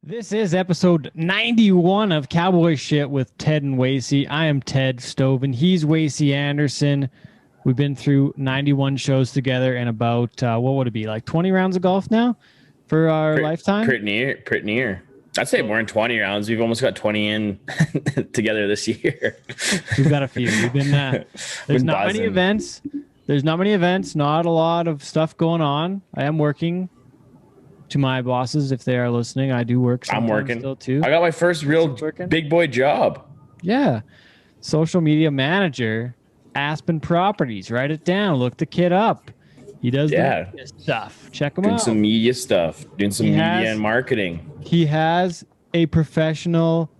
This is episode 91 of Cowboy Shit with Ted and Wacey. I am Ted Stovin. He's Wacey Anderson. We've been through 91 shows together and about, what would it be, like 20 rounds of golf now for our lifetime? Pretty near. I'd say more than 20 rounds. We've almost got 20 in together this year. We've got a few. We've been, there's not many events. There's not many events, not a lot of stuff going on. I am working. To my bosses, if they are listening, I do work. I'm working still too. I got my first real big boy job. Yeah. Social media manager, Aspen Properties. Write it down. Look the kid up. He does media stuff. Check him out. Doing some media stuff. Doing some media and marketing. He has a professional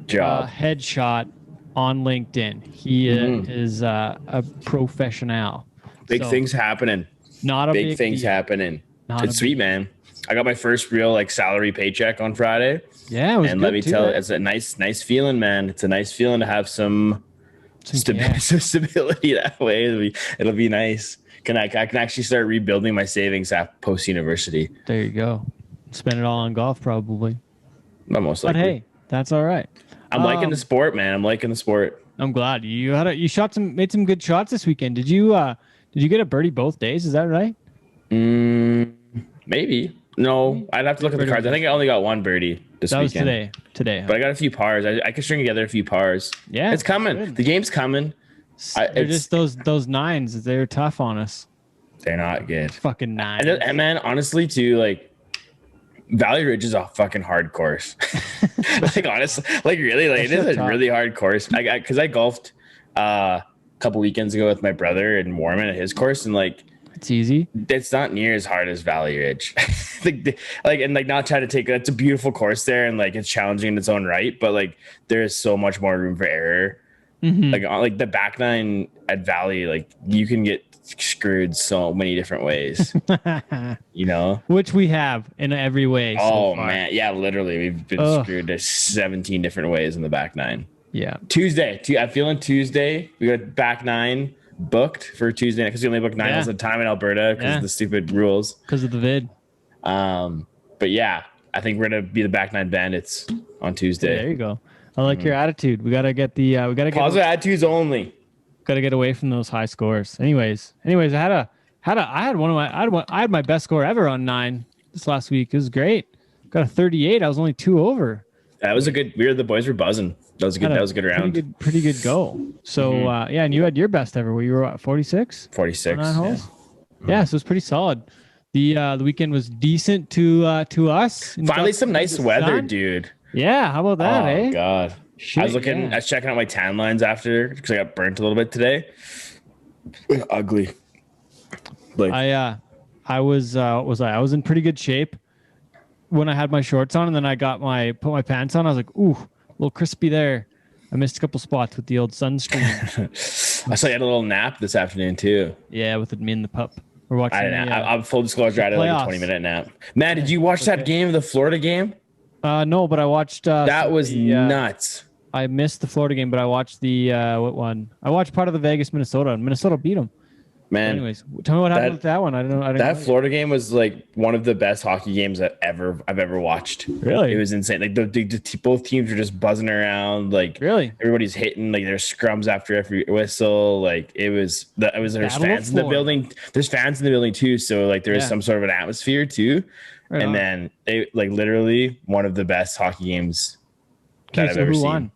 job headshot on LinkedIn. He is a professional. Big things happening. Not a big things deal. happening. It's sweet, man. I got my first real salary paycheck on Friday. Yeah, it was and good let me tell you, it's a nice feeling, man. It's a nice feeling to have some stability that way. It'll be nice. I can actually start rebuilding my savings at post university. There you go. Spend it all on golf, probably. But most likely. But hey, that's all right. I'm liking the sport, man. I'm liking the sport. I'm glad you made some good shots this weekend. Did you get a birdie both days? Is that right? Maybe. No, I'd have to look at the cards. I think I only got one birdie this weekend. That was today. But I got a few pars. I can string together a few pars. Yeah, it's coming. Good. The game's coming. They're just those nines. They're tough on us. They're not good. Fucking nines. And man, honestly, too, Valley Ridge is a fucking hard course. Honestly, really, it is a really hard course. Because I golfed a couple weekends ago with my brother in Warman at his course, and it's easy. It's not near as hard as Valley Ridge. Not try to take. It's a beautiful course there, and it's challenging in its own right. But there is so much more room for error. Mm-hmm. The back nine at Valley, you can get screwed so many different ways. Which we have in every way. Oh man, yeah, literally, we've been screwed 17 different ways in the back nine. Yeah. Tuesday. I'm feeling Tuesday. We got back nine booked for Tuesday because we only booked 9 hours at a time in Alberta because of the stupid rules. Because of the vid. But yeah, I think we're gonna be the back nine bandits on Tuesday. There you go. I like your attitude. We gotta get positive attitudes only. Gotta get away from those high scores. Anyways, I had my best score ever on 9 this last week. It was great. Got a 38. I was only 2 over. That was the boys were buzzing. That was a good round. Pretty good goal. So and you had your best ever. You were at 46? 46. 9 holes. Yeah, so it was pretty solid. The weekend was decent to us. Finally some nice weather, dude. Yeah, how about that, Oh god. Shit, I was checking out my tan lines after because I got burnt a little bit today. Ugly. I was in pretty good shape when I had my shorts on, and then I put my pants on. I was like, ooh, a little crispy there. I missed a couple spots with the old sunscreen. I saw you had a little nap this afternoon too. Yeah, with me and the pup. We're watching. I'm full disclosure. I had a 20-minute nap. Man, did you watch that game, the Florida game? No, but I watched. That was nuts. I missed the Florida game, but I watched the what one? I watched part of the Vegas Minnesota, and Minnesota beat them. Man, anyways, tell me what happened with that one. I don't know. That Florida game was one of the best hockey games I've ever watched. Really, it was insane. Both teams were just buzzing around. Really, everybody's hitting. There's scrums after every whistle. There's fans in the building. There's fans in the building too. So there is some sort of an atmosphere too. Right and on. Then they literally one of the best hockey games that I've ever seen. Won?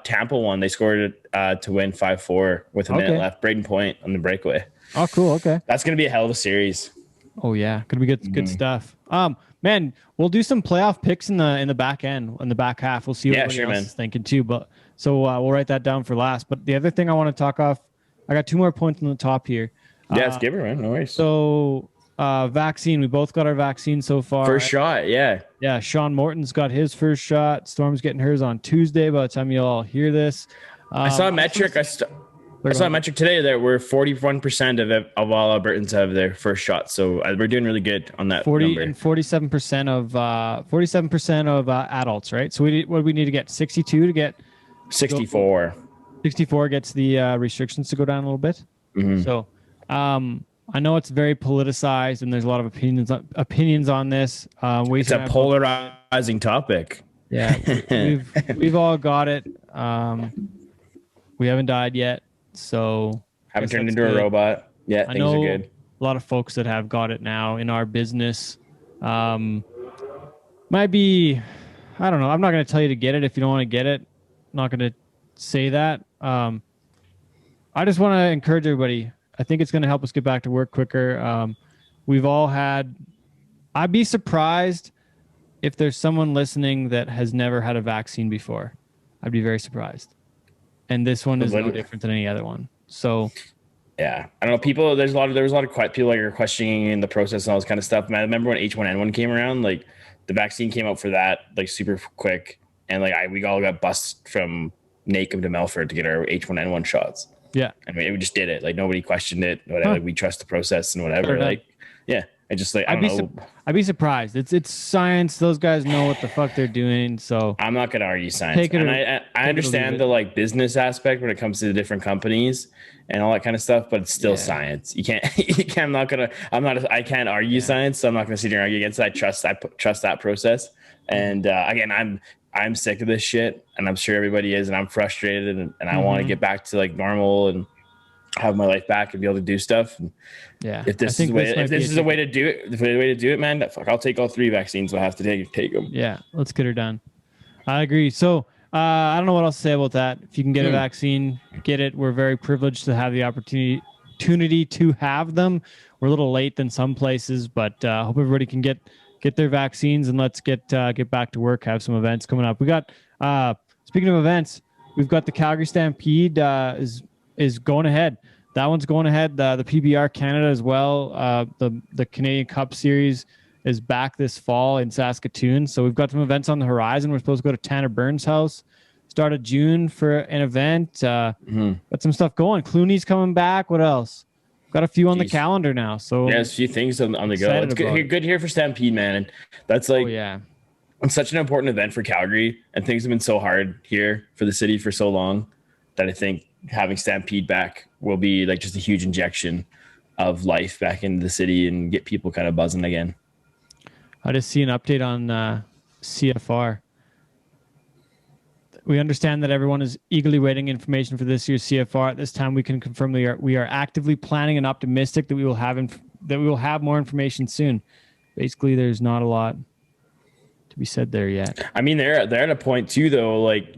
Tampa won. They scored to win 5-4 with a minute left. Braden Point on the breakaway. Oh, cool. Okay. That's going to be a hell of a series. Oh, yeah. Going to be good stuff. Man, we'll do some playoff picks in the back end, in the back half. We'll see what everybody else is thinking too. But so we'll write that down for last. But the other thing I want to talk off, I got 2 more points on the top here. Yeah, let's give it, man. No worries. So vaccine. We both got our vaccine so far. First shot, yeah. Yeah, Sean Morton's got his first shot. Storm's getting hers on Tuesday by the time you all hear this. I saw a metric. I saw a metric today that we're 41% of all Albertans have their first shot. So we're doing really good on that 40 number. And 47% of adults, right? So what do we need to get? 62 to get 64. 64 gets the restrictions to go down a little bit. Mm-hmm. So I know it's very politicized, and there's a lot of opinions on this. It's a polarizing topic. Yeah, we've all got it. We haven't died yet, so haven't turned into a robot. Yeah, things are good. A lot of folks that have got it now in our business. Might be, I don't know. I'm not going to tell you to get it if you don't want to get it. I'm not going to say that. I just want to encourage everybody. I think it's going to help us get back to work quicker. We've all had, I'd be surprised if there's someone listening that has never had a vaccine before. I'd be very surprised. And this one is no different than any other one. So, yeah, I don't know. People, there was a lot of people like are questioning the process and all this kind of stuff. And I remember when H1N1 came around, like the vaccine came out for that like super quick, and like we all got bussed from Nacum to Melfort to get our H1N1 shots. Yeah, I mean, we just did it. Like nobody questioned it. Whatever. Like, we trust the process and whatever. Like, yeah. I just like I'd be surprised. It's science. Those guys know what the fuck they're doing. So I'm not gonna argue science. And I understand the like business aspect when it comes to the different companies and all that kind of stuff, but it's still science. You can't. I can't argue science, so I'm not gonna sit here and argue against it. I trust that process. And again, I'm sick of this shit, and I'm sure everybody is, and I'm frustrated, and I want to get back to like normal and have my life back and be able to do stuff. And yeah, if this is a way to do it, man, fuck, I'll take all 3 vaccines. I'll have to take them. Yeah, let's get her done. I agree. So I don't know what else to say about that. If you can get a vaccine, get it. We're very privileged to have the opportunity to have them. We're a little late than some places, but hope everybody can get their vaccines, and let's get back to work. Have some events coming up. We got speaking of events, we've got the Calgary Stampede is going ahead. That one's going ahead. The PBR Canada as well. The Canadian Cup Series is back this fall in Saskatoon. So we've got some events on the horizon. We're supposed to go to Tanner Burns' house. Start of June for an event. Got some stuff going. Clooney's coming back. What else? Got a few on the calendar now. So yeah, a few things on the go. It's good here for Stampede, man. And that's like it's such an important event for Calgary, and things have been so hard here for the city for so long that I think having Stampede back will be like just a huge injection of life back into the city and get people kind of buzzing again. I just see an update on CFR. We understand that everyone is eagerly waiting information for this year's CFR. At this time, we can confirm we are actively planning and optimistic that we will have more information soon. Basically, there's not a lot to be said there yet. I mean, they're at a point too, though. Like,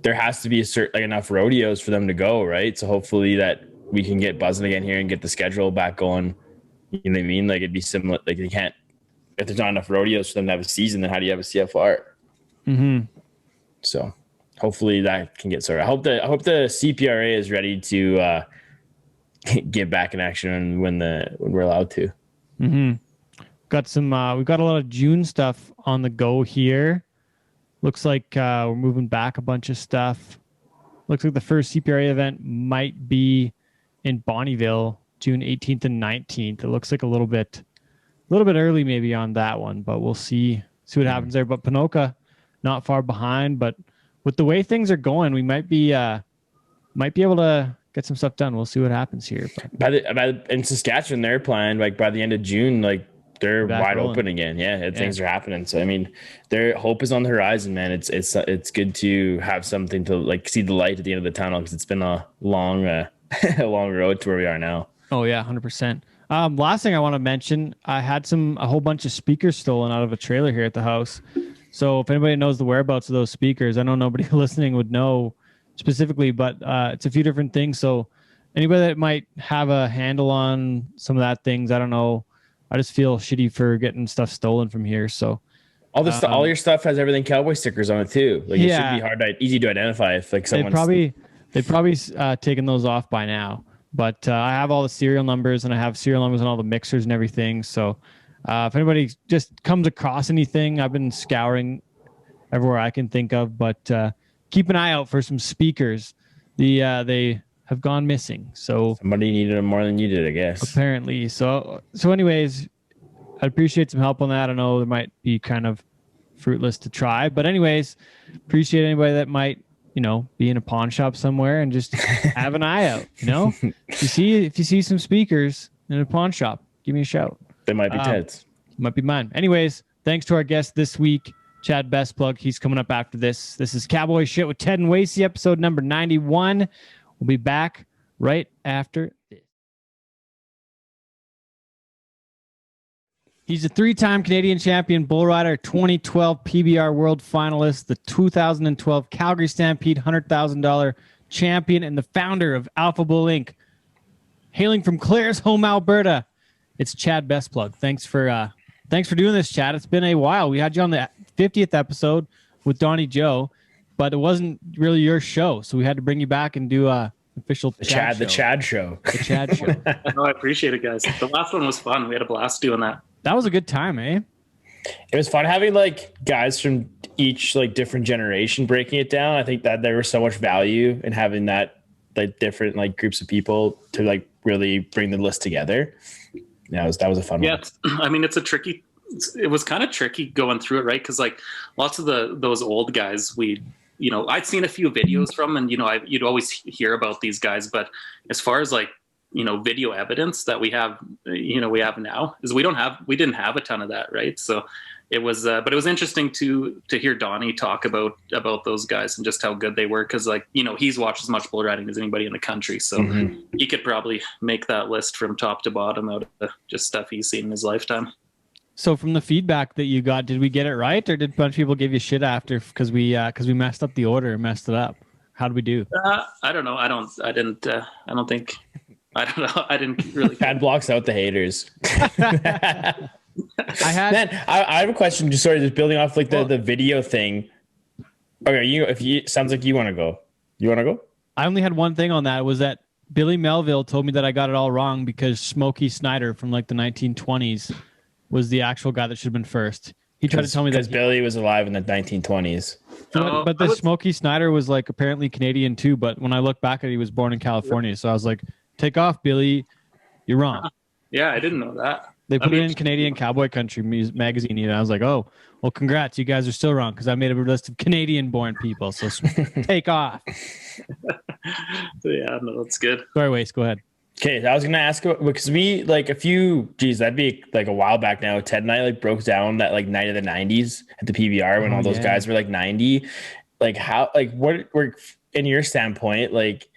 there has to be enough rodeos for them to go, right? So hopefully that we can get buzzing again here and get the schedule back going. You know what I mean? Like, it'd be similar. Like, they can't, if there's not enough rodeos for them to have a season, then how do you have a CFR? So hopefully that can get sorted. I hope the CPRA is ready to get back in action when we're allowed to. Got some. We've got a lot of June stuff on the go here. Looks like we're moving back a bunch of stuff. Looks like the first CPRA event might be in Bonnyville, June 18th and 19th. It looks like a little bit early maybe on that one, but we'll see what happens there. But Ponoka, not far behind, but with the way things are going, we might be able to get some stuff done. We'll see what happens here. In Saskatchewan, they're planned like by the end of June, like they're wide open again. Yeah, things are happening. So I mean, their hope is on the horizon, man. It's good to have something to like see the light at the end of the tunnel, because it's been a long long road to where we are now. Oh yeah, 100%. Last thing I want to mention, I had a whole bunch of speakers stolen out of a trailer here at the house. So if anybody knows the whereabouts of those speakers, I know nobody listening would know specifically, but it's a few different things. So anybody that might have a handle on some of that things, I don't know. I just feel shitty for getting stuff stolen from here. So all your stuff has everything Cowboy stickers on it too. Like it should be easy to identify if like someone's they've probably taken those off by now. But I have all the serial numbers, and I have serial numbers on all the mixers and everything. So if anybody just comes across anything, I've been scouring everywhere I can think of. But keep an eye out for some speakers. They have gone missing. So somebody needed them more than you did, I guess. Apparently. So anyways, I'd appreciate some help on that. I know there might be kind of fruitless to try, but anyways, appreciate anybody that might, be in a pawn shop somewhere and just have an eye out. If you see some speakers, in a pawn shop, give me a shout. They might be Ted's. Might be mine. Anyways, thanks to our guest this week, Chad Besplug. He's coming up after this. This is Cowboy Shit with Ted and Wacey, episode number 91. We'll be back right after this. He's a 3-time Canadian champion bull rider, 2012 PBR World Finalist, the 2012 Calgary Stampede $100,000 champion, and the founder of Alpha Bull Inc. Hailing from Claresholm, Alberta, it's Chad Besplug. Thanks for doing this, Chad. It's been a while. We had you on the 50th episode with Donnie Joe, but it wasn't really your show, so we had to bring you back and do a official the Chad show. The Chad show. No, I appreciate it, guys. The last one was fun. We had a blast doing that. That was a good time, eh? It was fun having like guys from each like different generation breaking it down. I think that there was so much value in having that like different like groups of people to like really bring the list together. Yeah, that was a fun one. I mean, it was kind of tricky going through it, right? Because like lots of those old guys, I'd seen a few videos from, and you'd always hear about these guys, but as far as like video evidence that we have now is we didn't have a ton of that, right? So it was but it was interesting to hear Donnie talk about those guys and just how good they were, because like he's watched as much bull riding as anybody in the country, so he could probably make that list from top to bottom out of just stuff he's seen in his lifetime. So from the feedback that you got, did we get it right, or did a bunch of people give you shit after because we messed up the order and messed it up? How did we do? I don't know. I didn't really. Pad blocks out the haters. I have a question. Just building off like the video thing. Okay, sounds like you want to go. You want to go? I only had one thing on that. Was that Billy Melville told me that I got it all wrong because Smokey Snyder from like the 1920s was the actual guy that should have been first. He tried to tell me that because Billy was alive in the 1920s. But the Smokey Snyder was like apparently Canadian too. But when I look back at it, he was born in California. So I was like, take off, Billy. You're wrong. Yeah, I didn't know that. They put it in Canadian Cowboy Country magazine, and I was like, oh, well, congrats. You guys are still wrong because I made a list of Canadian-born people. So take off. Yeah, no, that's good. Sorry, Wace. Go ahead. Okay, I was gonna ask because we like that'd be like a while back now. Ted and I like broke down that like night of the 90s at the PBR when all those guys were like 90. Like how what were in your standpoint, like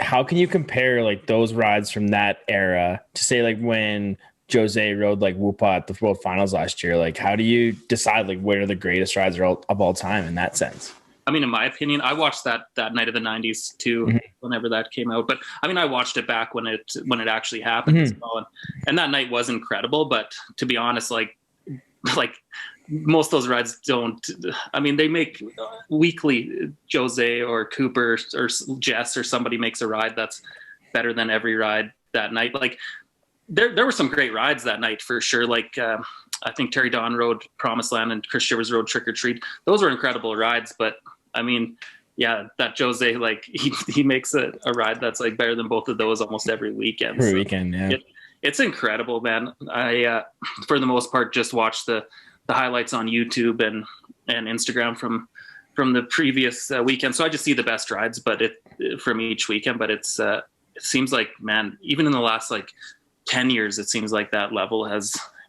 how can you compare like those rides from that era to say like when Jose rode like Whoopa at the World Finals last year? Like how do you decide like what are the greatest rides of all time in that sense? I mean, in my opinion, I watched that night of the 90s too, whenever that came out. But I mean, I watched it back when it actually happened as well. And that night was incredible. But to be honest, like most of those rides don't. I mean, they make weekly Jose or Cooper or Jess or somebody makes a ride that's better than every ride that night. Like there were some great rides that night for sure. Like I think Terry Don rode Promised Land and Chris Shivers rode Trick or Treat. Those were incredible rides, but I mean, yeah, that Jose, like he makes a ride that's like better than both of those almost every weekend. Every weekend, yeah. It's incredible, man. I for the most part just watch the highlights on YouTube and Instagram from the previous weekend. So I just see the best rides, but from each weekend. But it seems like, man, even in the last like 10 years, it seems like that level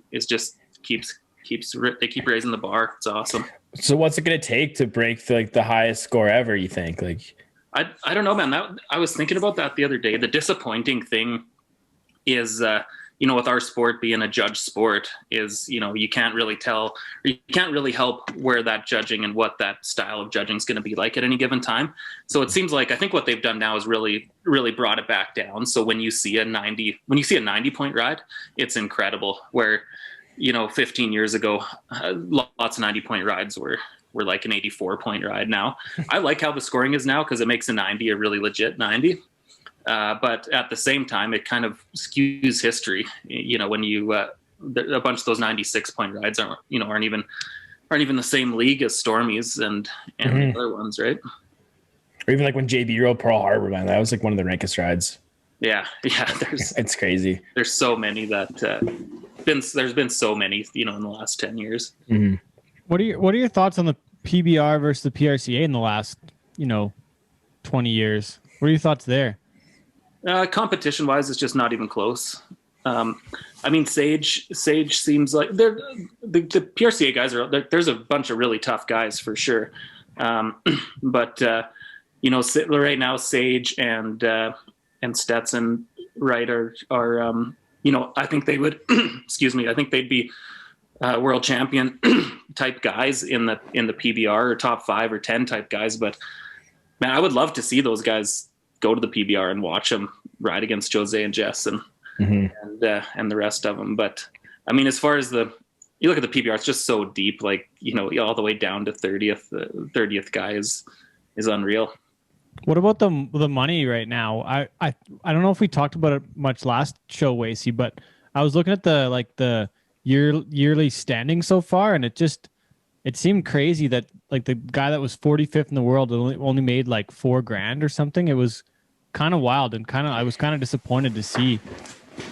they keep raising the bar. It's awesome. So what's it going to take to break the highest score ever, you think? Like, I don't know, man. I was thinking about that the other day. The disappointing thing is, with our sport being a judge sport is, you can't really tell, or you can't really help where that judging and what that style of judging is going to be like at any given time. So it seems like, I think what they've done now is really, really brought it back down. So when you see a 90 point ride, it's incredible. Where, 15 years ago, lots of 90 point rides were like an 84 point ride. Now I like how the scoring is now, because it makes a 90 a really legit 90. But at the same time, it kind of skews history. When you a bunch of those 96 point rides aren't even the same league as Stormies and the other ones, right? Or even like when JB rode Pearl Harbor, man, that was like one of the rankest rides. Yeah. It's crazy. There's so many that there's been so many, in the last 10 years. Mm-hmm. What are your thoughts on the PBR versus the PRCA in the last 20 years? What are your thoughts there? Competition wise, it's just not even close. I mean, Sage seems like the PRCA guys there's a bunch of really tough guys for sure. But right now Sage and Stetson, right, are I think they would, excuse me, I think they'd be world champion type guys in the PBR, or top 5 or 10 type guys. But man, I would love to see those guys go to the PBR and watch them ride against Jose and Jess and the rest of them. But I mean, as far as you look at the PBR, it's just so deep, like, all the way down to 30th guy is unreal. What about the money right now? I don't know if we talked about it much last show, Wacey, but I was looking at the yearly standing so far, and it seemed crazy that like the guy that was 45th in the world only made like $4,000 or something. It was kind of wild, and I was kind of disappointed to see.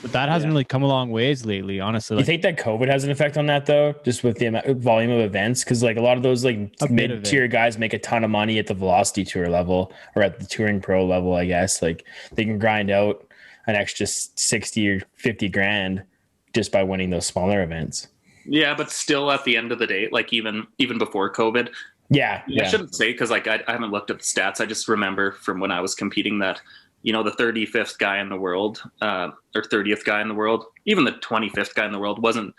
But that hasn't really come a long ways lately, honestly. You think that COVID has an effect on that, though, just with the volume of events? Because like a lot of those like mid-tier guys make a ton of money at the Velocity Tour level or at the Touring Pro level, I guess. Like they can grind out an extra 60 or 50 grand just by winning those smaller events. Yeah, but still, at the end of the day, like even before COVID, I shouldn't say, because like I haven't looked at the stats. I just remember from when I was competing that, the 35th guy in the world, or 30th guy in the world, even the 25th guy in the world wasn't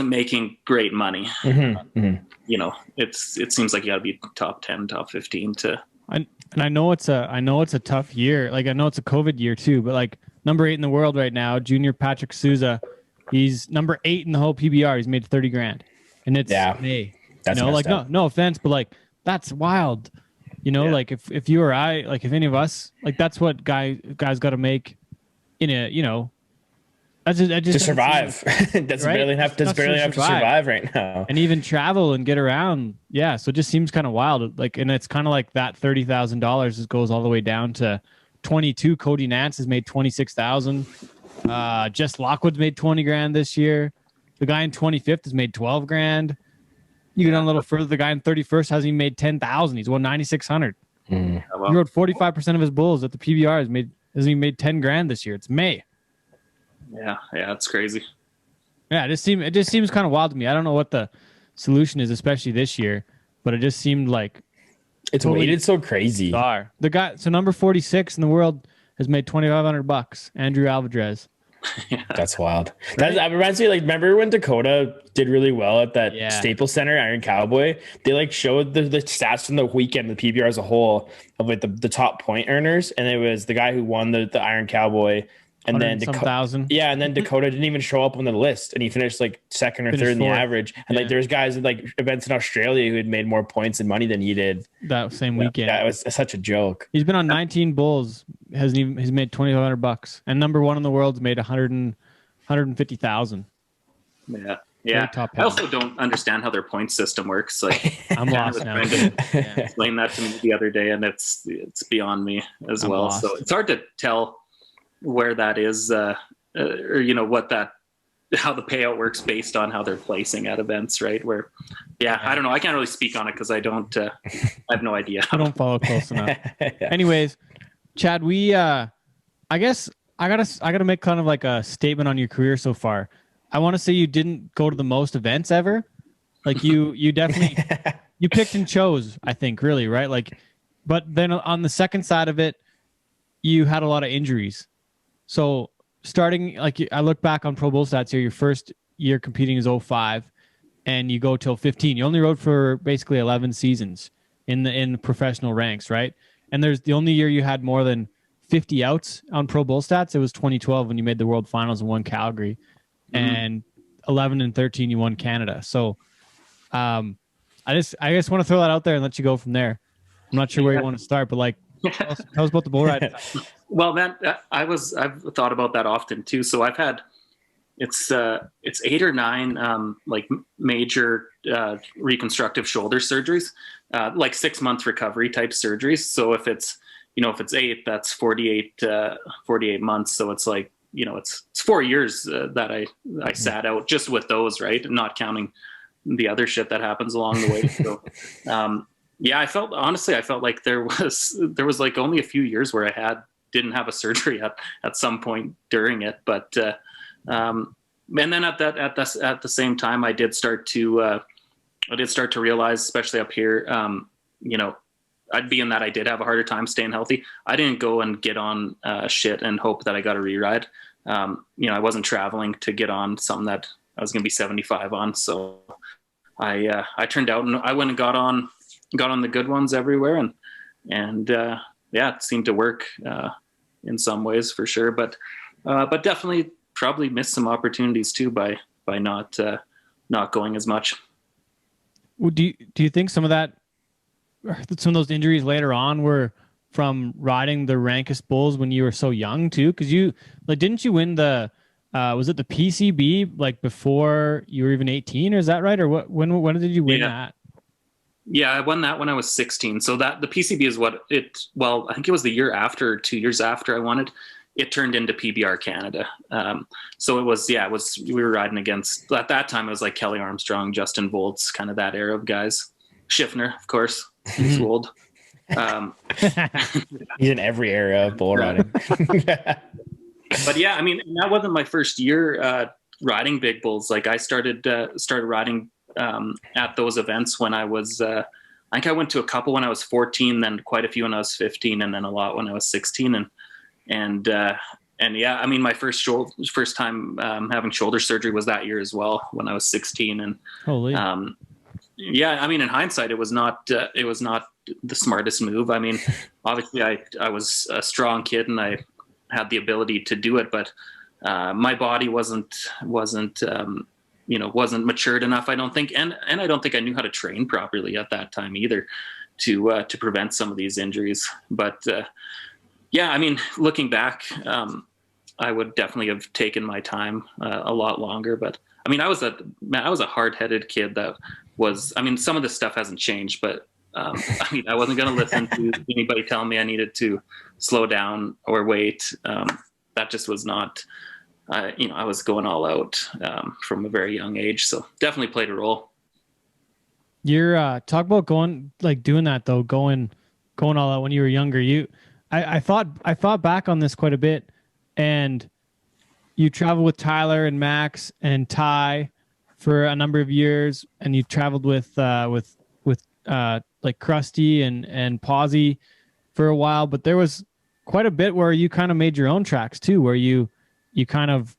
making great money. It seems like you got to be top 10, top 15 to. And I know it's a tough year. Like I know it's a COVID year too, but like number 8 in the world right now, Junior Patrick Souza, he's number 8 in the whole PBR. He's made $30,000, and it's May. That's like up. no offense, but like that's wild. Like if you or I, like if any of us, like that's what guys got to make in a, that's just to survive. That's barely enough to survive right now, and even travel and get around. Yeah, so it just seems kind of wild. Like, and it's kind of like that $30,000 goes all the way down to 22. Cody Nance has made 26,000. Jess Lockwood's made 20 grand this year. The guy in 25th has made 12 grand. You go down a little further, the guy in 31st hasn't even made 10,000. He's won 9,600. He rode 45% of his bulls at the PBR. Hasn't even made 10 grand this year. It's May. Yeah, it's crazy. Yeah, it just seems kind of wild to me. I don't know what the solution is, especially this year, but it just seemed like it's totally weighted so crazy. Bizarre. The guy, so number 46 in the world has made $2,500. Andrew Alvarez. That's wild. That reminds me, like, remember when Dakota did really well at that Staples Center, Iron Cowboy? They like showed the stats from the weekend, the PBR as a whole, of like the top point earners, and it was the guy who won the Iron Cowboy, and then and then Dakota didn't even show up on the list, and he finished like second or third in the average. And like there's guys in like events in Australia who had made more points and money than he did that same weekend. That was such a joke. He's been on 19 bulls. He's made $2,500, and number 1 in the world's made 150,000. Yeah. I also don't understand how their point system works. Like I'm lost now. Explain that to me the other day, and it's beyond me as well. Lost. So it's hard to tell where that is, or how the payout works based on how they're placing at events, right? Where, I don't know. I can't really speak on it because I don't. I have no idea. I don't follow close enough. Anyways, Chad, I guess I gotta make kind of like a statement on your career so far. I want to say you didn't go to the most events ever. Like you definitely you picked and chose, I think, really, right? Like, but then on the second side of it, you had a lot of injuries. So starting, like, I look back on Pro Bull stats here, your first year competing is 05, and you go till 15. You only rode for basically 11 seasons in the professional ranks, right? And there's the only year you had more than 50 outs on Pro Bull stats. It was 2012 when you made the World Finals and won Calgary, and 11 and 13 you won Canada. So, I just want to throw that out there and let you go from there. I'm not sure where you want to start, but like, tell us about the bull ride. Well, man, I've thought about that often too. So I've had it's 8 or 9 like major reconstructive shoulder surgeries, like 6-month recovery type surgeries. So if it's 8, that's 48 months. So it's like, it's 4 years that I sat out just with those, right? And not counting the other shit that happens along the way. So, I felt like there was like only a few years where I didn't have a surgery at some point during it. But And then at the same time, I did start to realize, especially up here, being that I did have a harder time staying healthy, I didn't go and get on shit and hope that I got a re-ride. I wasn't traveling to get on something that I was going to be 75 on. So I turned out and I went and got on the good ones everywhere. And it seemed to work in some ways for sure. But definitely probably missed some opportunities too by not going as much. Well, do you think some of those injuries later on were from riding the Rankist bulls when you were so young too? Because didn't you win the was it the PCB like before you were even 18, or is that right? Or what? When did you win that? Yeah, I won that when I was 16. So that the PCB is what I think it was the year after, or 2 years after I won it. It turned into PBR Canada. So it was we were riding against, at that time, it was like Kelly Armstrong, Justin Volts, kind of that era of guys. Schiffner, of course, he's old. He's in every era of bull riding. But yeah, I mean, that wasn't my first year riding big bulls. Like I started riding at those events when I was, I think I went to a couple when I was 14, then quite a few when I was 15, and then a lot when I was 16. And yeah, I mean, my first time having shoulder surgery was that year as well when I was 16. And holy. Yeah, I mean, in hindsight, it was not the smartest move. I mean, obviously, I was a strong kid and I had the ability to do it, but my body wasn't matured enough, I don't think, and I don't think I knew how to train properly at that time either to prevent some of these injuries. But yeah, I mean, looking back, I would definitely have taken my time a lot longer. But I mean, I was a hard-headed kid that was, I mean, some of this stuff hasn't changed, but I mean, I wasn't going to listen to anybody telling me I needed to slow down or wait. That just was not, I was going all out from a very young age. So definitely played a role. You're talk about doing that though, going all out when you were younger. I thought back on this quite a bit, and you traveled with Tyler and Max and Ty for a number of years, and you traveled with like Krusty and Pawsey for a while, but there was quite a bit where you kind of made your own tracks too, where you kind of,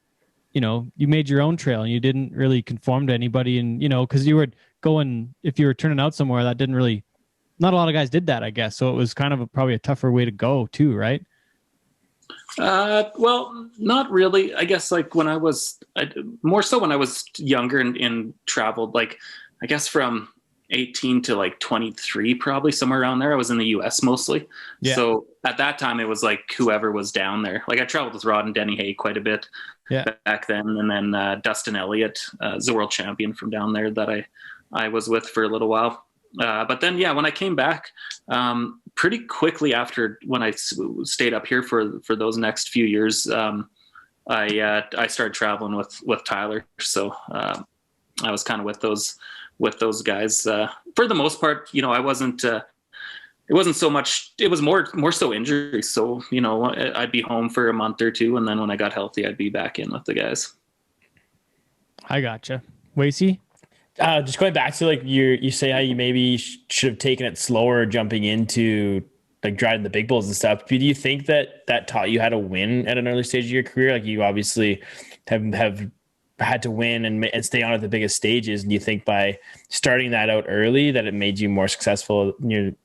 you made your own trail and you didn't really conform to anybody. And, cause you were going, if you were turning out somewhere that didn't really, not a lot of guys did that, I guess. So it was kind of probably a tougher way to go too, right? Well, not really. I guess like more so when I was younger and traveled, like, I guess from 18 to like 23, probably somewhere around there. I was in the US mostly. Yeah. So at that time it was like whoever was down there. Like I traveled with Rod and Denny Hay quite a bit back then. And then Dustin Elliott is a world champion from down there that I was with for a little while. But then, yeah, when I came back, pretty quickly after when I stayed up here for those next few years, I started traveling with Tyler. So I was kind of with those guys for the most part. I wasn't. It wasn't so much. It was more so injuries. So I'd be home for a month or two, and then when I got healthy, I'd be back in with the guys. I gotcha. Wacey? Just going back to like you say how you maybe should have taken it slower jumping into like driving the big bulls and stuff. Do you think that taught you how to win at an early stage of your career? Like you obviously have had to win and stay on at the biggest stages. And do you think by starting that out early that it made you more successful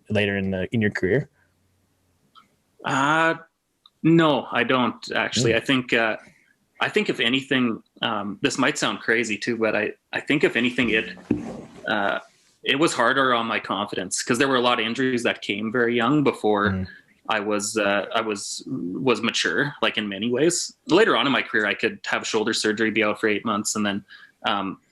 later in your career? No, I don't actually. I think if anything, this might sound crazy too, but I think if anything, it was harder on my confidence because there were a lot of injuries that came very young before I was mature, like in many ways. Later on in my career, I could have shoulder surgery, be out for 8 months, and then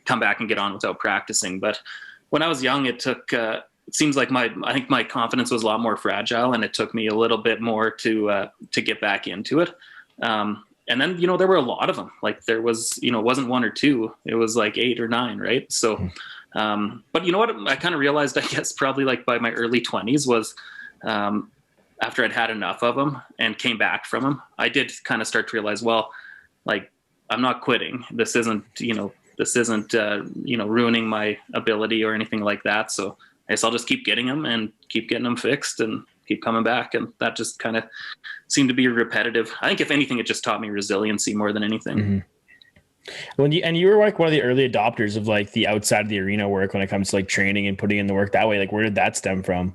come back and get on without practicing. But when I was young, it took. It seems like I think my confidence was a lot more fragile, and it took me a little bit more to get back into it. And then, there were a lot of them. Like there was, it wasn't one or two. It was like 8 or 9, right? So, but you know what? I kind of realized, I guess, probably like by my early 20s was after I'd had enough of them and came back from them, I did kind of start to realize, well, like I'm not quitting. This isn't ruining my ability or anything like that. So I guess I'll just keep getting them and keep getting them fixed and keep coming back. And that just kind of seemed to be repetitive. I think if anything, it just taught me resiliency more than anything. Mm-hmm. You were like one of the early adopters of like the outside of the arena work when it comes to like training and putting in the work that way. Like, where did that stem from?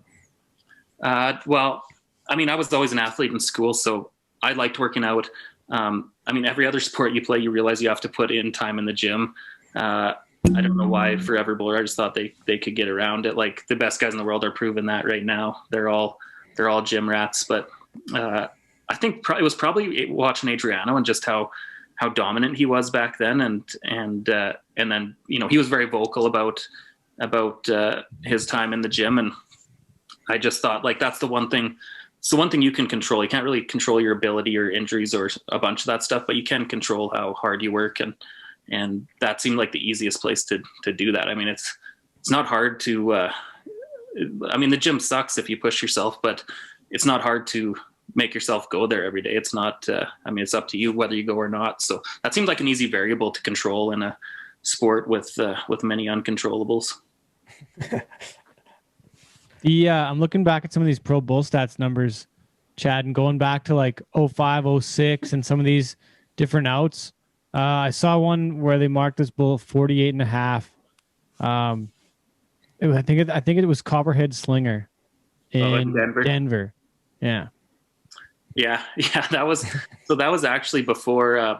Well, I mean, I was always an athlete in school, so I liked working out. I mean, every other sport you play, you realize you have to put in time in the gym. I don't know why Forever Bowler. I just thought they could get around it. Like the best guys in the world are proving that right now. They're all gym rats. But I think it was probably watching Adriano and just how dominant he was back then, and then he was very vocal about his time in the gym, and I just thought like that's the one thing. It's the one thing you can control. You can't really control your ability or injuries or a bunch of that stuff, but you can control how hard you work, and that seemed like the easiest place to do that. I mean, it's not hard to. I mean, the gym sucks if you push yourself, but it's not hard to make yourself go there every day. It's not. I mean, it's up to you whether you go or not. So that seemed like an easy variable to control in a sport with many uncontrollables. I'm looking back at some of these pro bull stats numbers, Chad, and going back to like 05, 06 and some of these different outs. I saw one where they marked this bull 48.5. I think it was Copperhead Slinger in Denver. Yeah. Yeah. That was actually before.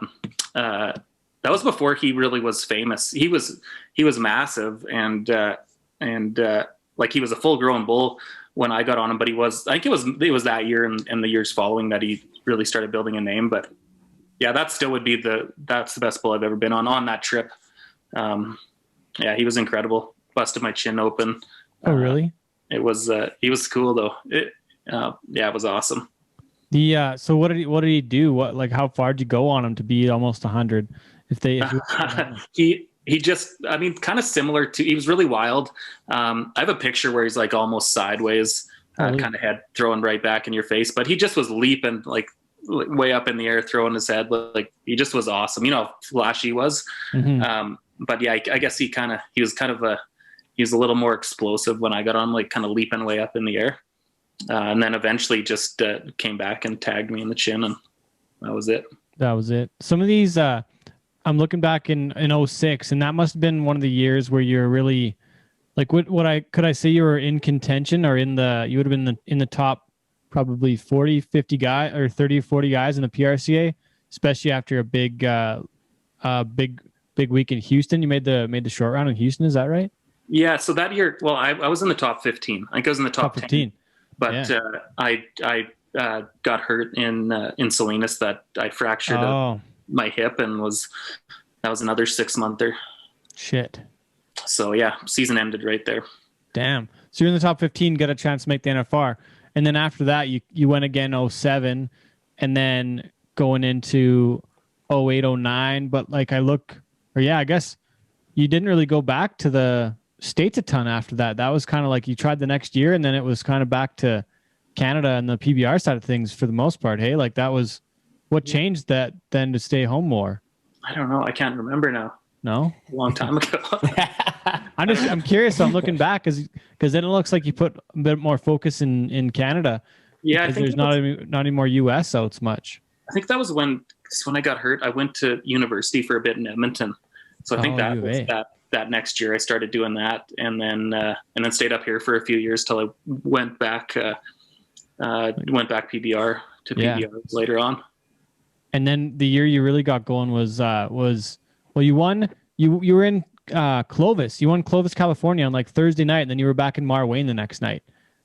That was before he really was famous. He was massive and like he was a full grown bull when I got on him, but I think it was that year and the years following that he really started building a name. But yeah, that still would be that's the best bull I've ever been on that trip. Yeah, he was incredible. Busted my chin open. Oh, really? He was cool though. It was awesome. So what did he do? How far did you go on him to be almost 100? He just, I mean, kind of similar to, he was really wild. I have a picture where he's like almost sideways, kind of head thrown right back in your face, but he just was leaping like way up in the air, throwing his head. Like he just was awesome. You know how flashy he was. Mm-hmm. But yeah, I guess he was a little more explosive when I got on, like kind of leaping way up in the air. And then eventually just came back and tagged me in the chin, and that was it. Some of these, I'm looking back in 06, and that must have been one of the years where you're really like, could I say you were in contention, or you would have been in the top probably 40, 50 guy or 30 or 40 guys in the PRCA, especially after a big week in Houston. You made the short round in Houston. Is that right? Yeah. So that year, well, I was in the top 15. I think I was in the top 15. But yeah. I got hurt in Salinas that I fractured my hip, and that was another 6-monther. Shit. So yeah, season ended right there. Damn. So you're in the top 15, got a chance to make the NFR. And then after that, you went again 07, and then going into 08, 09. But like I guess you didn't really go back to the States a ton after that. That was kind of like you tried the next year, and then it was kind of back to Canada and the PBR side of things for the most part. Hey, like that was what changed that then to stay home more. I don't know. I can't remember now. No, a long time ago. I'm curious. I'm looking back because then it looks like you put a bit more focus in Canada. Yeah, I think there's not any more US outs much. I think that was when I got hurt. I went to university for a bit in Edmonton, so I think that was that next year I started doing that, and then stayed up here for a few years till I went back PBR to PBR later on. And then the year you really got going was you won. You were in Clovis. You won Clovis, California on like Thursday night, and then you were back in Marwayne the next night.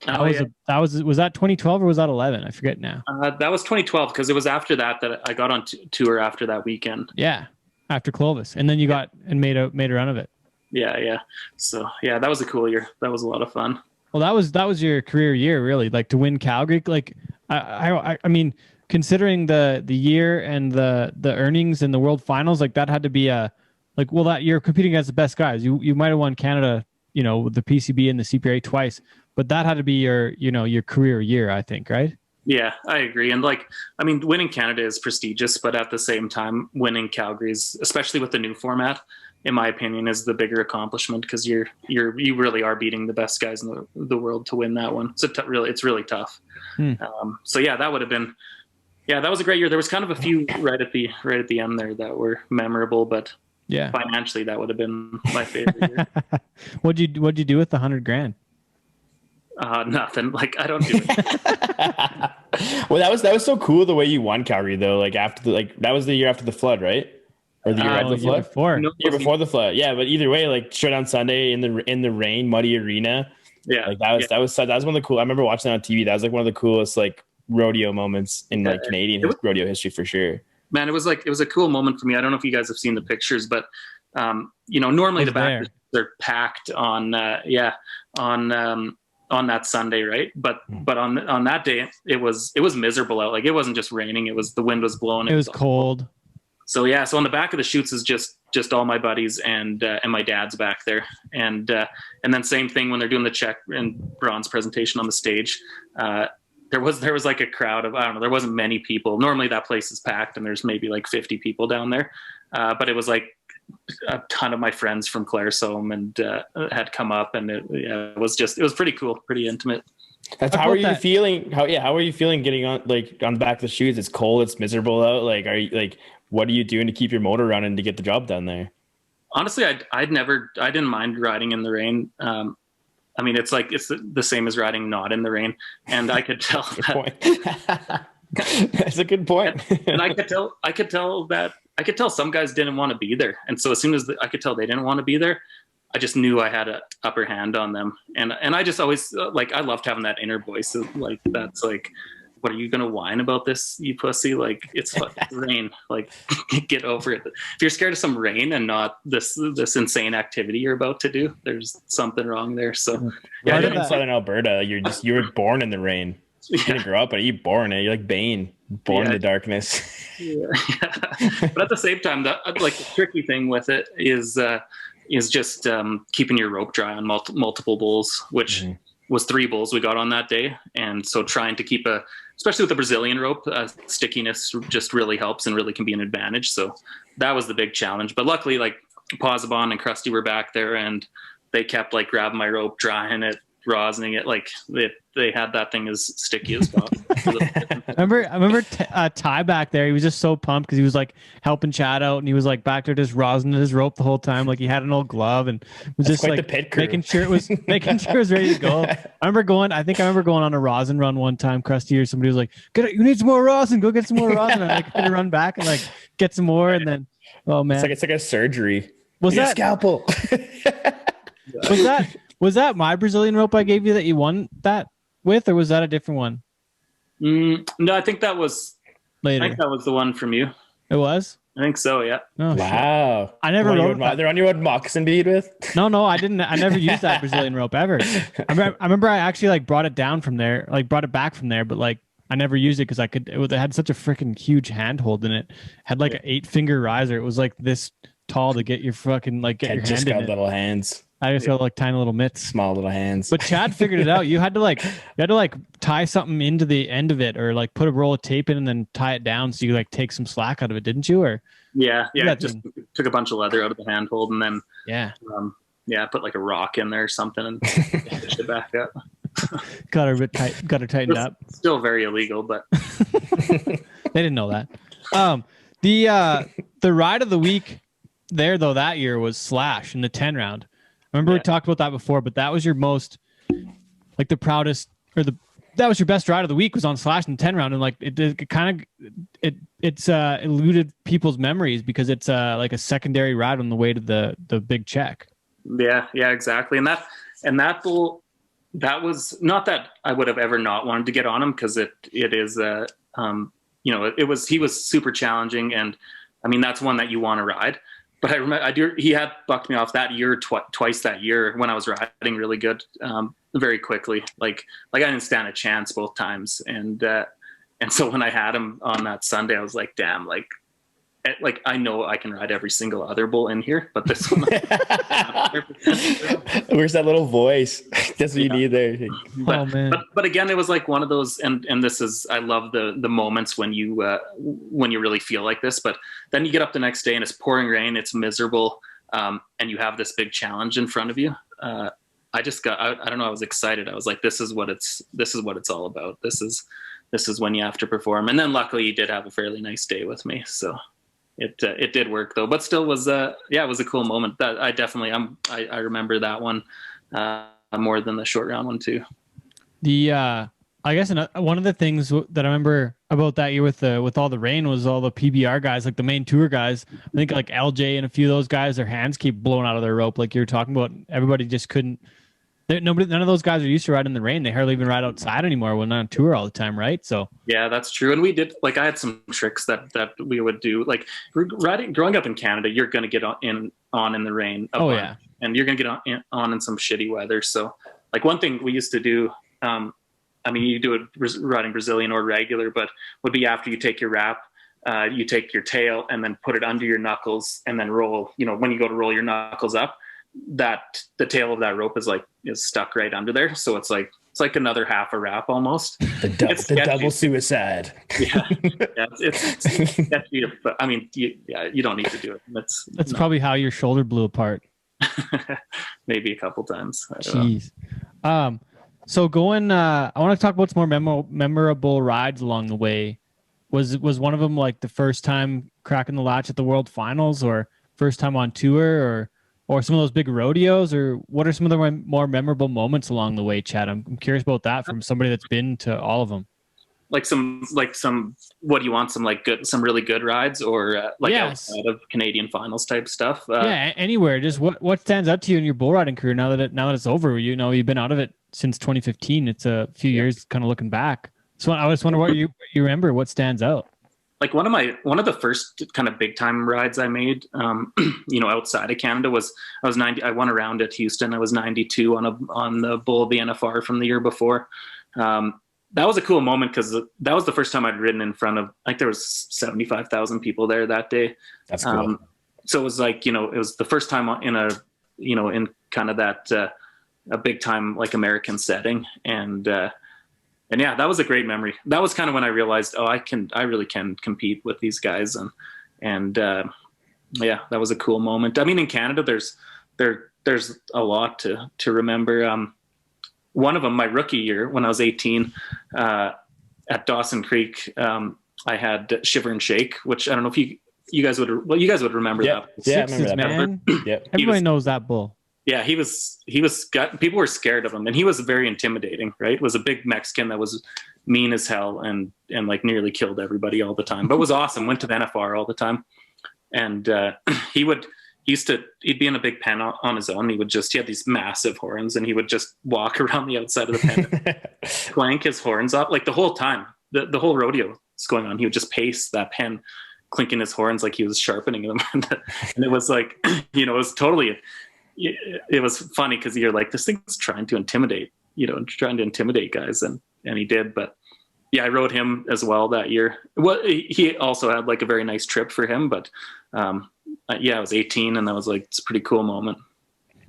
Was that 2012 or was that 11? I forget now. That was 2012 because it was after that I got on tour after that weekend. Yeah, after Clovis, and then you got and made a run of it. Yeah. So yeah, that was a cool year. That was a lot of fun. Well, that was your career year, really. Like to win Calgary. Like I mean, considering the year and the earnings in the World Finals, like that had to be that you're competing against the best guys. You might have won Canada, with the PCB and the CPRA twice, but that had to be your career year, I think, right? Yeah, I agree. And like, I mean, winning Canada is prestigious, but at the same time, winning Calgary's, especially with the new format, in my opinion, is the bigger accomplishment because you really are beating the best guys in the world to win that one. So it's really tough. So yeah, that would have been, yeah, that was a great year. There was kind of a few right at the end there that were memorable, but yeah, financially that would have been my favorite year. What'd you do with the $100,000? Nothing. Like, I don't do it. Well, that was so cool the way you won Calgary though. Like that was the year after the flood, right? Or the year after the flood? Before. No, year before the flood. Yeah, but either way, like Showdown Sunday in the rain, muddy arena. Yeah, like that was one of the cool. I remember watching that on TV. That was like one of the coolest like rodeo moments in like Canadian rodeo history for sure. Man, it was a cool moment for me. I don't know if you guys have seen the pictures, but normally the back they're packed on on that Sunday, right? But on that day it was miserable out. Like, it wasn't just raining, the wind was blowing. It was cold. So yeah, so on the back of the chutes is just all my buddies and my dad's back there, and then same thing when they're doing the check and bronze presentation on the stage. There was like a crowd of, I don't know, there wasn't many people. Normally that place is packed and there's maybe like 50 people down there, but it was like a ton of my friends from Claresholm and had come up, and it was pretty cool, pretty intimate. How are you feeling? How are you feeling getting on the back of the chutes? It's cold, it's miserable out. Like, what are you doing to keep your motor running to get the job done there? Honestly, I didn't mind riding in the rain. I mean, it's the same as riding not in the rain, and I could tell that. That's a good point. And I could tell some guys didn't want to be there, and so as soon as I could tell they didn't want to be there, I just knew I had an upper hand on them, and I just always I loved having that inner voice of like, that's like, what are you gonna whine about this, you pussy? Like, it's rain. Like, get over it. If you're scared of some rain and not this insane activity you're about to do, there's something wrong there. So yeah, I live in Southern Alberta. You were born in the rain. You didn't grow up, but you're born in it. You're like Bane, born in the darkness. Yeah. But at the same time, the tricky thing with it is just keeping your rope dry on multiple bulls, which was 3 bulls we got on that day. And so trying to keep especially with the Brazilian rope, stickiness just really helps and really can be an advantage. So that was the big challenge. But luckily, like, Posabon and Krusty were back there, and they kept like grabbing my rope, drying it, rosining it. Like, they had that thing as sticky as possible. I remember Ty back there. He was just so pumped because he was like helping Chad out, and he was like back there just rosining his rope the whole time. Like, he had an old glove and was just like making sure it was ready to go. I remember going on a rosin run one time. Krusty or somebody was like, "You need some more rosin. Go get some more rosin." And I could run back and like get some more, and then oh man, it's like a surgery. Was that scalpel? Was that my Brazilian rope I gave you that you won that with, or was that a different one? No, I think that was later. I think that was the one from you. It was? I think so, yeah. Oh, wow. Shit. I never rode that. They're on your moccasin bead with? No, I didn't. I never used that Brazilian rope ever. I remember I actually like brought it down from there, like brought it back from there, but like I never used it because it had such a freaking huge handhold in it. It had like an 8-finger riser. It was like this tall to get your fucking like get your hand in it. Little hands. I just got like tiny little mitts, small little hands. But Chad figured it out. You had to tie something into the end of it, or like put a roll of tape in and then tie it down so you like take some slack out of it, didn't you? Or yeah, just took a bunch of leather out of the handhold and then put like a rock in there or something and pushed it back up. Got her tightened up. Still very illegal, but they didn't know that. The ride of the week there though that year was Slash in the 10 round. Remember we talked about that before, but that was your most, like, the proudest, or that was your best ride of the week was on Slash in the 10 round, and like it's eluded people's memories because it's like a secondary ride on the way to the big check. Yeah, exactly. And that bull, that was not that I would have ever not wanted to get on him, because it is he was super challenging, and I mean that's one that you want to ride. But I remember he had bucked me off that year twice that year when I was riding really good, very quickly. Like I didn't stand a chance both times, and so when I had him on that Sunday, I was like, damn, like like I know I can ride every single other bull in here, but this one, where's that little voice? That's what you need there. But again, it was like one of those, and this is, I love the moments when you really feel like this, but then you get up the next day and it's pouring rain, it's miserable, and you have this big challenge in front of you. I don't know, I was excited. I was like, this is what it's all about. This is when you have to perform. And then luckily you did have a fairly nice day with me, so it did work though, but still was it was a cool moment. That I remember that one more than the short round one too. I guess one of the things that I remember about that year with all the rain was all the PBR guys, like the main tour guys. I think like LJ and a few of those guys, their hands keep blowing out of their rope, like you were talking about. Everybody just couldn't. None of those guys are used to riding in the rain. They hardly even ride outside anymore when they're on tour all the time, right? So yeah, that's true. And we did, like, I had some tricks that we would do. Like growing up in Canada, you're going to get on in the rain. Yeah, and you're going to get on in some shitty weather. So like one thing we used to do, I mean, you do it riding Brazilian or regular, but would be after you take your wrap, you take your tail and then put it under your knuckles and then roll. You know, when you go to roll your knuckles up, that the tail of that rope is stuck right under there, so it's like another half a wrap almost. The double suicide. Yeah, it's sketchy, but I mean, you don't need to do it. That's probably how your shoulder blew apart. Maybe a couple times. Jeez. So going, I want to talk about some more memorable rides along the way. Was one of them like the first time cracking the latch at the World Finals, or first time on tour, or some of those big rodeos, or what are some of the more memorable moments along the way, Chad? I'm curious about that from somebody that's been to all of them. Like some, what do you want? Some really good rides, or outside of Canadian finals type stuff? Anywhere. Just what stands out to you in your bull riding career now that it's over? You know, you've been out of it since 2015. It's a few years, kind of looking back. So I just wonder what you remember. What stands out? Like one of the first kind of big time rides I made, outside of Canada was I was 90. I won a round at Houston. I was 92 on the bull of the NFR from the year before. That was a cool moment because that was the first time I'd ridden in front of, like, there was 75,000 people there that day. That's cool. So it was like, it was the first time in kind of that a big time like American setting, and yeah, that was a great memory. That was kind of when I realized, I really can compete with these guys. And yeah, that was a cool moment. I mean, in Canada, there's a lot to remember. One of them, my rookie year when I was 18, at Dawson Creek, I had Shiver and Shake, which I don't know if you guys would remember that. Yeah, I remember that, man. Yep. Everybody knows that bull. Yeah, people were scared of him, and he was very intimidating, right? It was a big Mexican that was mean as hell and like nearly killed everybody all the time, but was awesome. Went to the NFR all the time. And he'd be in a big pen on his own. He had these massive horns, and he would just walk around the outside of the pen, clank his horns up like the whole time. The whole rodeo is going on. He would just pace that pen, clinking his horns like he was sharpening them. And it was like, it was totally, it was funny because you're like, this thing's trying to intimidate guys. And he did, but yeah, I rode him as well that year. Well, he also had like a very nice trip for him, but yeah, I was 18, and that was like, it's a pretty cool moment.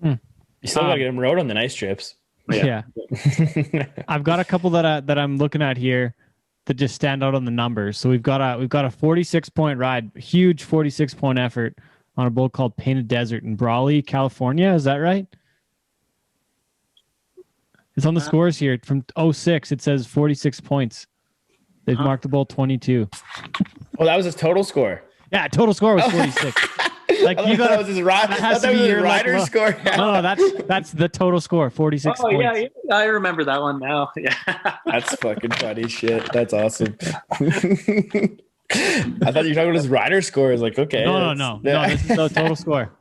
You still gotta get him rode on the nice trips. Yeah. I've got a couple that I'm looking at here that just stand out on the numbers. So we've got a 46 point ride, huge 46 point effort on a bull called Painted Desert in Brawley, California. Is that right? It's on the scores here from 06. It says 46 points. They've marked the bull 22. Oh, that was his total score. Yeah, total score was 46. Like that was his rider score. No, that's the total score, 46 points. Yeah, I remember that one now. Yeah, that's fucking funny shit. That's awesome. I thought you were talking about his rider score. I was like, okay. No. This is the total score.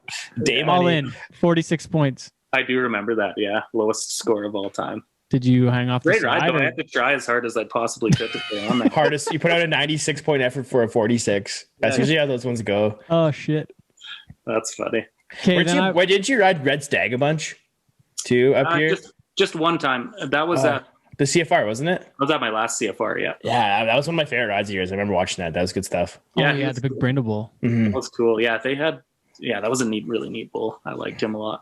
All in 46 points. I do remember that. Yeah, lowest score of all time. Did you hang off the Great side? ride, though. I had to try as hard as I possibly could to stay on that. Hardest. You put out a 96 point effort for a 46. That's usually how those ones go. Oh shit. That's funny. Okay, where did you ride Red Stag a bunch too up here? Just one time. That was The CFR, wasn't it? I was at my last CFR, yeah. Yeah, that was one of my favorite rides of yours. I remember watching that. That was good stuff. Yeah, the big Brindle. That was cool. Yeah, that was a really neat bull. I liked him a lot.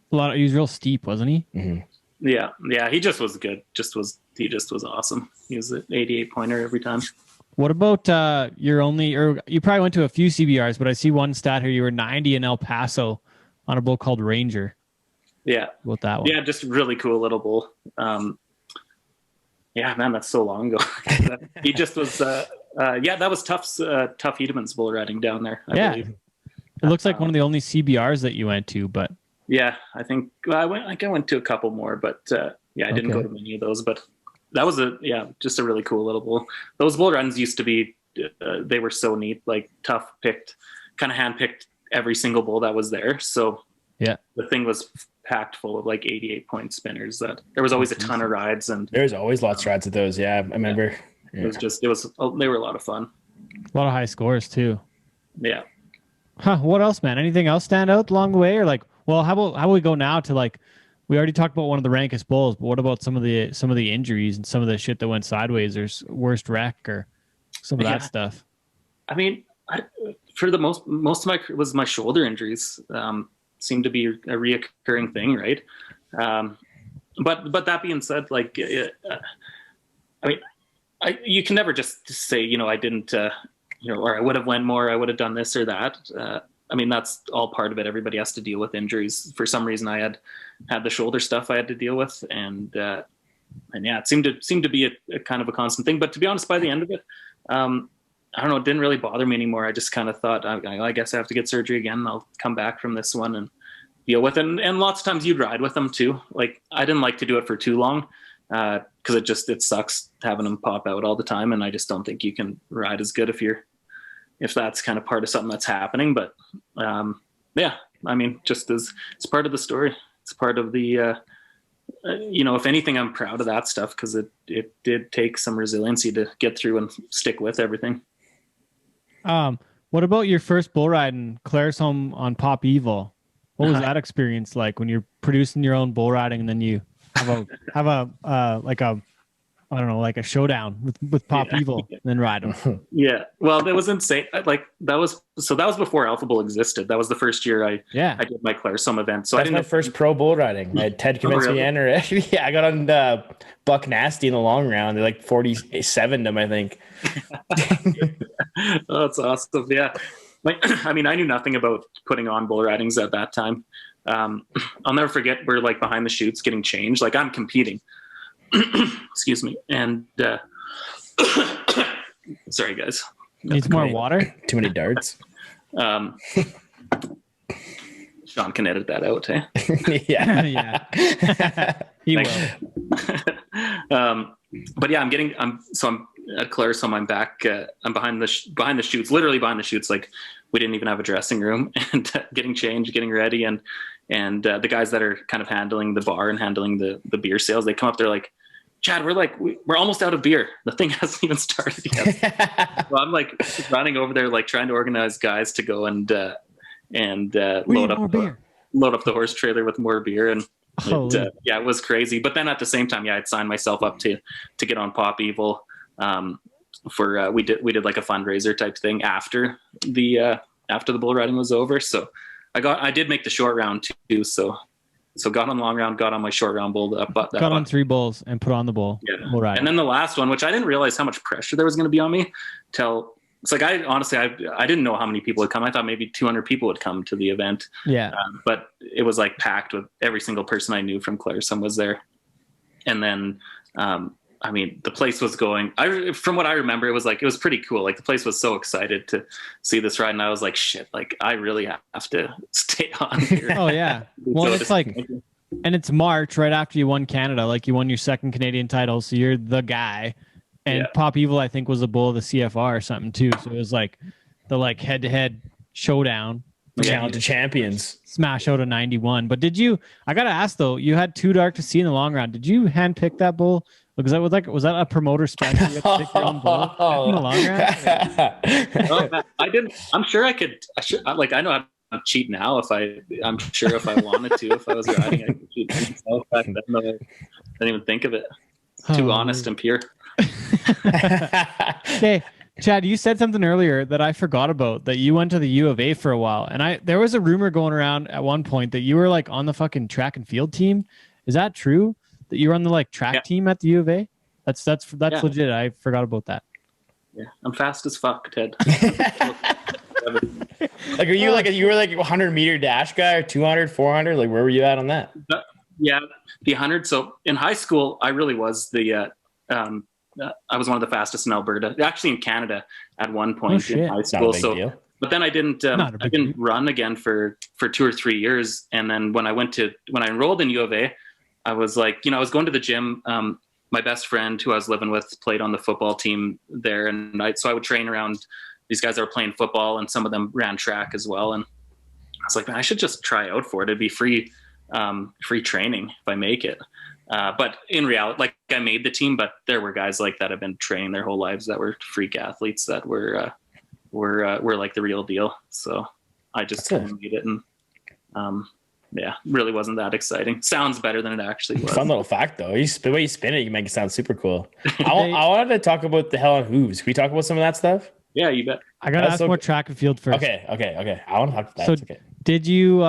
He was real steep, wasn't he? Mm-hmm. Yeah, he just was good. He just was awesome. He was an 88 pointer every time. What about you probably went to a few CBRs, but I see one stat here. You were 90 in El Paso on a bull called Ranger. Yeah. About that one. Yeah, just really cool little bull. Yeah, man, that's so long ago. He just was, that was Tuff's Hedeman's bull riding down there, I believe. It looks like one of the only CBRs that you went to, but. Yeah, I think I went to a couple more, but I didn't go to many of those, but that was just a really cool little bull. Those bull runs used to be, they were so neat. Like Tuff handpicked every single bull that was there. So yeah, the thing was packed full of like 88 point spinners. That there was always a ton of rides, and there was always lots of rides of those. Yeah, I remember. Yeah. They were a lot of fun. A lot of high scores too. Yeah. Huh? What else, man? Anything else stand out along the way, or like? Well, how about we go now to like? We already talked about one of the rankest bulls, but what about some of the injuries and some of the shit that went sideways, or worst wreck, or some of that stuff? I mean, for the most of my shoulder injuries. Seemed to be a reoccurring thing, right? But that being said, like, I mean, you can never just say, I didn't, or I would have went more, I would have done this or that. I mean, that's all part of it. Everybody has to deal with injuries. For some reason, I had the shoulder stuff I had to deal with, and yeah, it seemed to be a kind of a constant thing. But to be honest, by the end of it, I don't know, it didn't really bother me anymore. I just kind of thought, I guess I have to get surgery again. I'll come back from this one and deal with it. And lots of times you'd ride with them too. Like, I didn't like to do it for too long because it sucks having them pop out all the time. And I just don't think you can ride as good if that's kind of part of something that's happening. But yeah, I mean, just it's part of the story. It's part of the, if anything, I'm proud of that stuff because it did take some resiliency to get through and stick with everything. What about your first bull ride in Claresholm on Pop Evil? What was that experience like when you're producing your own bull riding and then you have a showdown with Pop Evil and then ride them? Yeah. Well, that was insane. Like that was before Alpha Bull existed. That was the first year I did my Claresholm event. So that's my first pro bull riding. Ted convinced me to enter it. Yeah, I got on Buck Nasty in the long round. They're like 47 them, I think. Oh, that's awesome. Yeah. I knew nothing about putting on bull ridings at that time. I'll never forget we're like behind the chutes getting changed. Like I'm competing. Excuse me. And sorry guys. Needs more water? Too many darts. Sean can edit that out, eh? Yeah. He will. But yeah, I'm at Claresholm. I'm back. I'm behind the chutes, literally behind the chutes. Like we didn't even have a dressing room, and getting changed, getting ready, and the guys that are kind of handling the bar and handling the beer sales, they come up. They're like, Chad, we're almost out of beer. The thing hasn't even started yet. So I'm like running over there, like trying to organize guys to go and load up the horse trailer with more beer. And it was crazy. But then at the same time, I'd signed myself up to get on Pop Evil. We did like a fundraiser type thing after the bull riding was over. So I did make the short round too. So got on long round, got on my short round bull. Got on 3 bulls and put on the bull. Yeah. Bull riding. And then the last one, which I didn't realize how much pressure there was going to be on me till it's like, I didn't know how many people would come. I thought maybe 200 people would come to the event. Yeah. But it was like packed with every single person I knew from Claresholm was there. And then, the place was going, from what I remember, it was pretty cool. Like the place was so excited to see this ride. And I was like, shit, like I really have to stay on here. Oh yeah. Well, it's like, and it's March right after you won Canada. Like you won your second Canadian title. So you're the guy. And Pop Evil, I think, was a bull of the CFR or something too. So it was like the head-to-head showdown. Challenge of champions. Smash out a 91. But I got to ask though, you had too dark to see in the long round. Did you handpick that bull? Because was that a promoter special? You had to pick your own bull in the long round? I didn't. I'm sure I could. I know how to cheat now. I'm sure if I wanted to, if I was riding, I could cheat myself back then. I didn't even think of it. too honest and pure. Okay, Chad, you said something earlier that I forgot about, that you went to the U of A for a while. And there was a rumor going around at one point that you were like on the fucking track and field team. Is that true? That you were on the like track team at the U of A? That's legit. I forgot about that. Yeah, I'm fast as fuck, Ted. Like, you were like a 100-meter dash guy, or 200, 400? Like, where were you at on that? Yeah, the 100. So in high school, I really was I was one of the fastest in Alberta, actually in Canada at one point in high school. So, but then I didn't run again for 2 or 3 years. And then when I enrolled in U of A, I was like, I was going to the gym. My best friend who I was living with played on the football team there. And so I would train around these guys that were playing football, and some of them ran track as well. And I was like, man, I should just try out for it. It'd be free training if I make it. But in reality, like, I made the team, but there were guys like that have been training their whole lives that were freak athletes that were like the real deal. So I just kind of made it, and really wasn't that exciting. Sounds better than it actually was. Fun little fact though. The way you spin it, you make it sound super cool. I wanted to talk about the hell on hooves. Can we talk about some of that stuff? Yeah, you bet. I gotta ask more track and field first. Okay. I want to talk about that. So did you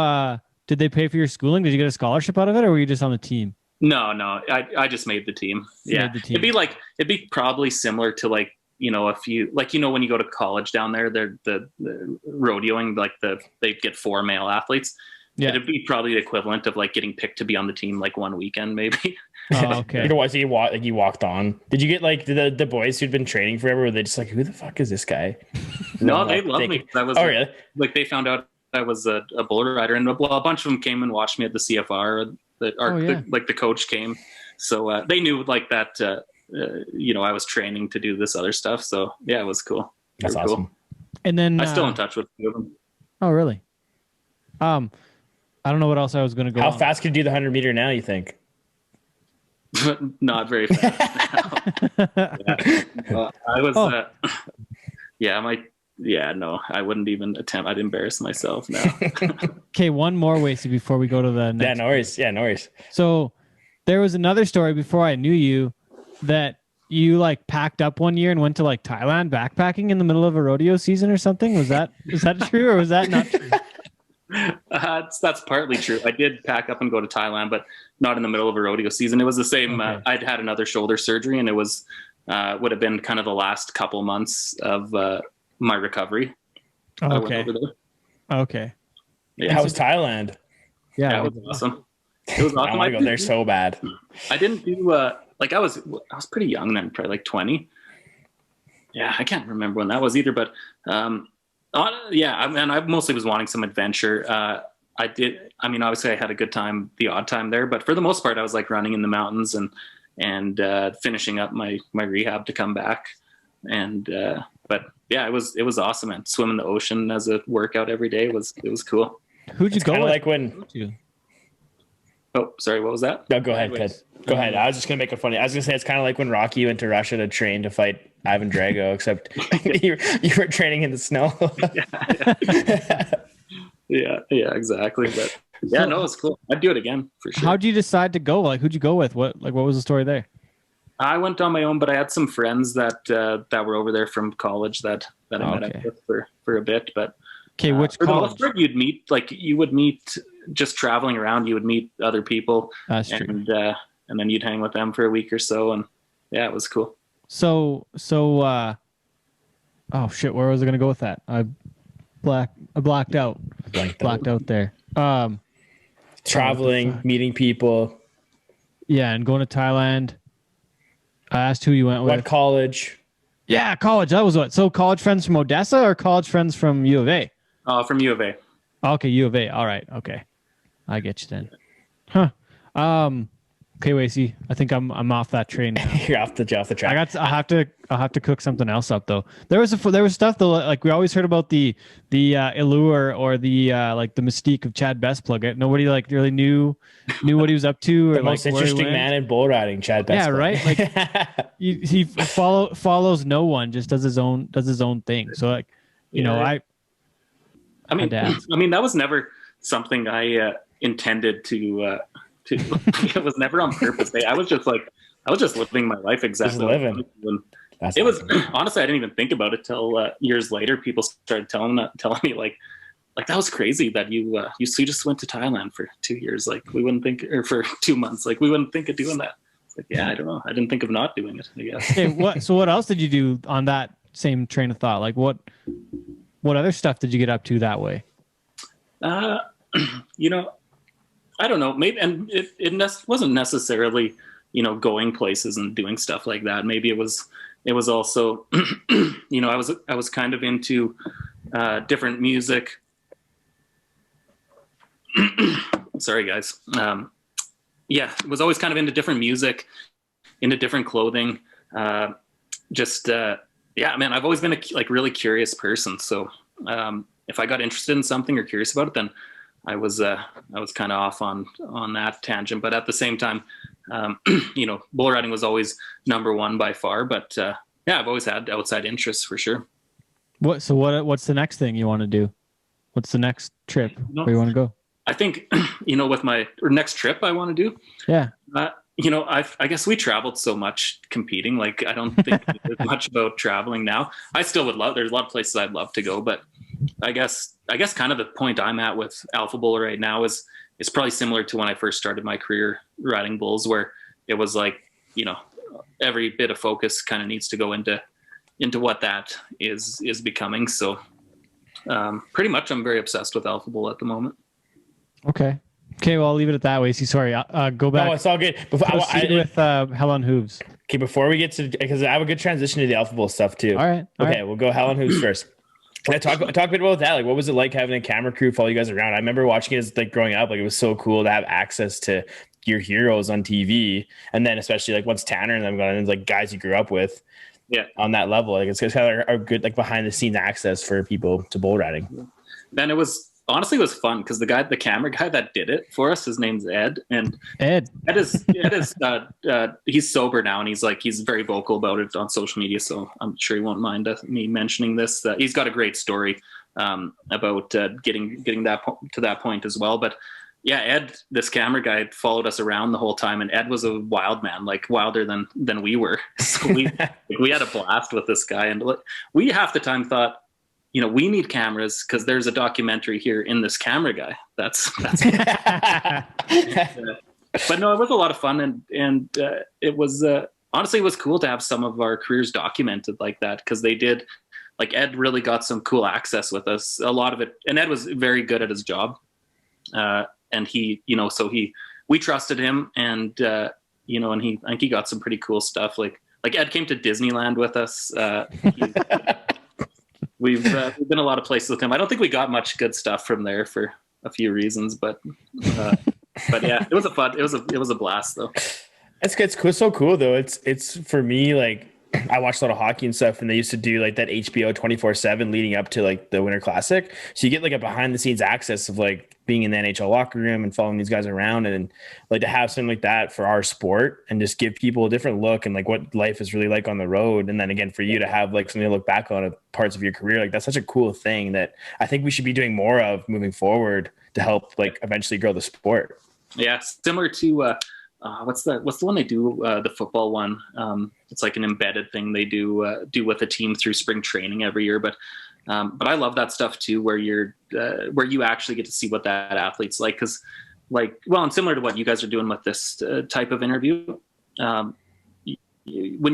did they pay for your schooling? Did you get a scholarship out of it, or were you just on the team? No. I just made the team. Yeah. It'd be probably similar to like, if you like, when you go to college down there, they're the rodeoing, like they get 4 male athletes. Yeah. It'd be probably the equivalent of like getting picked to be on the team like one weekend, maybe. Oh, okay. You walked on. Did you get like the boys who'd been training forever? Were they just like, who the fuck is this guy? No, they loved me. That was really? Like they found out I was a bull rider, and a bunch of them came and watched me at the CFR. The coach came, so they knew like that. I was training to do this other stuff. So yeah, it was cool. That's awesome. Cool. And then I'm still in touch with them. Oh, really? I don't know what else I was going to go. How fast could you do the 100-meter now, you think? Not very fast. I was. No, I wouldn't even attempt. I'd embarrass myself now. Okay, one more, Wacey, before we go to the next. Yeah, no worries. So there was another story before I knew you that you like packed up one year and went to like Thailand backpacking in the middle of a rodeo season or something. Is that true, or was that not true? That's partly true. I did pack up and go to Thailand, but not in the middle of a rodeo season. It was the same. Okay. I'd had another shoulder surgery, and it was would have been kind of the last couple months of my recovery. Okay. Okay. Yeah. How was Thailand? Yeah, it was awesome. It was awesome. I want to go there so bad. I didn't do I was pretty young then, probably like 20. Yeah, I can't remember when that was either, but I mostly was wanting some adventure. Obviously I had a good time the odd time there, but for the most part I was like running in the mountains and finishing up my rehab to come back. And but yeah, it was awesome, and swimming the ocean as a workout every day was cool. Who'd you go with? Like when Oh, sorry, what was that? No, go ahead, Ted. Go ahead. I was just gonna make it funny. I was gonna say it's kind of like when Rocky went to Russia to train to fight Ivan Drago, except you were training in the snow. yeah, exactly. But yeah, no, it's cool. I'd do it again for sure. How'd you decide to go? Like, who'd you go with? What was the story there? I went on my own, but I had some friends that were over there from college that I met up with for a bit. But okay, which for college? the most part, you would meet just traveling around. You would meet other people, that's true. And then you'd hang with them for a week or so, and yeah, it was cool. So oh shit, where was I gonna go with that? I blacked out. Blacked out there. Traveling, meeting people. Yeah, and going to Thailand. I asked who you went with. What college? Yeah, college. That was what. So college friends from Odessa or college friends from U of A? From U of A. Okay, U of A. All right. Okay, I get you then. Huh. Okay, Wacey. I think I'm off that train now. You're off the track. I'll have to cook something else up though. There was stuff though, like we always heard about the allure or the like the mystique of Chad Besplug. Nobody like really knew what he was up to, or the most interesting man in bull riding, Chad Besplug. Yeah, right. Like he follows no one, just does his own thing. So like I mean that was never something I intended to it was never on purpose. I was just like I was just living my life exactly. Just living. It was honestly, I didn't even think about it till years later. People started telling me like that was crazy that you just went to Thailand for 2 years. Like we wouldn't think, or for 2 months, like we wouldn't think of doing that. It's like, yeah, I don't know. I didn't think of not doing it, I guess. Hey, so what else did you do on that same train of thought? Like what other stuff did you get up to that way? You know, I don't know. Maybe, and it wasn't necessarily, you know, going places and doing stuff like that. Maybe it was also, you know, I was kind of into different music. Sorry, guys. Yeah, was always kind of into different music, into different clothing. Yeah, man, I've always been a really curious person. So if I got interested in something or curious about it, then I was kind of off on that tangent. But at the same time, you know, bull riding was always number one by far. But yeah, I've always had outside interests for sure. What's the next thing you want to do? What's the next trip where you want to go? I think, you know, with my next trip I want to do. Yeah. You know, I guess we traveled so much competing. Like, I don't think there's much about traveling now. I still would love, there's a lot of places I'd love to go, but I guess kind of the point I'm at with Alpha Bull right now is probably similar to when I first started my career riding bulls, where it was like, you know, every bit of focus kind of needs to go into what that is becoming. So pretty much I'm very obsessed with Alpha Bull at the moment. Okay, well, I'll leave it at that, Wacey. Sorry, go back. No, it's all good. With Hell on Hooves. Okay, before we get to, because I have a good transition to the Alpha Bull stuff too. All right. We'll go Hell on Hooves first. Can I talk a bit about that? Like, what was it like having a camera crew follow you guys around? I remember watching it as like growing up. Like, it was so cool to have access to your heroes on TV, and then especially like once Tanner and them got in, like guys you grew up with. Yeah, on that level, like it's kind of a good like behind the scenes access for people to bull riding. Then it was fun because the camera guy that did it for us, his name's Ed, and Ed is he's sober now, and he's very vocal about it on social media, so I'm sure he won't mind me mentioning this. He's got a great story about getting that to that point as well. But yeah, Ed, this camera guy, followed us around the whole time, and Ed was a wild man, like wilder than we were. So we had a blast with this guy, and we half the time thought, you know, we need cameras because there's a documentary here in this camera guy. That's but no, it was a lot of fun, and it was honestly, it was cool to have some of our careers documented like that, because they did, like, Ed really got some cool access with us, a lot of it, and Ed was very good at his job, and he, you know, so we trusted him, and you know, and I think he got some pretty cool stuff, like Ed came to Disneyland with us. We've been a lot of places with him. I don't think we got much good stuff from there for a few reasons, but yeah, it was a blast though. It's cool. So cool though. It's for me, like, I watched a lot of hockey and stuff, and they used to do like that HBO 24/7 leading up to like the Winter Classic. So you get like a behind the scenes access of like being in the NHL locker room and following these guys around, and like to have something like that for our sport and just give people a different look and like what life is really like on the road. And then again, for you to have like something to look back on parts of your career, like that's such a cool thing that I think we should be doing more of moving forward to help like eventually grow the sport. Yeah. Similar to, what's the one they do, the football one? It's like an embedded thing they do with a team through spring training every year. But I love that stuff too, where where you actually get to see what that athlete's like. Cause like, well, and similar to what you guys are doing with this type of interview, when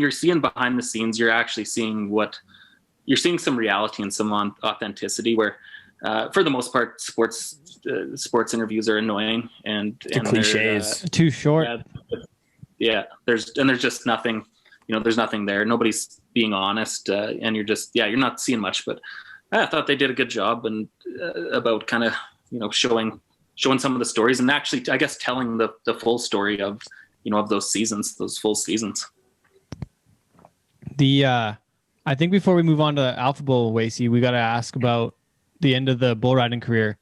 you're seeing behind the scenes, you're actually seeing some reality and some authenticity, where, for the most part, sports interviews are annoying and cliches, too short. Yeah, there's just nothing, you know, there's nothing there. Nobody's being honest, and you're not seeing much. But I thought they did a good job and about kind of, you know, showing some of the stories and actually, I guess, telling the full story of, you know, of those full seasons. I think before we move on to Alpha Bull, Wacey, we got to ask about the end of the bull riding career.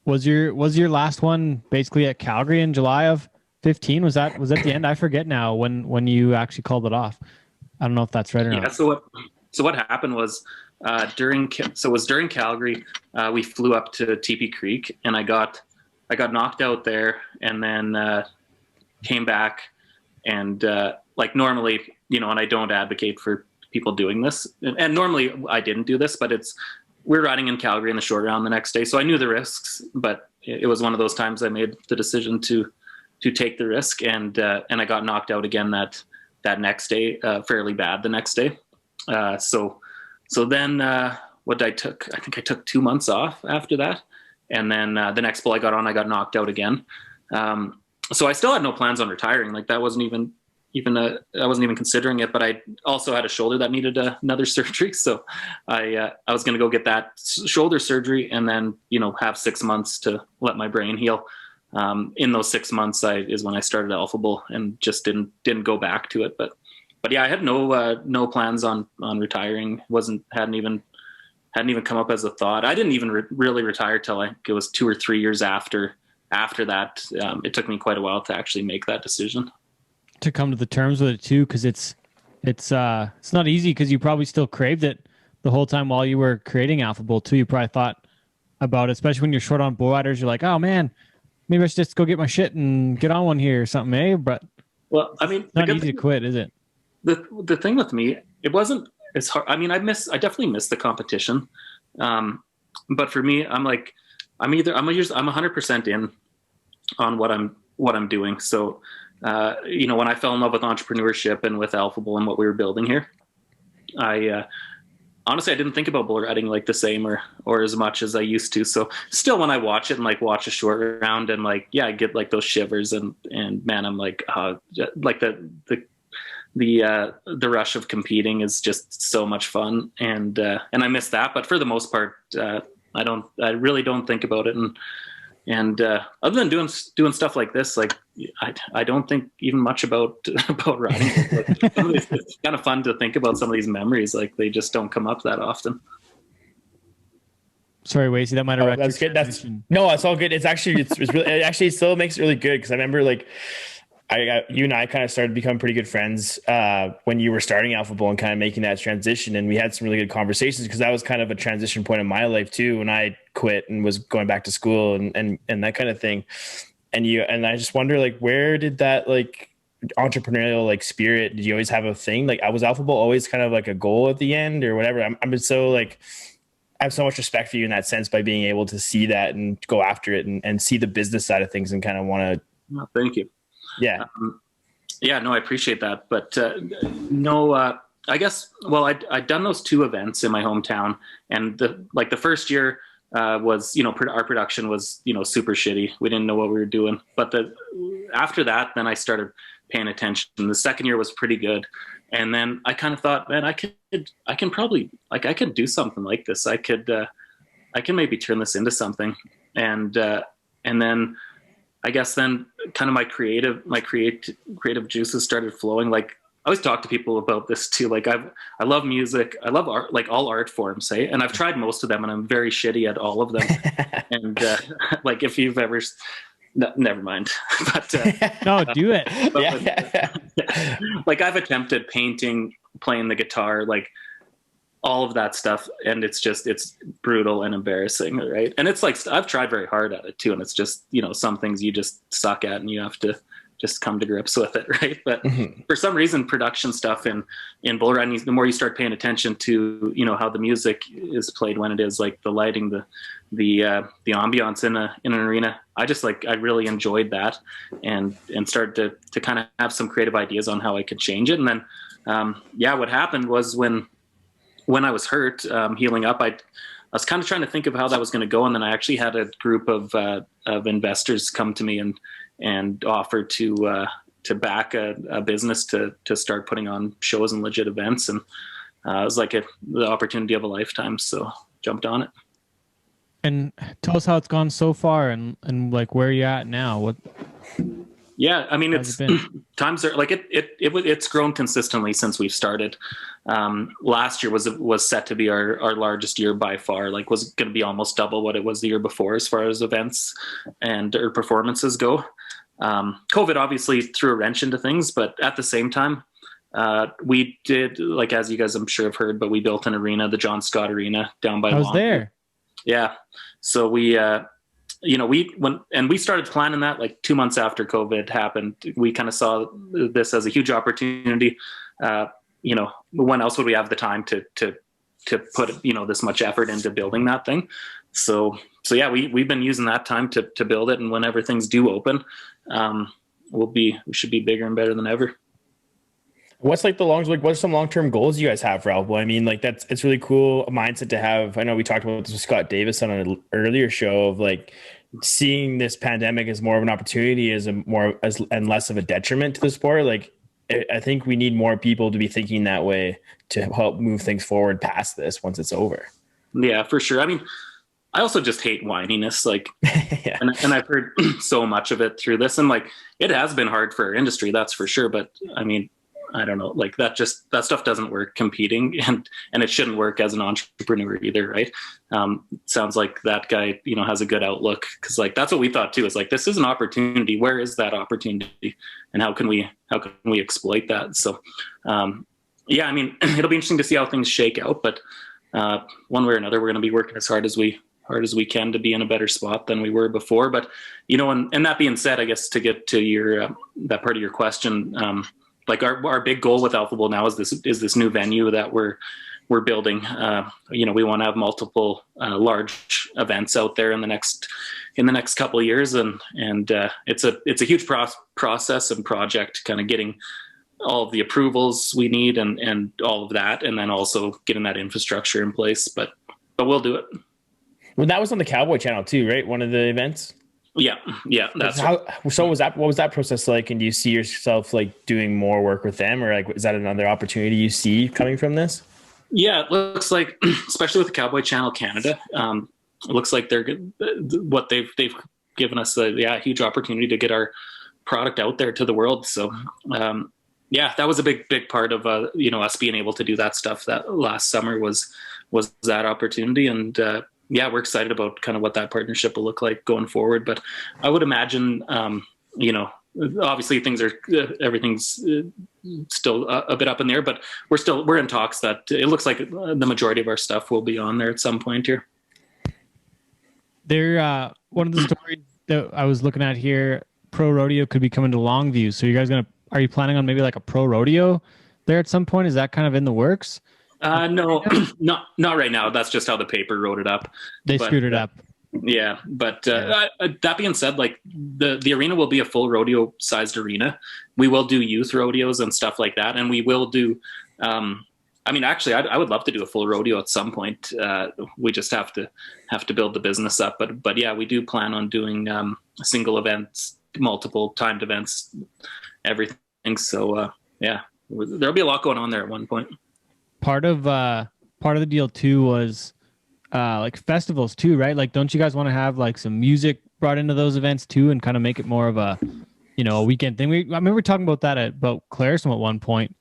Was your last one basically at Calgary in July of 15? Was that the end? I forget now when you actually called it off. I don't know if that's right or not. Yeah. So what happened was during Calgary, we flew up to TP Creek, and I got knocked out there, and then came back, and like normally, and I don't advocate for people doing this. And normally I didn't do this, but we're riding in Calgary in the short round the next day. So I knew the risks, but it was one of those times I made the decision to take the risk. And I got knocked out again that next day, fairly bad the next day. So then I think I took 2 months off after that. And then the next bull I got on, I got knocked out again. So I still had no plans on retiring. Like that wasn't even I wasn't even considering it, but I also had a shoulder that needed another surgery. So I was going to go get that shoulder surgery and then, have 6 months to let my brain heal. In those 6 months is when I started Alpha Bull and just didn't go back to it. But yeah, I had no plans on retiring. Hadn't even come up as a thought. I didn't even really retire till it was 2 or 3 years after that. It took me quite a while to actually make that decision. To come to the terms with it too, because it's not easy, because you probably still craved it the whole time while you were creating Alpha Bull too. You probably thought about it, especially when you're short on bull riders. You're like, oh man, maybe I should just go get my shit and get on one here or something, eh? But well, I mean, it's not easy to quit, is it? The thing with me, it wasn't as hard. I mean, I definitely miss the competition, but for me, I'm 100% in on what I'm doing. So. When I fell in love with entrepreneurship and with Alpha Bull and what we were building here, honestly, I didn't think about bull riding like the same or as much as I used to. So still, when I watch it and like watch a short round and like, yeah, I get like those shivers and man, I'm like the rush of competing is just so much fun. And I miss that. But for the most part, I really don't think about it. And other than doing stuff like this, like I don't think even much about riding. It's kind of fun to think about some of these memories. Like they just don't come up that often. Sorry, Wacey, that might have. That's good. No, it's all good. It's really, it actually still makes it really good, because I remember like you and I kind of started to become pretty good friends when you were starting Alpha Bull and kind of making that transition. And we had some really good conversations, because that was kind of a transition point in my life too, when I quit and was going back to school and that kind of thing. And I just wonder, like, where did that like entrepreneurial like spirit, did you always have a thing? Like, was Alpha Bull always kind of like a goal at the end or whatever? I'm so like, I have so much respect for you in that sense, by being able to see that and go after it and see the business side of things and kind of want to. Oh, thank you. Yeah. No, I appreciate that. But I guess, well, I'd done those 2 events in my hometown, and the first year was, our production was, super shitty. We didn't know what we were doing. But after that, then I started paying attention. The second year was pretty good. And then I kind of thought, man, I can probably, like, I could do something like this. I can maybe turn this into something. And then I guess then kind of my creative juices started flowing. Like, I always talk to people about this too. Like, I love music. I love art, like all art forms, say, and I've tried most of them, and I'm very shitty at all of them. And like, if you've ever, no, never mind. But no, do it. Like, I've attempted painting, playing the guitar, like all of that stuff, and it's brutal and embarrassing, right? And it's like, I've tried very hard at it too, and it's just, some things you just suck at, and you have to just come to grips with it, right? But for some reason, production stuff in bull riding, the more you start paying attention to, how the music is played, when it is, like the lighting, the ambiance in an arena, I really enjoyed that, and started to kind of have some creative ideas on how I could change it. And then what happened was when I was hurt, healing up, I was kind of trying to think of how that was going to go, and then I actually had a group of investors come to me and offer to back a business to start putting on shows and legit events. And it was like the opportunity of a lifetime. So jumped on it. And tell us how it's gone so far, and like where you're at now. What? Yeah, I mean, it's times are like it's grown consistently since we've started. Last year was set to be our largest year by far. Like, was going to be almost double what it was the year before as far as events and performances go. COVID obviously threw a wrench into things, but at the same time, we did, like, as you guys I'm sure have heard, but we built an arena, the John Scott Arena down by. I was there. Yeah, so we we started planning that like 2 months after COVID happened. We kind of saw this as a huge opportunity. When else would we have the time to put, this much effort into building that thing? So yeah, we've been using that time to build it. And whenever things do open, we should be bigger and better than ever. What's like what's some long-term goals you guys have for Alberta? I mean, like it's really cool mindset to have. I know we talked about this with Scott Davis on an earlier show of like seeing this pandemic as more of an opportunity and less of a detriment to the sport. Like, I think we need more people to be thinking that way to help move things forward past this once it's over. Yeah, for sure. I mean, I also just hate whininess, like, yeah. and I've heard so much of it through this, and like, it has been hard for our industry, that's for sure. But I mean, I don't know, like that stuff doesn't work competing, and it shouldn't work as an entrepreneur either, right? Sounds like that guy, has a good outlook, because like that's what we thought too. Is like, this is an opportunity. Where is that opportunity, and how can we exploit that? So, yeah, I mean, it'll be interesting to see how things shake out. But one way or another, we're going to be working as hard as we can to be in a better spot than we were before. But and that being said, I guess to get to your that part of your question. Like our big goal with Alphaball now is this new venue that we're building. We want to have multiple large events out there in the next couple of years, and it's a huge process and project, kind of getting all of the approvals we need and all of that, and then also getting that infrastructure in place. But we'll do it. Well, that was on the Cowboy channel too, right? One of the events. Yeah. That's so what was that process like? And do you see yourself like doing more work with them, or like, is that another opportunity you see coming from this? Yeah, it looks like, especially with the Cowboy Channel Canada, it looks like they're what they've given us a huge opportunity to get our product out there to the world. So, yeah, that was a big part of us being able to do that stuff that last summer was that opportunity. And yeah, we're excited about kind of what that partnership will look like going forward. But I would imagine, obviously everything's still a bit up in the air, but we're in talks that it looks like the majority of our stuff will be on there at some point here. One of the stories that I was looking at here, pro rodeo could be coming to Longview. So you guys are you planning on maybe like a pro rodeo there at some point? Is that kind of in the works? No, not right now. That's just how the paper wrote it up. They screwed it up. Yeah. But that being said, like the arena will be a full rodeo sized arena. We will do youth rodeos and stuff like that. And we will do, actually I would love to do a full rodeo at some point. We just have to build the business up, but yeah, we do plan on doing, single events, multiple timed events, everything. So, yeah, there'll be a lot going on there at one point. Part of the deal too was like festivals too, right? Like, don't you guys want to have like some music brought into those events too, and kind of make it more of a weekend thing? I remember talking about that about Claresholm at one point,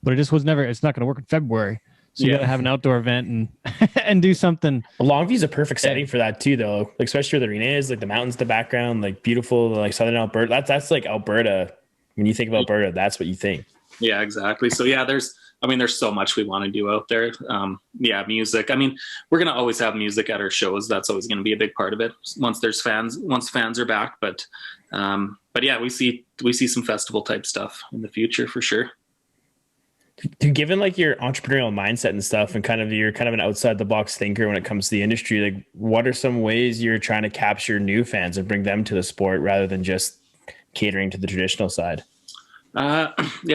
but it just was never. It's not going to work in February, so you got to have an outdoor event and do something. Longview's a perfect setting for that too, though. Like, especially where the arena is, like the mountains in the background, like beautiful, like southern Alberta. That's like Alberta. When you think of Alberta, that's what you think. Yeah, exactly. So yeah, there's so much we want to do out there. Music. I mean, we're going to always have music at our shows. That's always going to be a big part of it once fans are back. But yeah, we see some festival type stuff in the future for sure. Given like your entrepreneurial mindset and stuff, and you're kind of an outside the box thinker when it comes to the industry, like what are some ways you're trying to capture new fans and bring them to the sport rather than just catering to the traditional side? Yeah,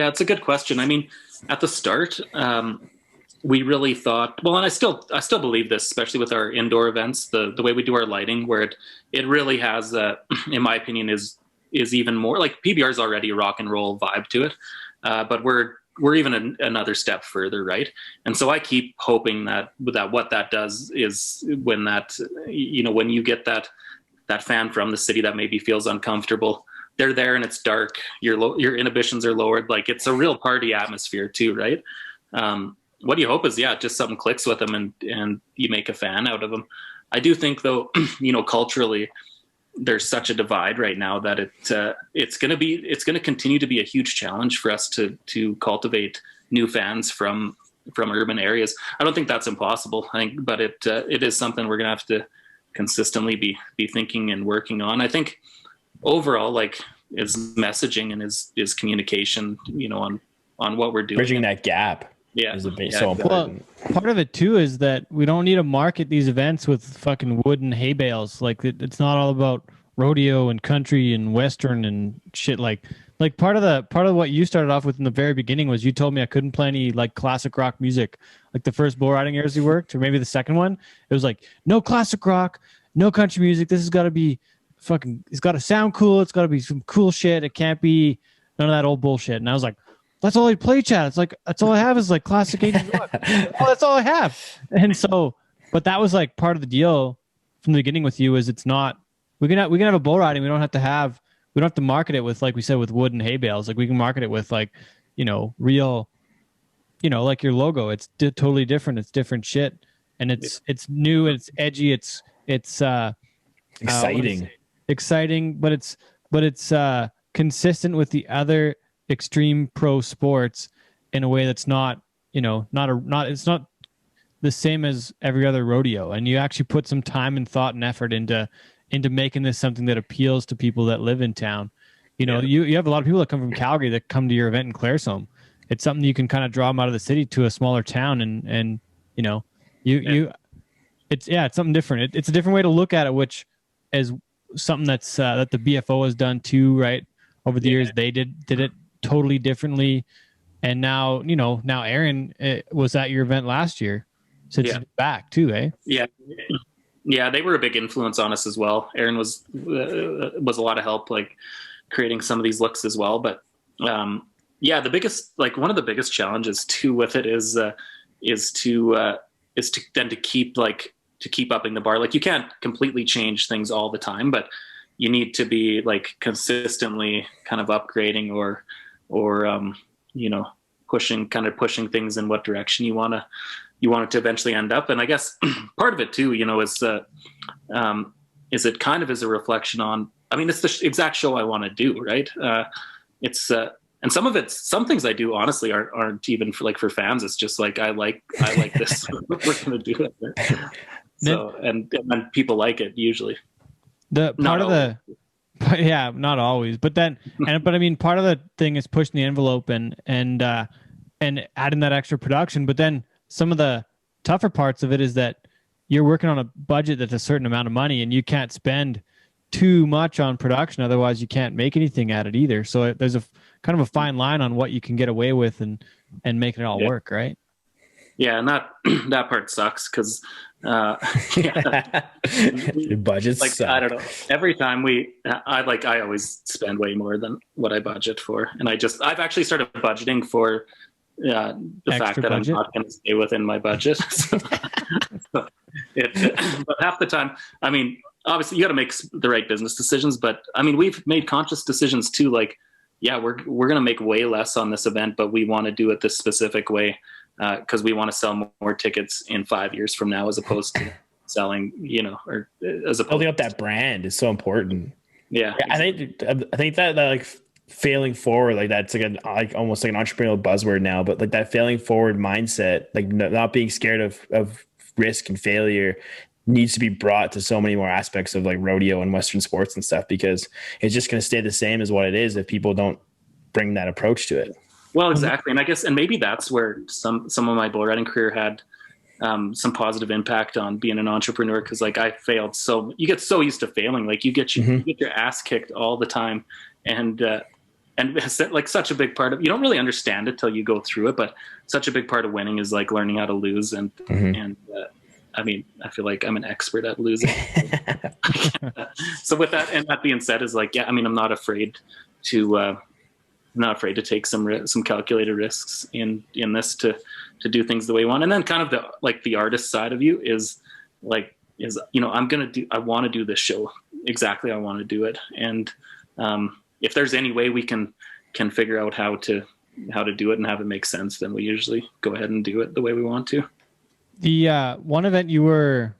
it's a good question. I mean, at the start, we really thought, well, and I still believe this, especially with our indoor events, the way we do our lighting, where it really has, in my opinion, is even more like PBR is already a rock and roll vibe to it, but we're even another step further, right? And so I keep hoping that what that does is when when you get that fan from the city that maybe feels uncomfortable, they're there and it's dark, your inhibitions are lowered. Like, it's a real party atmosphere too, right? What you hope is, just something clicks with them and you make a fan out of them. I do think though, culturally, there's such a divide right now that it's going to continue to be a huge challenge for us to cultivate new fans from urban areas. I don't think that's impossible, but it is something we're going to consistently be thinking and working on. I think overall, like, is messaging and is communication, on what we're doing. Bridging that gap. Yeah. Is so important. Well, part of it too is that we don't need to market these events with fucking wood and hay bales. Like, it's not all about rodeo and country and western and shit. Like part of what you started off with in the very beginning was you told me I couldn't play any like classic rock music. Like the first bull riding years you worked, or maybe the second one, it was like, no classic rock, no country music. This has got to be fucking, it's got to sound cool. It's got to be some cool shit. It can't be none of that old bullshit. And I was like, that's all I play, Chad. It's like, that's all I have is like classic 80s rock. Oh, that's all I have. And so, but that was like part of the deal from the beginning with you is it's not, we can have a bull riding. We don't have to market it with, like we said, with wood and hay bales. Like we can market it with like, real, like your logo. It's totally different. It's different shit. And it's new. It's edgy. It's exciting, but it's consistent with the other extreme pro sports in a way that's not it's not the same as every other rodeo, and you actually put some time and thought and effort into making this something that appeals to people that live in town. You have a lot of people that come from Calgary that come to your event in Claresholm. It's something you can kind of draw them out of the city to a smaller town, and it's something different. It's a different way to look at it, which is something that's that the BFO has done too, right? Over the years, they did it totally differently, and now Aaron was at your event last year, since he's back too, eh? Yeah, they were a big influence on us as well. Aaron was a lot of help, like creating some of these looks as well. But the biggest, like one of the biggest challenges too with it is to keep upping the bar. Like you can't completely change things all the time, but you need to be like consistently kind of upgrading or pushing things in what direction you want it to eventually end up. And I guess part of it too, is it kind of is a reflection on, I mean, it's the exact show I want to do, right? And some things I do honestly aren't even for fans. It's just like, I like this, we're going to do it. So, and people like it usually. Not always, but I mean, part of the thing is pushing the envelope and adding that extra production. But then some of the tougher parts of it is that you're working on a budget that's a certain amount of money, and you can't spend too much on production. Otherwise you can't make anything at it either. So there's a kind of a fine line on what you can get away with and making it all work. Right. Yeah. And that part sucks. Cause your budget's like, I don't know. Every time I always spend way more than what I budget for. And I've actually started budgeting for the fact that budget? I'm not going to stay within my budget. But half the time, I mean, obviously you got to make the right business decisions, but I mean, we've made conscious decisions too. Like, yeah, we're going to make way less on this event, but we want to do it this specific way. Because we want to sell more tickets in 5 years from now, as opposed to selling, or as opposed building up that brand is so important. Yeah, exactly. I think that like failing forward, like that's like almost like an entrepreneurial buzzword now, but like that failing forward mindset, like not being scared of risk and failure, needs to be brought to so many more aspects of like rodeo and Western sports and stuff, because it's just going to stay the same as what it is if people don't bring that approach to it. Well, exactly. And I guess, and maybe that's where some of my bull riding career had some positive impact on being an entrepreneur. Cause like I failed. So you get so used to failing, like you get your ass kicked all the time. And it's like such a big part of, you don't really understand it till you go through it, but such a big part of winning is like learning how to lose. And I mean, I feel like I'm an expert at losing. So with that, and that being said is like, yeah, I mean, I'm not afraid to take some calculated risks in this to do things the way you want. And then kind of the artist side of you is I want to do this show exactly. I want to do it. And if there's any way we can figure out how to do it and have it make sense, then we usually go ahead and do it the way we want to. The one event I don't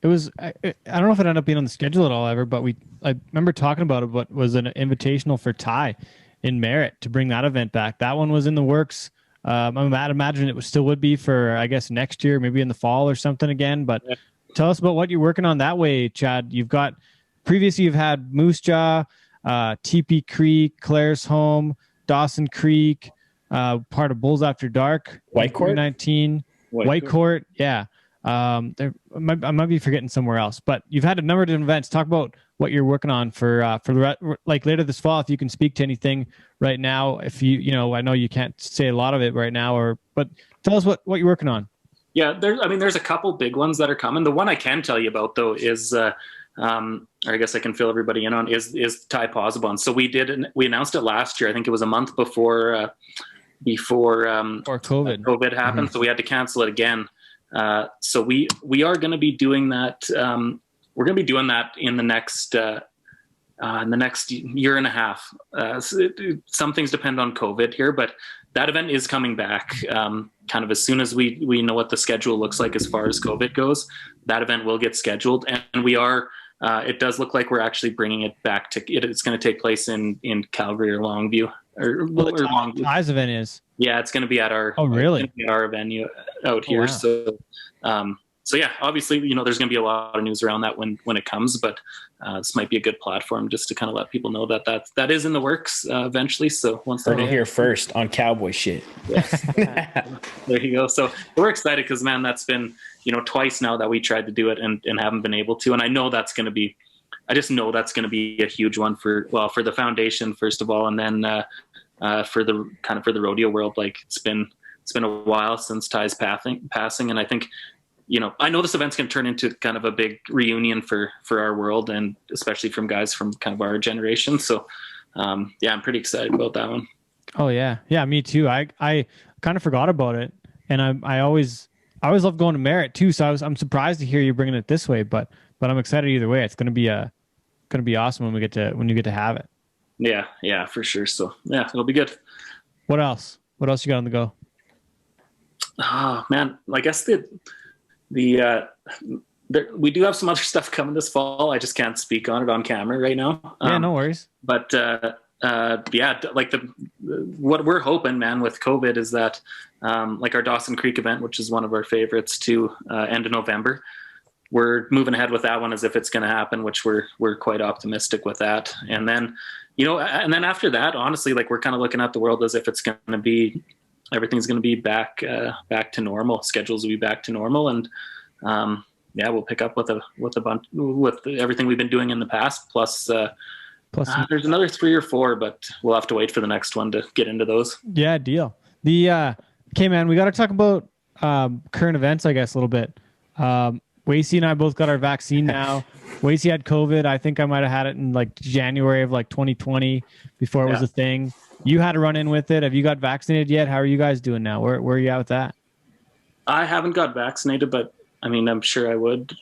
know if it ended up being on the schedule at all ever, but I remember talking about it, but was an invitational for Ty in Merritt to bring that event back. That one was in the works. I'd imagine it still would be for, I guess, next year, maybe in the fall or something again. But tell us about what you're working on that way, Chad. Previously you've had Moose Jaw, TP Creek, Claresholm, Dawson Creek, part of Bulls After Dark, White Court, 2019, White Court. Yeah. I might be forgetting somewhere else, but you've had a number of different events. Talk about what you're working on for like later this fall, if you can speak to anything right now. If I know you can't say a lot of it right now, but tell us what you're working on. Yeah, there's a couple big ones that are coming. The one I can tell you about though is, or I guess I can fill everybody in on is Thai Posabon. So we announced it last year. I think it was a month before COVID happened. Mm-hmm. So we had to cancel it again. So we are going to be doing that. We're going to be doing that in the next year and a half. Some things depend on COVID here, but that event is coming back. Kind of as soon as we know what the schedule looks like as far as COVID goes, that event will get scheduled, and we are. It does look like we're actually bringing it back to it. It's going to take place in Calgary or Longview Longview. Ties event is. Yeah, it's going to be at our. Oh, really? Our venue out here. Wow. So yeah, obviously, there's going to be a lot of news around that when it comes, but this might be a good platform just to kind of let people know that is in the works eventually. So once they're here first on Cowboy shit. Yes. There you go. So we're excited because, man, that's been, twice now that we tried to do it and haven't been able to. And I know that's going to be, I just know that's going to be a huge one for the foundation, first of all, and then for the rodeo world. Like it's been a while since Ty's passing. And I think, I know this event's going to turn into kind of a big reunion for our world, and especially from guys from kind of our generation. So, I'm pretty excited about that one. Oh yeah. Yeah. Me too. I kind of forgot about it, and I always love going to Merritt too. So I'm surprised to hear you bringing it this way, but I'm excited either way. It's going to be awesome when you get to have it. Yeah. Yeah, for sure. So yeah, it'll be good. What else you got on the go? Oh man, I guess we do have some other stuff coming this fall. I just can't speak on it on camera right now. No worries. But like what we're hoping, man, with COVID is that like our Dawson Creek event, which is one of our favorites, to end of November. We're moving ahead with that one as if it's going to happen, which we're quite optimistic with that. And then, after that, honestly, like we're kind of looking at the world as if it's going to be. Everything's going to be back to normal. Schedules will be back to normal, and we'll pick up with everything we've been doing in the past. Plus there's another 3 or 4, but we'll have to wait for the next one to get into those. Yeah, deal. Okay, man, we got to talk about current events, I guess, a little bit. Wacey and I both got our vaccine now. Wacey had COVID. I think I might have had it in like January of like 2020 before it was a thing. You had to run in with it. Have you got vaccinated yet? How are you guys doing now? Where are you at with that? I haven't got vaccinated, but I mean, I'm sure I would.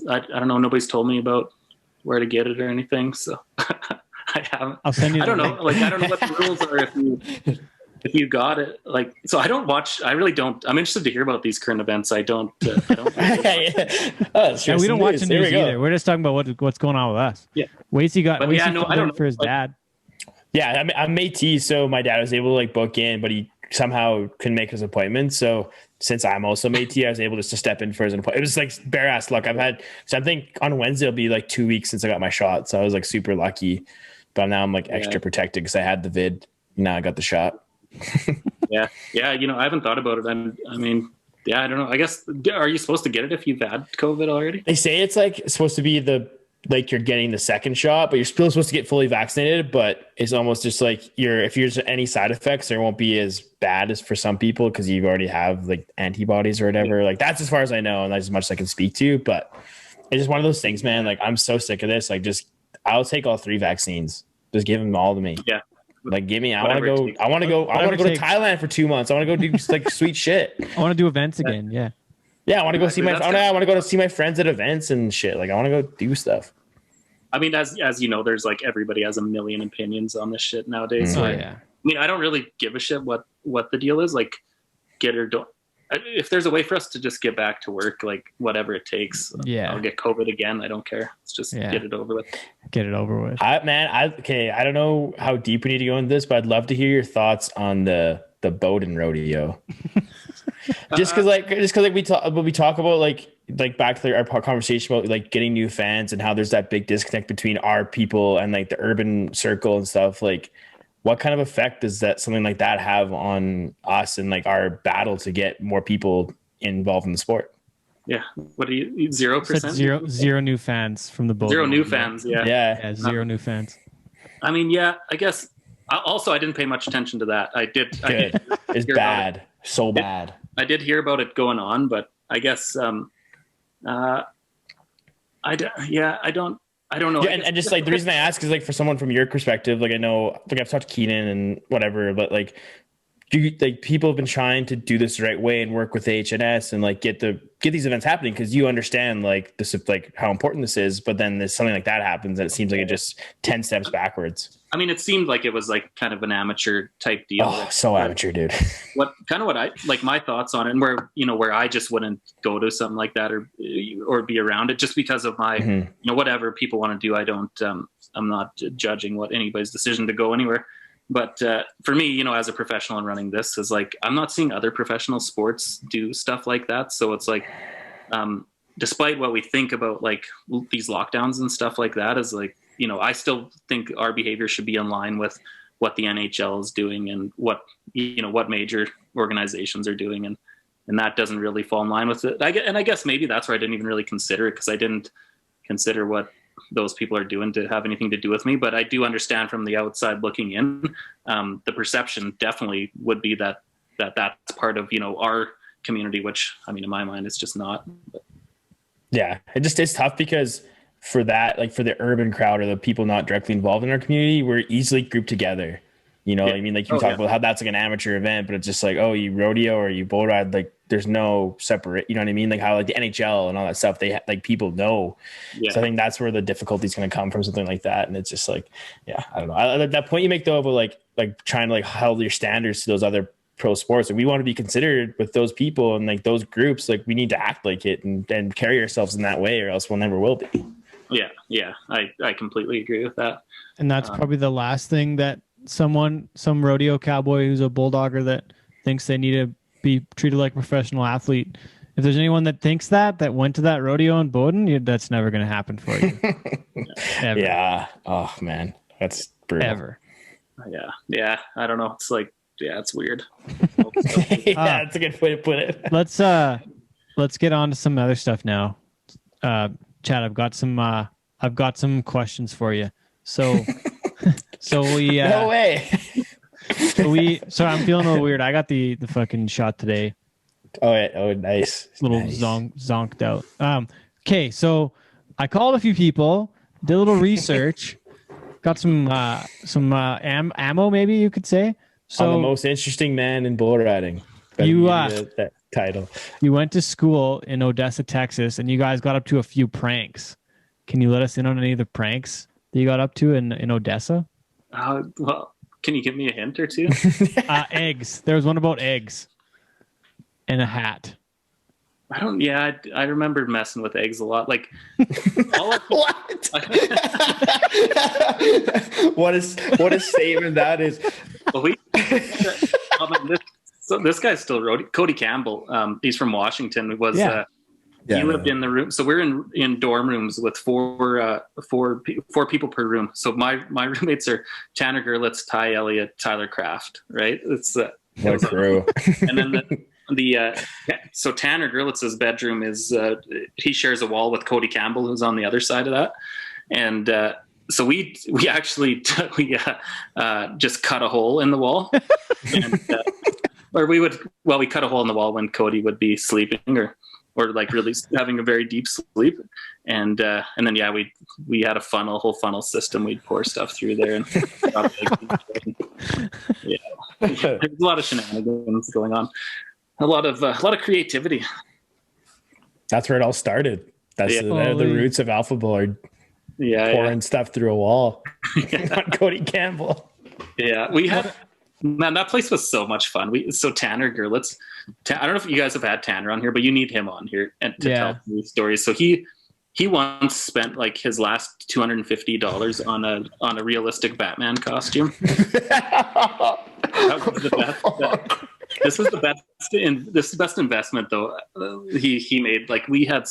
I don't know. Nobody's told me about where to get it or anything, so I haven't. I'll send you. I don't know. Like, I don't know what the rules are if you got it. Like, so I don't watch. I really don't. I'm interested to hear about these current events. I don't. We don't watch the news either. We're just talking about what's going on with us. Yeah. Wacey I don't know for his dad. Yeah, I'm Métis, so my dad was able to like book in, but he somehow couldn't make his appointment. So since I'm also Métis, I was able just to step in for his appointment. It was like bare ass luck. I think on Wednesday it'll be like 2 weeks since I got my shot, so I was like super lucky. But now I'm like extra protected because I had the vid. Now I got the shot. yeah. I haven't thought about it. I mean, I don't know. I guess are you supposed to get it if you've had COVID already? They say it's like supposed to be like you're getting the second shot, but you're still supposed to get fully vaccinated. But it's almost just like if there's any side effects, there won't be as bad as for some people because you already have like antibodies or whatever. Like that's as far as I know, and that's as much as I can speak to. But it's just one of those things, man. Like I'm so sick of this. Like I'll take all 3 vaccines. Just give them all to me. Yeah. Like give me. I want to go to Thailand for 2 months. I want to go do like sweet shit. I want to do events again. Yeah. Yeah, I want to go see I want to go to see my friends at events and shit. Like I want to go do stuff. I mean, as you know, there's like everybody has a million opinions on this shit nowadays. Oh, yeah. I mean, I don't really give a shit what the deal is. Like, get or don't. If there's a way for us to just get back to work, like whatever it takes. Yeah. I'll get COVID again. I don't care. Let's just get it over with. Get it over with. I don't know how deep we need to go into this, but I'd love to hear your thoughts on the Bowden rodeo. just because we talk about like like back to our conversation about like getting new fans and how there's that big disconnect between our people and like the urban circle and stuff. Like, what kind of effect does something like that have on us and like our battle to get more people involved in the sport? Yeah. What are you? 0%? Zero new fans from the boat. Zero new fans. Yeah. Zero new fans. I mean, yeah, I guess. Also, I didn't pay much attention to that. I did. It's bad. So bad. I did hear about it going on, but I guess I don't know. Yeah, and just like the reason I ask is like for someone from your perspective, like I know, like I've talked to Keenan and whatever, but like, like people have been trying to do this the right way and work with HNS and like get these events happening because you understand like this, like how important this is, but then there's something like that happens and it seems like it just 10 steps backwards. I mean, it seemed like it was like kind of an amateur type deal. Oh, so amateur, dude. What I like my thoughts on it, and where I just wouldn't go to something like that or be around it just because of my whatever people want to do. I don't. I'm not judging what anybody's decision to go anywhere. But for me, as a professional and running this is like, I'm not seeing other professional sports do stuff like that. So it's like, despite what we think about like these lockdowns and stuff like that is like, I still think our behavior should be in line with what the NHL is doing and what major organizations are doing. And that doesn't really fall in line with it. I guess maybe that's where I didn't even really consider it because I didn't consider what those people are doing to have anything to do with me. But I do understand from the outside looking in, the perception definitely would be that's part of, our community, which I mean, in my mind, it's just not. But. Yeah, it just is tough because for that, like for the urban crowd or the people not directly involved in our community, we're easily grouped together. I mean, like you talk about how that's like an amateur event, but it's just like, oh, you rodeo or you bull ride, like there's no separate, you know what I mean? Like how like the NHL and all that stuff, they like people know. Yeah. So I think that's where the difficulty is going to come from something like that. And it's just like, yeah, I don't know. At that point you make though, about like trying to like hold your standards to those other pro sports. Like we want to be considered with those people and like those groups, like we need to act like it and carry ourselves in that way or else we'll never will be. Yeah. I completely agree with that. And that's probably the last thing that some rodeo cowboy who's a bulldogger that thinks they need to be treated like a professional athlete. If there's anyone that thinks that went to that rodeo in Bowden, that's never going to happen for you. Ever. Yeah. Oh man, that's brutal. Ever. Yeah. I don't know. It's like, yeah, it's weird. Yeah, that's a good way to put it. Let's get on to some other stuff now. Chad, I've got some questions for you. So we no way. So I'm feeling a little weird. I got the fucking shot today. Oh yeah. Oh, nice. Zonked out. Okay, so I called a few people, did a little research, got some ammo, maybe you could say. So I'm the most interesting man in bull riding. That title. You went to school in Odessa, Texas, and you guys got up to a few pranks. Can you let us in on any of the pranks that you got up to in Odessa? Well, can you give me a hint or two? Eggs. There was one about eggs and a hat. I remember messing with eggs a lot. Like, what? What a statement that is. Well, this guy's still rode. Cody Campbell. He's from Washington. He lived in the room. So we're in dorm rooms with four people per room. So my roommates are Tanner Gerlitz, Ty Elliott, Tyler Kraft. Right? It's what a crew. And then so Tanner Gerlitz's bedroom is he shares a wall with Cody Campbell, who's on the other side of that, and so we actually just cut a hole in the wall, and, we cut a hole in the wall when Cody would be sleeping or like really having a very deep sleep, and then we had a whole funnel system. We'd pour stuff through there, and there's a lot of shenanigans going on. A lot of creativity. That's where it all started. That's the roots of Alpha Board. Pouring stuff through a wall. On Cody Campbell. Yeah, we had that place was so much fun. So Tanner Gerlitz. I don't know if you guys have had Tanner on here, but you need him on here and to tell these stories. So he once spent like his last $250 on a realistic Batman costume. That was the best. This was the best. This is the best investment though. He made. Like we got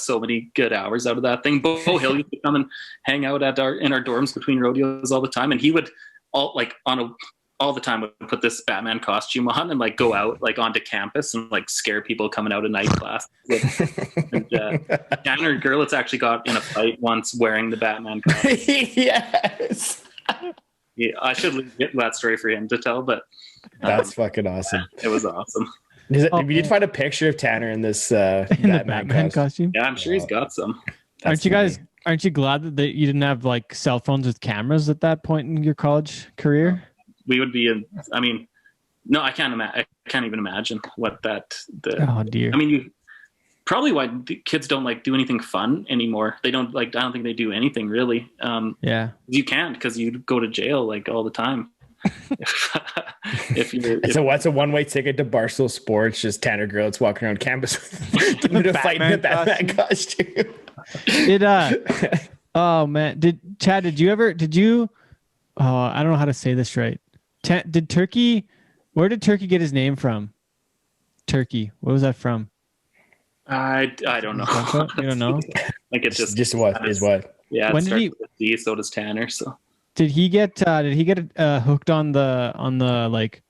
so many good hours out of that thing. Bo Hill used to come and hang out in our dorms between rodeos all the time, and he would all the time would put this Batman costume on and like go out like onto campus and like scare people coming out of night class. And Tanner Gerlitz actually got in a fight once wearing the Batman costume. Yes. Yeah, I should get that story for him to tell, but that's fucking awesome. It was awesome. You did find a picture of Tanner in this Batman costume? Yeah, I'm sure he's got some. Aren't you glad that you didn't have like cell phones with cameras at that point in your college career? We would be no, I can't even imagine what oh dear. I mean, probably why kids don't like do anything fun anymore. They don't like, I don't think they do anything really. Yeah. You can't, because you go to jail like all the time. What's a one-way ticket to Barstool Sports? Just Tanner Gerlitz walking around campus fighting the Batman costume. Oh man, Chad, I don't know how to say this right. Where did Turkey get his name from? Turkey. What was that from? I don't know. You don't know? Like it's just what is what? Yeah. When did he? With D, so does Tanner. So did he get hooked on the like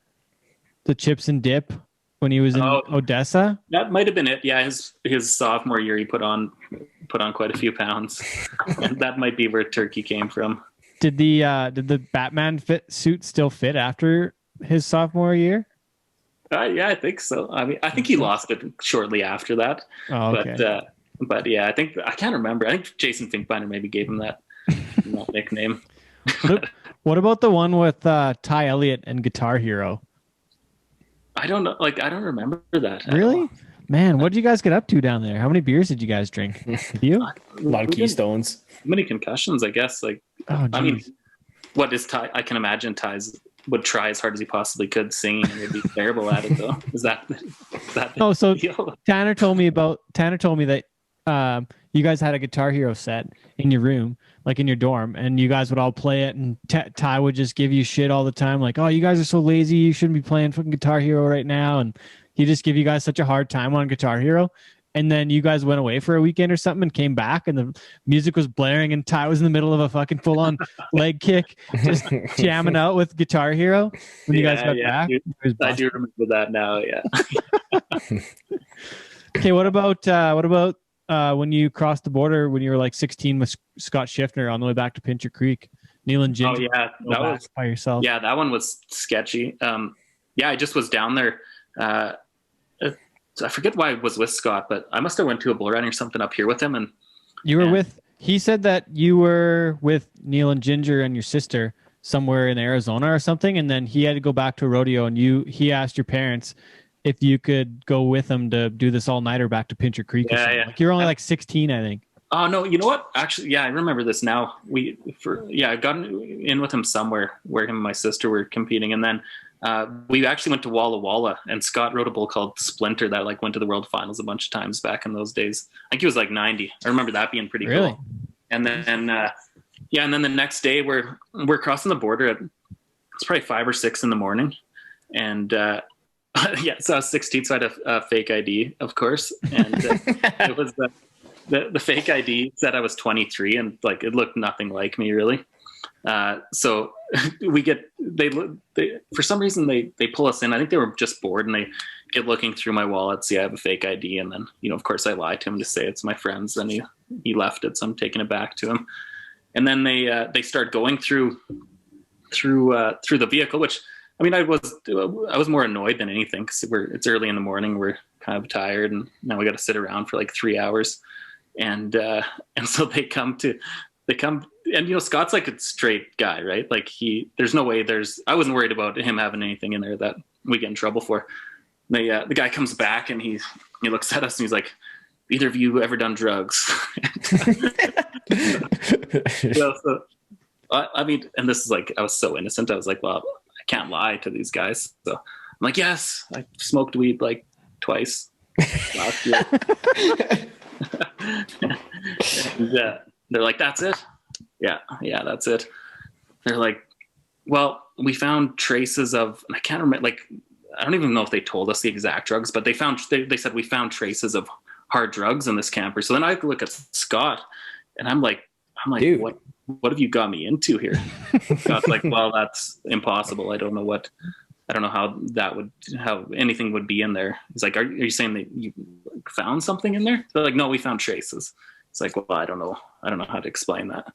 the chips and dip when he was in Odessa? That might have been it. Yeah, his sophomore year, he put on quite a few pounds. That might be where Turkey came from. Did the Batman suit still fit after his sophomore year? Yeah, I think so. I mean, I think he lost it shortly after that. Oh, okay. But yeah, I can't remember. I think Jason Finkbeiner maybe gave him that nickname. What about the one with Ty Elliott and Guitar Hero? I don't know. Like, I don't remember that. Really? Man, what did you guys get up to down there? How many beers did you guys drink? You? A lot of Keystones. Many concussions, I guess. Like, I mean, what is Ty? I can imagine Ty's would try as hard as he possibly could singing, and would be terrible at it though. Is that no? So Tanner told me that you guys had a Guitar Hero set in your room, like in your dorm, and you guys would all play it, and Ty would just give you shit all the time, like, oh, you guys are so lazy, you shouldn't be playing fucking Guitar Hero right now, and he just give you guys such a hard time on Guitar Hero. And then you guys went away for a weekend or something and came back, and the music was blaring, and Ty was in the middle of a fucking full-on leg kick, just jamming out with Guitar Hero when you guys got back. I do remember that now. Yeah. Okay, what about when you crossed the border when you were like 16 with Scott Schiffner on the way back to Pincher Creek? Neil and Ginger. Oh yeah, that was by yourself. Yeah, that one was sketchy. Yeah, I just was down there. I forget why I was with Scott, but I must have went to a bull run or something up here with him. And you were with. He said that you were with Neil and Ginger and your sister somewhere in Arizona or something, and then he had to go back to a rodeo, and he asked your parents if you could go with him to do this all-nighter back to Pincher Creek. Yeah. Like, you're only like 16, I think. Oh no, you know what? Actually, yeah, I remember this now. I got in with him somewhere where him and my sister were competing, and then we actually went to Walla Walla, and Scott rode a bull called Splinter that like went to the World Finals a bunch of times back in those days. I think he was like 90. I remember that being pretty cool. And then and then the next day we're crossing the border at it's probably 5 or 6 in the morning, and so I was 16, so I had a fake ID, of course, and it was the fake ID said I was 23, and like it looked nothing like me really. So they for some reason they pull us in. I think they were just bored, and they get looking through my wallet, see I have a fake ID, and then of course I lied to him to say it's my friend's, and he left it, so I'm taking it back to him. And then they start going through the vehicle, which I mean I was more annoyed than anything because it's early in the morning, we're kind of tired, and now we got to sit around for like 3 hours, and so they come, and Scott's like a straight guy, right? Like there's no way I wasn't worried about him having anything in there that we get in trouble for. The guy comes back, and he looks at us, and he's like, either of you ever done drugs? I mean, and this is like, I was so innocent. I was like, well, I can't lie to these guys. So I'm like, yes, I smoked weed like twice last year. And they're like, that's it? Yeah, that's it. They're like, well, we found traces of, and I can't remember, like I don't even know if they told us the exact drugs, but they said we found traces of hard drugs in this camper. So then I look at Scott and I'm like, dude, what have you got me into here? Scott's like, well, that's impossible. I don't know how anything would be in there. He's like, are you saying that you found something in there? They're like, no, we found traces. It's like, well, I don't know how to explain that.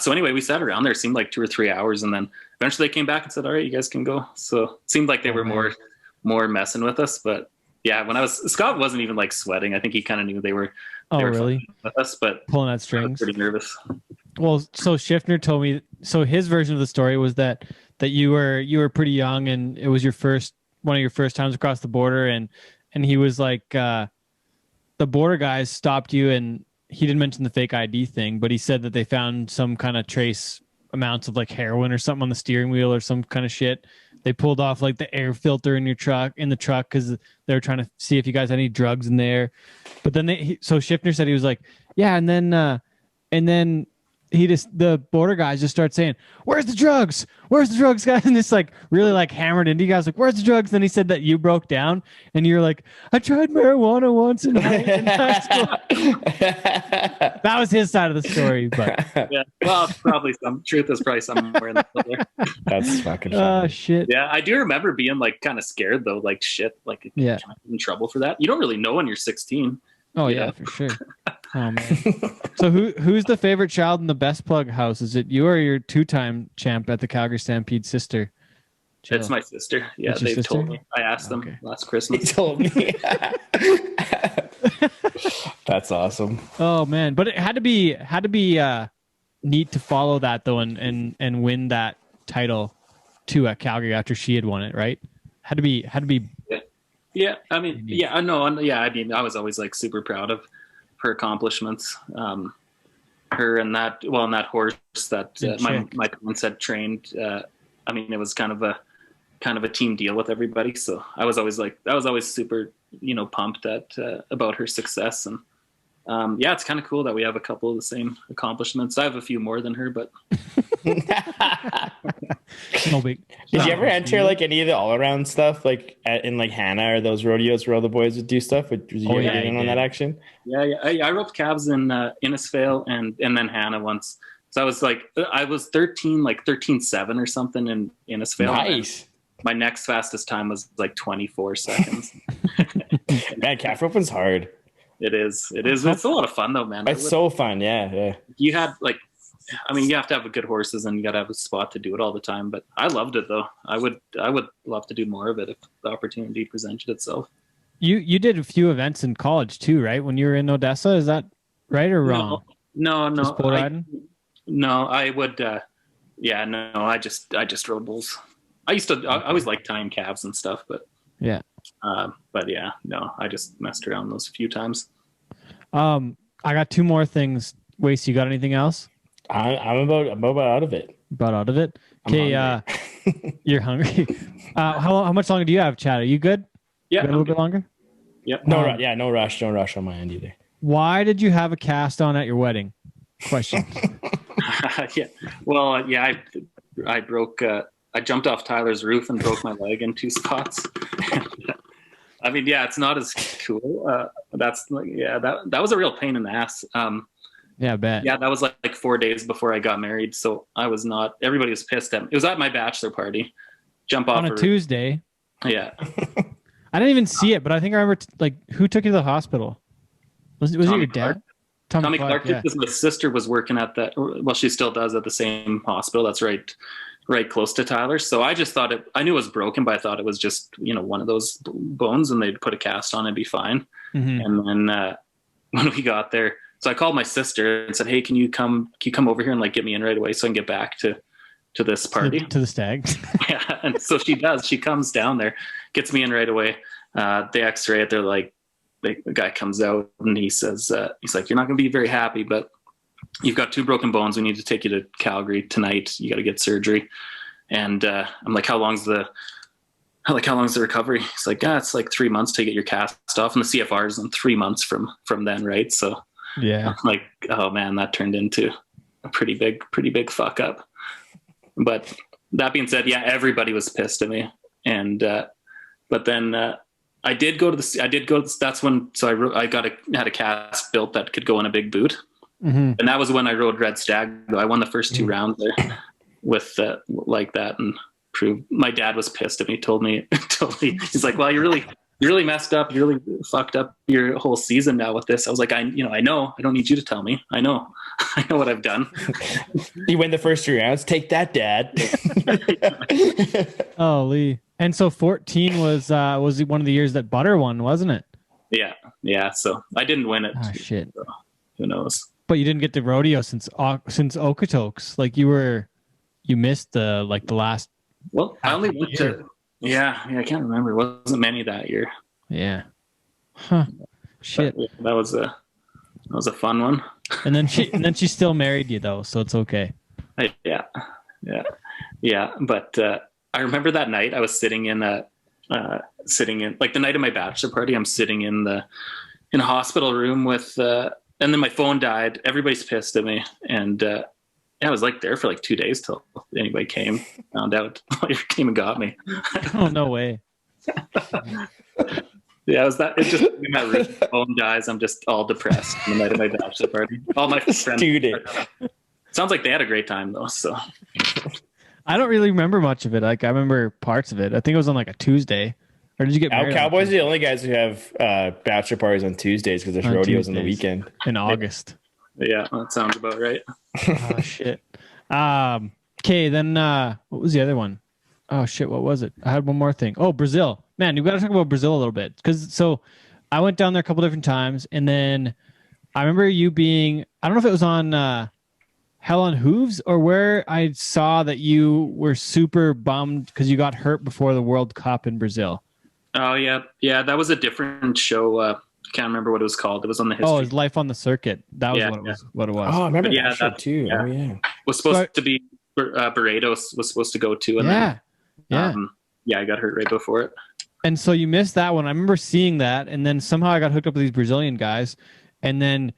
So anyway, we sat around there. It seemed like 2 or 3 hours, and then eventually they came back and said, all right, you guys can go. So it seemed like they were more messing with us. But yeah, Scott wasn't even like sweating. I think he kind of knew they were really with us, but pulling at strings. Pretty nervous. Well, so Schiffner told me, so his version of the story was that you were pretty young and it was one of your first times across the border, and he was like, the border guys stopped you, and he didn't mention the fake ID thing, but he said that they found some kind of trace amounts of like heroin or something on the steering wheel or some kind of shit. They pulled off like the air filter in the truck because they were trying to see if you guys had any drugs in there. But then so Schiffner said, he was like, yeah, and then the border guys just start saying, where's the drugs, guys? And it's like really like hammered into you guys, like, where's the drugs? Then he said that you broke down and you're like, I tried marijuana once in high school. That was his side of the story, but yeah, well, probably some truth is probably somewhere in the middle there. That's fucking funny. Shit. Yeah, I do remember being like kind of scared though, like shit, like yeah, can I get in trouble for that? You don't really know when you're 16. Oh yeah, for sure. Oh man. So who's the favorite child in the Besplug house? Is it you or your 2-time champ at the Calgary Stampede sister? Jill? It's my sister. Yeah, they told me. I asked them last Christmas. They told me. That's awesome. Oh man, but it had to be neat to follow that though, and win that title too at Calgary after she had won it, right? Had to be. Yeah, I mean, yeah, I know. Yeah, I mean, I was always like super proud of her accomplishments. Her and that horse that my parents had trained. I mean, it was kind of a team deal with everybody. So I was always super, pumped about her success. And yeah, it's kind of cool that we have a couple of the same accomplishments. I have a few more than her, but no big. Did you ever enter like any of the all around stuff, like in like Hannah or those rodeos where all the boys would do stuff? Did you ever get in on that action? Yeah. I roped calves in Innisfail and then Hannah once. So I was 13, like 13.7 or something in Innisfail. Nice. My next fastest time was like 24 seconds. Man, calf roping's hard. It is. It's a lot of fun though, man. It's so fun. Yeah. You had you have to have good horses and you got to have a spot to do it all the time. But I loved it though. I would love to do more of it if the opportunity presented itself. You did a few events in college too, right? When you were in Odessa, is that right or wrong? No. Just bull riding? No, I would. No, I just rode bulls. I always liked tying calves and stuff, but yeah. But yeah, no, I just messed around those a few times. I got 2 more things. Wace, you got anything else? I'm about out of it. About out of it? Okay, you're hungry. How much longer do you have, Chad? Are you good? Yeah. A little bit longer? Yep. No rush. No rush on my end either. Why did you have a cast on at your wedding? Question. Yeah. Well, yeah, I broke I jumped off Tyler's roof and broke my leg in 2 spots. I mean, yeah, it's not as cool. That was a real pain in the ass. Yeah, I bet. Yeah, that was like 4 days before I got married. So everybody was pissed at me. It was at my bachelor party. Jump off on a Tuesday. Yeah. I didn't even see it, but I think I remember who took you to the hospital? Was it your dad? Tommy Clark did, because my sister was working at that. Well, she still does at the same hospital. That's right close to Tyler. So I just thought I knew it was broken, but I thought it was just, one of those bones and they'd put a cast on and be fine. Mm-hmm. And then when we got there, so I called my sister and said, hey, can you come over here and get me in right away so I can get back to this party? To the stag. Yeah. And so she does. She comes down there, gets me in right away. They x-ray it. They're like, the guy comes out and he says, he's like, you're not going to be very happy, but you've got 2 broken bones. We need to take you to Calgary tonight. You got to get surgery. And I'm like, how long's the recovery? He's like, it's like 3 months to get your cast off. And the CFR is in 3 months from then. Right. So yeah, I'm like, oh man, that turned into a pretty big fuck up. But that being said, yeah, everybody was pissed at me. And But then I did go to the. That's when. So I had a cast built that could go in a big boot, and that was when I rode Red Stag. I won the first 2 rounds there with like that, and proved. My dad was pissed at me. Told me he's like, well, you really messed up. You really fucked up your whole season now with this. I was like, I know. I don't need you to tell me. I know what I've done. You win the first 3 rounds. Take that, Dad. Oh, Lee. And so 14 was one of the years that Butter won, wasn't it? Yeah. So I didn't win it. Oh, shit. So who knows? But you didn't get the rodeo since Okotoks. Like you missed the last. Well, I only went to. Yeah, I can't remember. It wasn't many that year. Yeah. Huh. Shit. That was a fun one. And then she still married you though, so it's okay. Yeah. But I remember that night I was sitting in like the night of my bachelor party. I'm sitting in a hospital room with, and then my phone died. Everybody's pissed at me, and I was like there for like 2 days till anybody came, found out, came and got me. Oh, no way. Yeah, it was that. It just in my room, phone dies. I'm just all depressed the night of my bachelor party. All my friends. Sounds like they had a great time though. So I don't really remember much of it. Like I remember parts of it. I think it was on like a Tuesday. Or did you get married? Cowboys are the only guys who have bachelor parties on Tuesdays because there's rodeos on the weekend in August. Yeah, that sounds about right. Oh shit. Okay, then what was the other one? Oh shit, what was it? I had one more thing. Oh, Brazil. Man, you got to talk about Brazil a little bit so I went down there a couple different times, and then I remember you being, I don't know if it was on Hell on Hooves or where I saw that you were super bummed because you got hurt before the World Cup in Brazil. Oh yeah, that was a different show. Can't remember what it was called. It was on the history. Oh, it was Life on the Circuit. That was what it was. Oh, I remember that show too. Yeah. Oh yeah. Was supposed to be Barretos was supposed to go to, and I got hurt right before it. And so you missed that one. I remember seeing that, and then somehow I got hooked up with these Brazilian guys, and then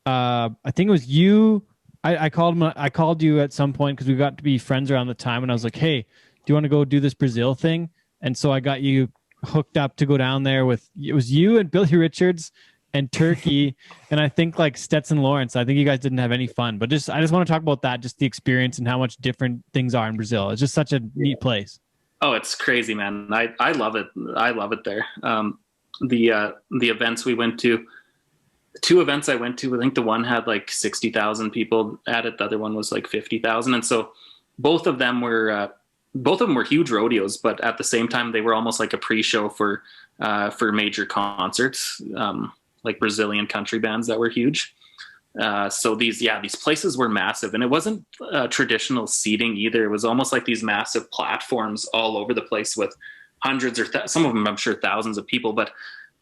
I think it was you. I called you at some point because we got to be friends around the time, and I was like, "Hey, do you want to go do this Brazil thing?" And so I got you hooked up to go down there with, it was you and Billy Richards and Turkey and I think like Stetson Lawrence. I think you guys didn't have any fun, but I just want to talk about that, just the experience and how much different things are in Brazil. It's just such a neat place. Oh, it's crazy, man. I love it. I love it there. The events we went to, 2 events I went to, I think the one had like 60,000 people at it. The other one was like 50,000. And so both of them were huge rodeos, but at the same time, they were almost like a pre-show for major concerts, like Brazilian country bands that were huge. So these places were massive, and it wasn't traditional seating either. It was almost like these massive platforms all over the place with hundreds or some of them, I'm sure, thousands of people, but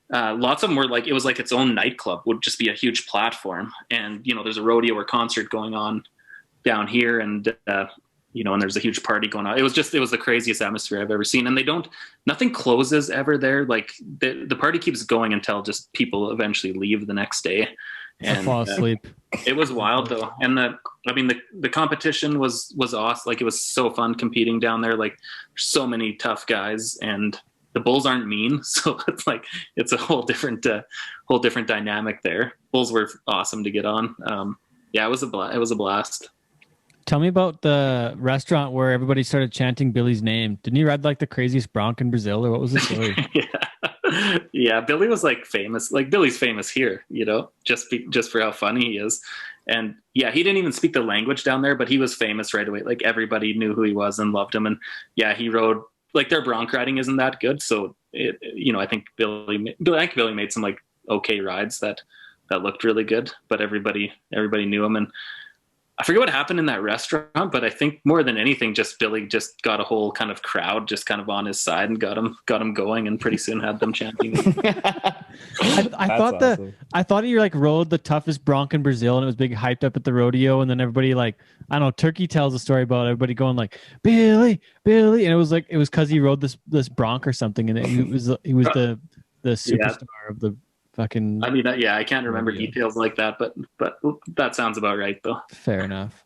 lots of them were like, it was like its own nightclub would just be a huge platform. And, there's a rodeo or concert going on down here, and, and there's a huge party going on. It was the craziest atmosphere I've ever seen. And nothing closes ever there. Like the party keeps going until just people eventually leave the next day. And fall asleep. It was wild though. And the competition was awesome. Like it was so fun competing down there. Like there's so many tough guys, and the bulls aren't mean. So it's a whole different dynamic there. Bulls were awesome to get on. It was a blast. Tell me about the restaurant where everybody started chanting Billy's name. Didn't he ride like the craziest bronc in Brazil, or what was the story? Yeah. Billy was like famous. Like Billy's famous here, just for how funny he is. And yeah, he didn't even speak the language down there, but he was famous right away. Like everybody knew who he was and loved him. And yeah, he rode, like their bronc riding isn't that good. So I think Billy made some like okay rides that looked really good, but everybody knew him. And I forget what happened in that restaurant, but I think more than anything, just Billy just got a whole kind of crowd just kind of on his side and got him going, and pretty soon had them chanting. I thought he like rode the toughest bronc in Brazil, and it was big hyped up at the rodeo, and then everybody like, I don't know, Turkey tells a story about everybody going like Billy, and it was because he rode this bronc or something, and he was the superstar of the fucking. I mean, I can't remember details like that, but that sounds about right though. Fair enough.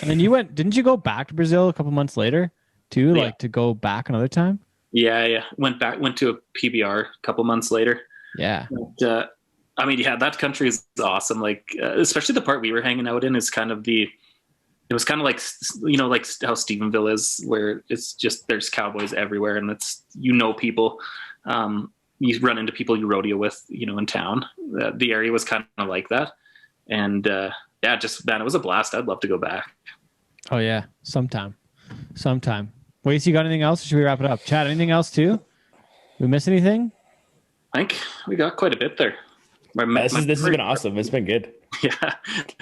And then didn't you go back to Brazil a couple months later too, like to go back another time? Yeah. Went to a PBR a couple months later. Yeah. But, I mean, yeah, that country is awesome. Like, especially the part we were hanging out in is kind of it was kind of like, like how Stephenville is, where it's just, there's cowboys everywhere, and it's, people, you run into people you rodeo with, in town. The area was kind of like that. And, yeah, just, man, it was a blast. I'd love to go back. Oh yeah. Sometime. Wait, you got anything else? Or should we wrap it up? Chad, anything else too? We miss anything? I think we got quite a bit there. This has been awesome. It's been good. Yeah,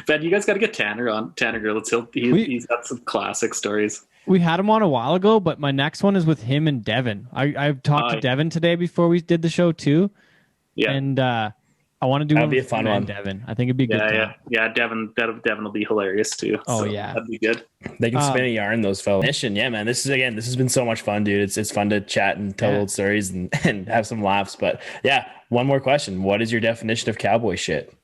Ben, you guys got to get Tanner on. Tanner Gurlitz. He's got some classic stories. We had him on a while ago, but my next one is with him and Devin. I've talked to Devin today before we did the show too. Yeah, and I want to do. That'd be a fun one, Devin. I think it'd be good. Yeah. Devin will be hilarious too. Oh so yeah, that'd be good. They can spin a yarn, those fellas. Yeah, man. This has been so much fun, dude. It's fun to chat and tell old stories and have some laughs. But yeah, one more question: what is your definition of cowboy shit?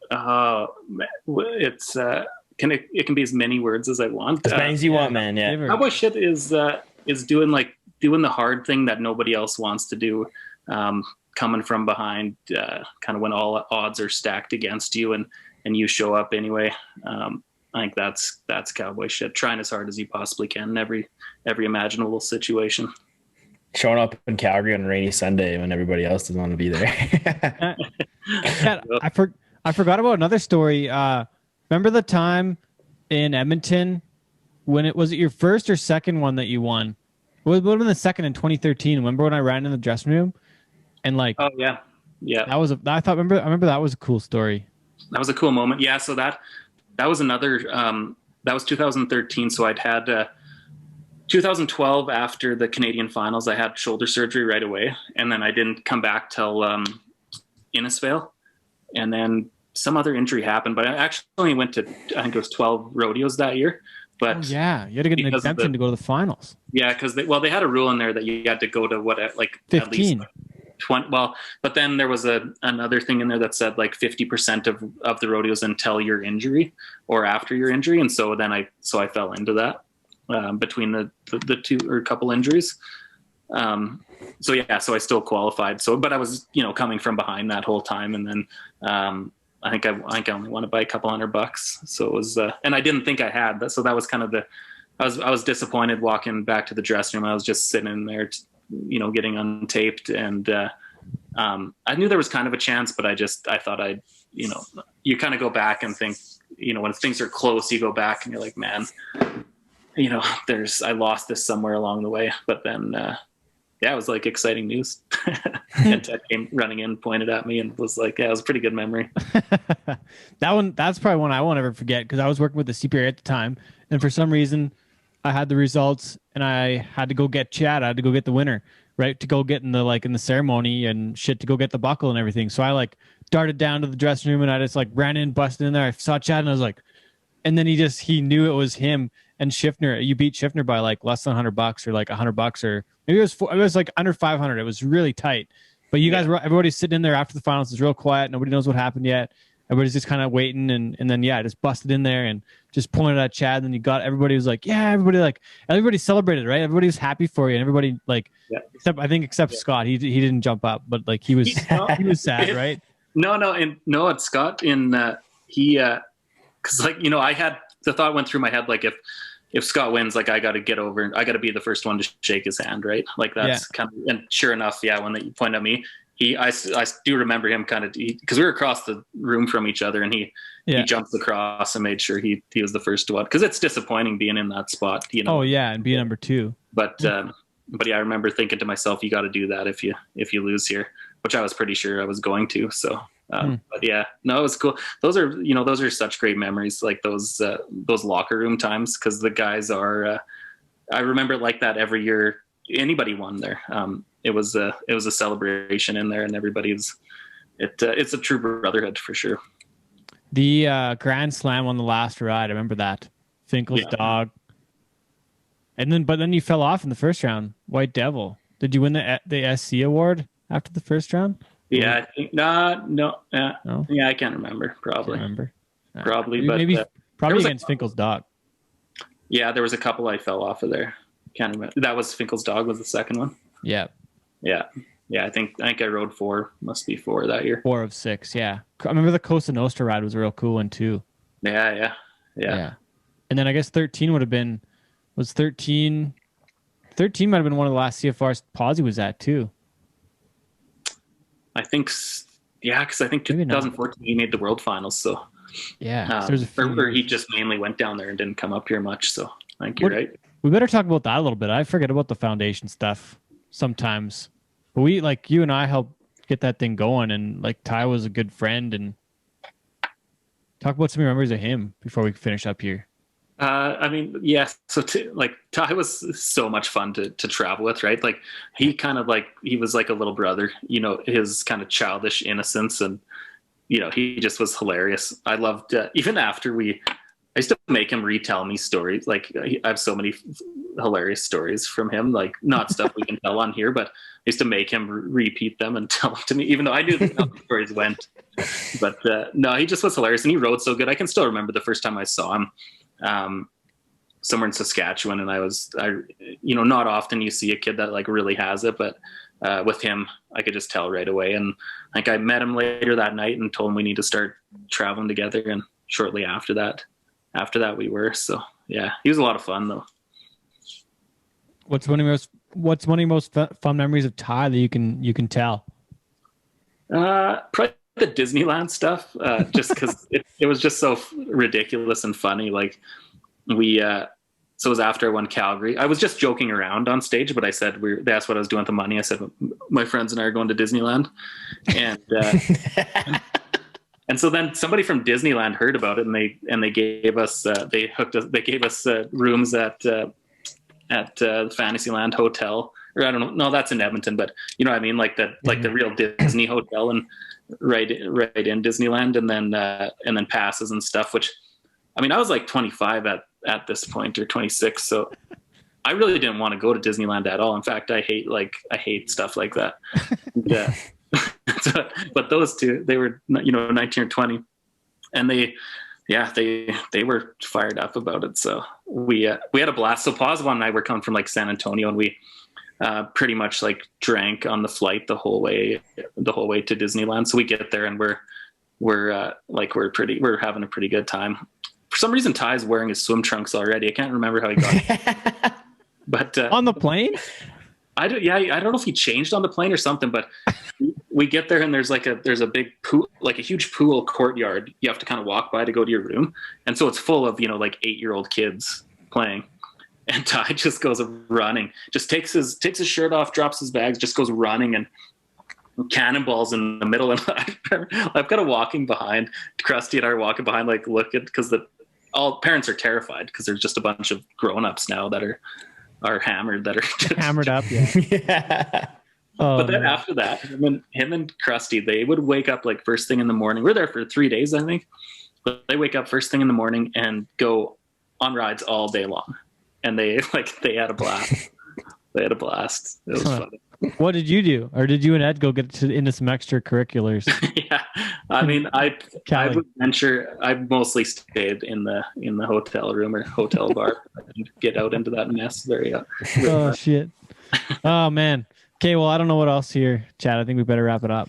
It's it can be as many words as I want. As many as you want, man. Yeah. Cowboy shit is doing the hard thing that nobody else wants to do. Coming from behind, kind of when all odds are stacked against you, and you show up anyway. I think that's cowboy shit. Trying as hard as you possibly can in every imaginable situation. Showing up in Calgary on a rainy Sunday when everybody else doesn't want to be there. I forgot about another story. Remember the time in Edmonton when it was your first or second one that you won? It would have been the second in 2013. Remember when I ran in the dressing room and oh yeah. I remember that was a cool story. That was a cool moment. Yeah. So that was another, that was 2013. So I'd had, 2012 after the Canadian finals, I had shoulder surgery right away. And then I didn't come back till, Innisfail. And then some other injury happened, but I actually only went to, I think it was 12 rodeos that year. But you had to get an exemption to go to the finals. Yeah, because they had a rule in there that you had to go to 15. At least 20. Well, but then there was another thing in there that said 50% of the rodeos until your injury or after your injury, and so then I fell into that between the two or couple injuries. So I still qualified. So, but I was coming from behind that whole time, and then I think I only won it by a couple $100. So it was, and I didn't think I had that. So that was kind of I was disappointed walking back to the dressing room. I was just sitting in there, getting untaped, and I knew there was kind of a chance, but I thought you kind of go back and think, when things are close, you go back and you're like, man, I lost this somewhere along the way. But then, it was exciting news. And Ted came running in, pointed at me, and was like, yeah, it was a pretty good memory. That's probably one I won't ever forget, because I was working with the CPR at the time, and for some reason I had the results and I had to go get Chad. I had to go get the winner, right? To go get in the ceremony and shit, to go get the buckle and everything. So I darted down to the dressing room and I just ran in, busted in there. I saw Chad and I was like, and then he knew it was him and Schiffner. You beat Schiffner by less than $100 or $100, or maybe it was under 500. It was really tight. But you guys everybody's sitting in there after the finals. It's real quiet. Nobody knows what happened yet. Everybody's just kind of waiting, and then I just busted in there and just pointed at Chad. And then everybody was like, yeah, everybody celebrated, right? Everybody was happy for you, and everybody except Scott. He didn't jump up, but he was he was sad, right? No, it's Scott because I had the thought went through my head, if Scott wins, I got to get over, I got to be the first one to shake his hand, right? That's kind of, and sure enough, when you pointed at me, I do remember him because we were across the room from each other, and he jumped across and made sure he was the first one, because it's disappointing being in that spot, Oh yeah, and being number 2. But I remember thinking to myself, you got to do that if you lose here, which I was pretty sure I was going to. So. But it was cool. Those are such great memories, those locker room times, because the guys are. I remember it like that every year. Anybody won there. It was a celebration in there, and everybody's. It's a true brotherhood for sure. The Grand Slam on the last ride. I remember that Finkel's dog. And then you fell off in the first round. White Devil. Did you win the SC award after the first round? Yeah, I think no. Yeah, I can't remember. Probably. Probably, but maybe probably against Finkel's dog. Yeah, there was a couple I fell off of there. Can't remember. That was Finkel's dog was the second one. Yeah. I think I rode 4. Must be 4 that year. 4 of 6. Yeah. I remember the Costa Nostra ride was a real cool one too. Yeah. And then I guess 13 was 13. 13 might have been one of the last CFRs Pawsey was at too. I think, because I think 2014 he made the World Finals. So yeah, or he just mainly went down there and didn't come up here much. So I think you're right. We better talk about that a little bit. I forget about the foundation stuff sometimes, but we, like, you and I helped get that thing going, and like Ty was a good friend. And talk about some of your memories of him before we finish up here. I mean, yeah. So Ty was so much fun to travel with, right? Like he was like a little brother, his kind of childish innocence, and he just was hilarious. I loved even after I used to make him retell me stories. Like I have so many hilarious stories from him, like not stuff we can tell on here, but I used to make him repeat them and tell them to me, even though I knew how the stories went. But no, he just was hilarious, and he rode so good. I can still remember the first time I saw him. Somewhere in Saskatchewan, and not often you see a kid that like really has it, but with him I could just tell right away. And like I met him later that night and told him we need to start traveling together, and shortly after that we were. So yeah, he was a lot of fun though. What's one of your most fun memories of Ty that you can tell? Probably the Disneyland stuff, just because it was just so ridiculous and funny. Like so it was after I won Calgary. I was just joking around on stage, but I said they asked what I was doing with the money. I said my friends and I are going to Disneyland, and and so then somebody from Disneyland heard about it, and they gave us rooms at Fantasyland Hotel, or I don't know. No, that's in Edmonton, but you know what I mean, like the real Disney hotel, and right in Disneyland, and then passes and stuff. Which, I mean, I was like 25 at this point, or 26, so I really didn't want to go to Disneyland at all. In fact, I hate stuff like that. Yeah. But those two, they were 19 or 20, and they were fired up about it. So we had a blast. So Pawsey and I were coming from like San Antonio, and we pretty much like drank on the flight the whole way to Disneyland. So we get there, and we're having a pretty good time. For some reason, Ty's wearing his swim trunks already. I can't remember how he got it. But on the plane, I don't know if he changed on the plane or something. But we get there, and there's a big pool, like a huge pool courtyard. You have to kind of walk by to go to your room, and so it's full of like 8-year-old kids playing. And Ty just goes running, just takes his shirt off, drops his bags, just goes running, and cannonballs in the middle. And I've got a walking behind. Krusty and I are walking behind, like looking, because all parents are terrified because there's just a bunch of grown-ups now that are hammered, that are just hammered up. Yeah. Yeah. Oh, but then after that, him and Krusty, they would wake up like first thing in the morning. We're there for 3 days, I think. But they wake up first thing in the morning and go on rides all day long. And they had a blast. They had a blast. It was fun. What did you do? Or did you and Ed go get into some extracurriculars? Yeah. I mean, I would venture, I mostly stayed in the hotel room or hotel bar. I didn't get out into that mess very Oh, shit. Oh, man. Okay, well, I don't know what else here, Chad. I think we better wrap it up.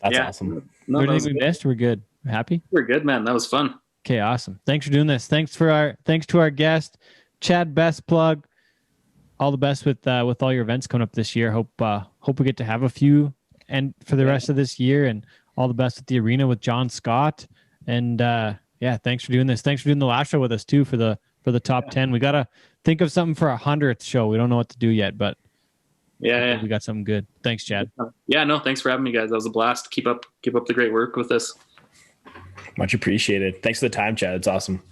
That's awesome. No, anything we missed? We're good. We're happy? We're good, man. That was fun. Okay, awesome. Thanks for doing this. Thanks to our guest, Chad Besplug. All the best with all your events coming up this year. Hope we get to have a few and for the rest of this year, and all the best with the arena with John Scott. And thanks for doing this. Thanks for doing the last show with us too for the top 10. We gotta think of something for our 100th show. We don't know what to do yet, but we got something good. Thanks, Chad. Yeah, no, thanks for having me, guys. That was a blast. Keep up the great work with this. Much appreciated. Thanks for the time, Chad. It's awesome.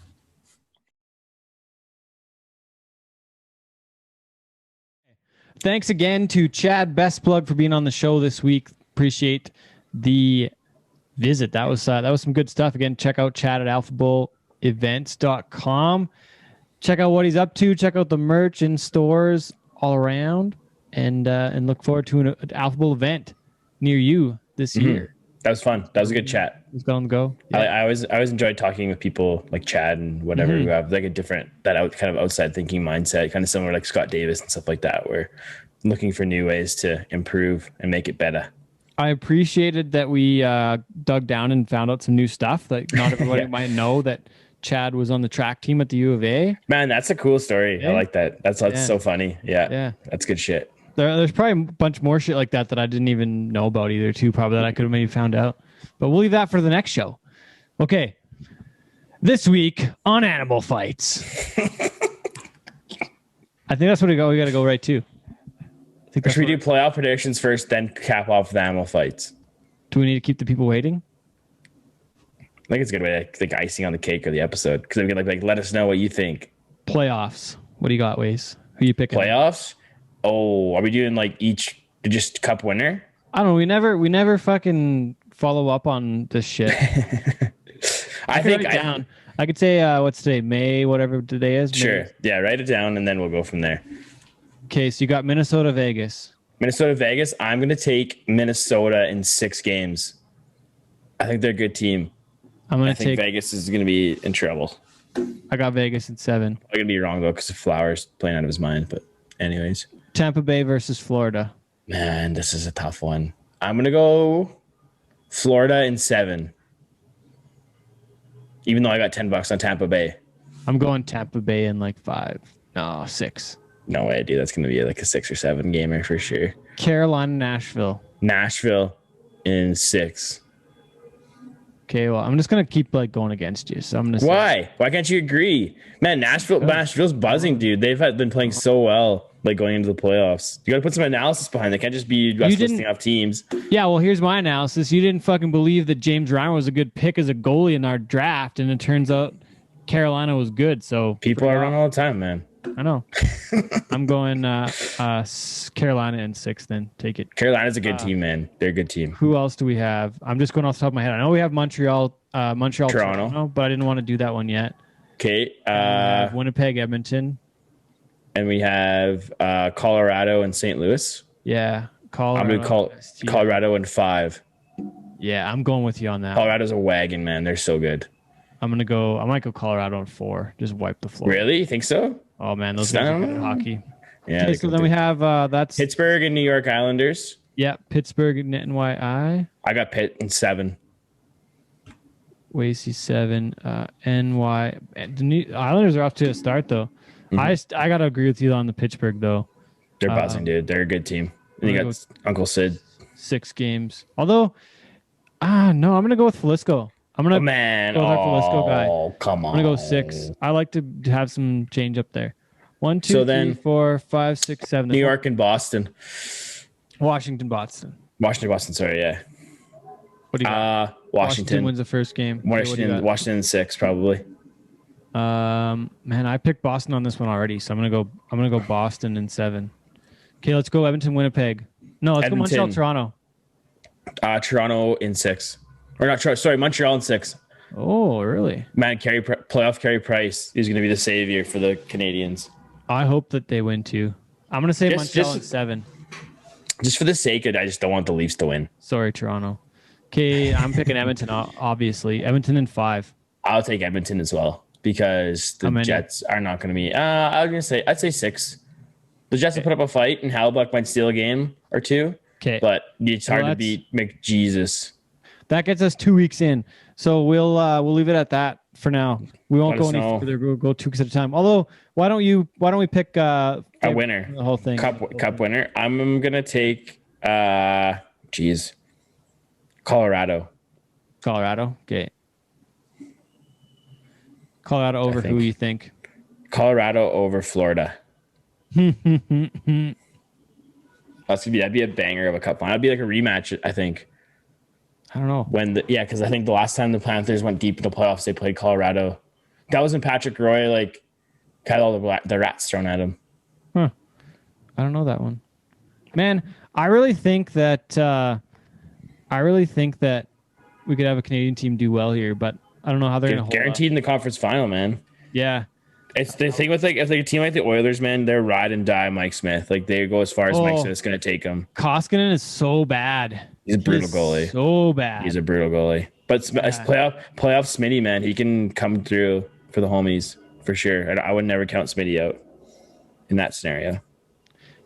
Thanks again to Chad Besplug for being on the show this week. Appreciate the visit. That was some good stuff. Again, check out Chad at alphabulevents.com. Check out what he's up to. Check out the merch in stores all around, and look forward to an Alpha Bull event near you this year. That was fun. That was a good chat. It's going to go. Yeah. I always enjoyed talking with people like Chad and whatever who have like a different kind of outside thinking mindset, kind of similar like Scott Davis and stuff like that. We're looking for new ways to improve and make it better. I appreciated that we dug down and found out some new stuff that not everybody might know, that Chad was on the track team at the U of A. Man, that's a cool story. Yeah. I like that. That's so funny. Yeah. That's good shit. There's probably a bunch more shit like that I didn't even know about either, too, probably that I could have maybe found out. But we'll leave that for the next show. Okay. This week on Animal Fights. I think that's what we got to go right to. Should we do playoff predictions first, then cap off the Animal Fights? Do we need to keep the people waiting? I think it's a good way to like icing on the cake of the episode, because we can like let us know what you think. Playoffs. What do you got, Waze? Who you picking? Playoffs? Oh, are we doing like each just cup winner? I don't know. We never fucking follow up on this shit. I could say what's today? May, whatever today is. Sure. May. Yeah, write it down and then we'll go from there. Okay, so you got Minnesota, Vegas. Minnesota, Vegas. I'm going to take Minnesota in 6 games. I think they're a good team. I think Vegas is going to be in trouble. I got Vegas in 7. I'm going to be wrong, though, because Flowers playing out of his mind. But anyways. Tampa Bay versus Florida. Man, this is a tough one. I'm going to go Florida in 7. Even though I got $10 on Tampa Bay. I'm going Tampa Bay in like 5. No, 6. No way, dude. That's going to be like a 6 or 7 gamer for sure. Carolina, Nashville. Nashville in 6. Okay, well, I'm just going to keep like going against you. So I'm going to Why? Why can't you agree? Man, Nashville's buzzing, dude. They've been playing so well, like going into the playoffs. You got to put some analysis behind it. They can't just be just listing off teams. Yeah, well, here's my analysis. You didn't fucking believe that James Reimer was a good pick as a goalie in our draft, and it turns out Carolina was good. So people are wrong all the time, man. I know. I'm going Carolina in 6 then. Take it. Carolina's a good team, man. They're a good team. Who else do we have? I'm just going off the top of my head. I know we have Montreal, Toronto, but I didn't want to do that one yet. Okay. Winnipeg, Edmonton. And we have Colorado and St. Louis. Yeah. Colorado. I'm going to call Colorado in 5. Yeah, I'm going with you on that. Colorado's a wagon, man. They're so good. I might go Colorado in 4. Just wipe the floor. Really? You think so? Oh, man, those guys are good at hockey. Yeah. Okay, so then we have that's Pittsburgh and New York Islanders. Yeah, Pittsburgh and NYI. I got Pitt in 7. Wacey 7. NY. The Islanders are off to a start though. Mm-hmm. I gotta agree with you on the Pittsburgh though. They're buzzing, dude. They're a good team. And you got Uncle Sid. 6 games. Although, no, I'm gonna go with Falisco. I'm gonna go with our Falisco guy. Oh, come on. I'm gonna go 6. I like to have some change up there. 1, 2, 3, 4, 5, 6, 7. New York and Boston. Washington, Boston. Sorry, yeah. What do you got? Washington wins the first game. Washington 6 probably. Man, I picked Boston on this one already, so I'm gonna go Boston in 7. Okay, let's go Edmonton, Winnipeg. No, let's go Montreal, Toronto. Toronto in 6. Or not, sorry, Montreal in 6. Oh, really? Man, playoff Carey Price is going to be the savior for the Canadians. I hope that they win too. I'm going to say Montreal in 7. Just for the sake of it, I just don't want the Leafs to win. Sorry, Toronto. Okay, I'm picking Edmonton, obviously. Edmonton in 5. I'll take Edmonton as well because the Jets are not going to be. I'd say 6. The Jets will put up a fight, and Hallebuck might steal a game or 2. Okay, but it's hard to beat McJesus. That gets us 2 weeks in, so we'll leave it at that for now. We won't go any further. We'll go 2 weeks at a time. Although, why don't we pick a winner? The whole thing, cup winner. I'm gonna take Colorado. Colorado. Okay. Colorado over who you think? Colorado over Florida. That'd be a banger of a cup final. That'd be like a rematch, I think. I don't know. Because I think the last time the Panthers went deep in the playoffs, they played Colorado. That was when Patrick Roy had all the rats thrown at him. Huh. I don't know that one. Man, I really think that we could have a Canadian team do well here, but I don't know how they're going to hold guaranteed in the conference final, man. Yeah. It's the thing with if a team like the Oilers, man, they're ride and die Mike Smith. Like they go as far as Mike Smith's going to take them. Koskinen is so bad. He's a brutal goalie. So bad. He's a brutal goalie. But playoff Smitty, man, he can come through for the homies for sure. I would never count Smitty out in that scenario.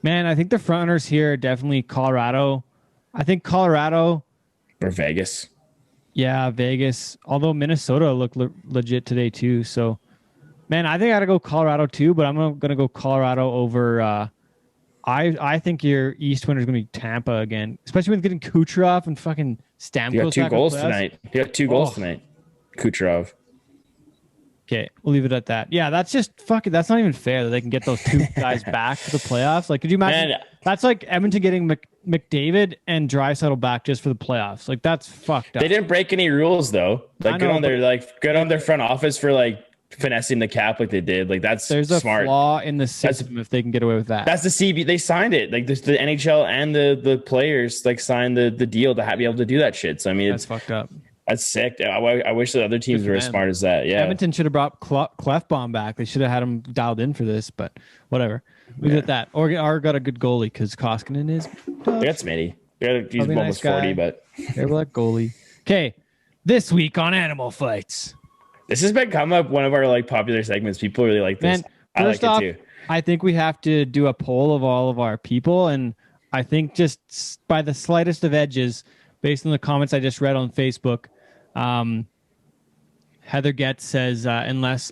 Man, I think the front runners here are definitely Colorado. I think Colorado or Vegas. Yeah, Vegas. Although Minnesota looked legit today too. So, man, I think I gotta go Colorado too. But I'm gonna go Colorado over. I think your East winner is gonna be Tampa again, especially with getting Kucherov and fucking Stamkos. You got 2 goals tonight. You got 2 goals tonight. Kucherov. Okay, we'll leave it at that. Yeah, that's just fucking. That's not even fair that they can get those 2 guys back to the playoffs. Like, could you imagine? Man, that's like Edmonton getting McDavid and Draisaitl back just for the playoffs. Like, that's fucked up. They didn't break any rules though. Like, good on their front office for like finessing the cap like they did. Like, that's there's smart. A flaw in the system if they can get away with that. That's the CB. They signed it. Like, the NHL and the players like signed the deal to be able to do that shit. So I mean, that's fucked up. That's sick. I wish the other teams were as smart as that. Yeah, Edmonton should have brought Clefbaum back. They should have had him dialed in for this, but whatever. We did that. Or got a good goalie because Koskinen is. They got Smitty. He's almost 40, but they're like goalie. Okay, this week on Animal Fights. This has become one of our like popular segments. People really like this. I like it too. I think we have to do a poll of all of our people, and I think just by the slightest of edges, based on the comments I just read on Facebook, Heather Getz says unless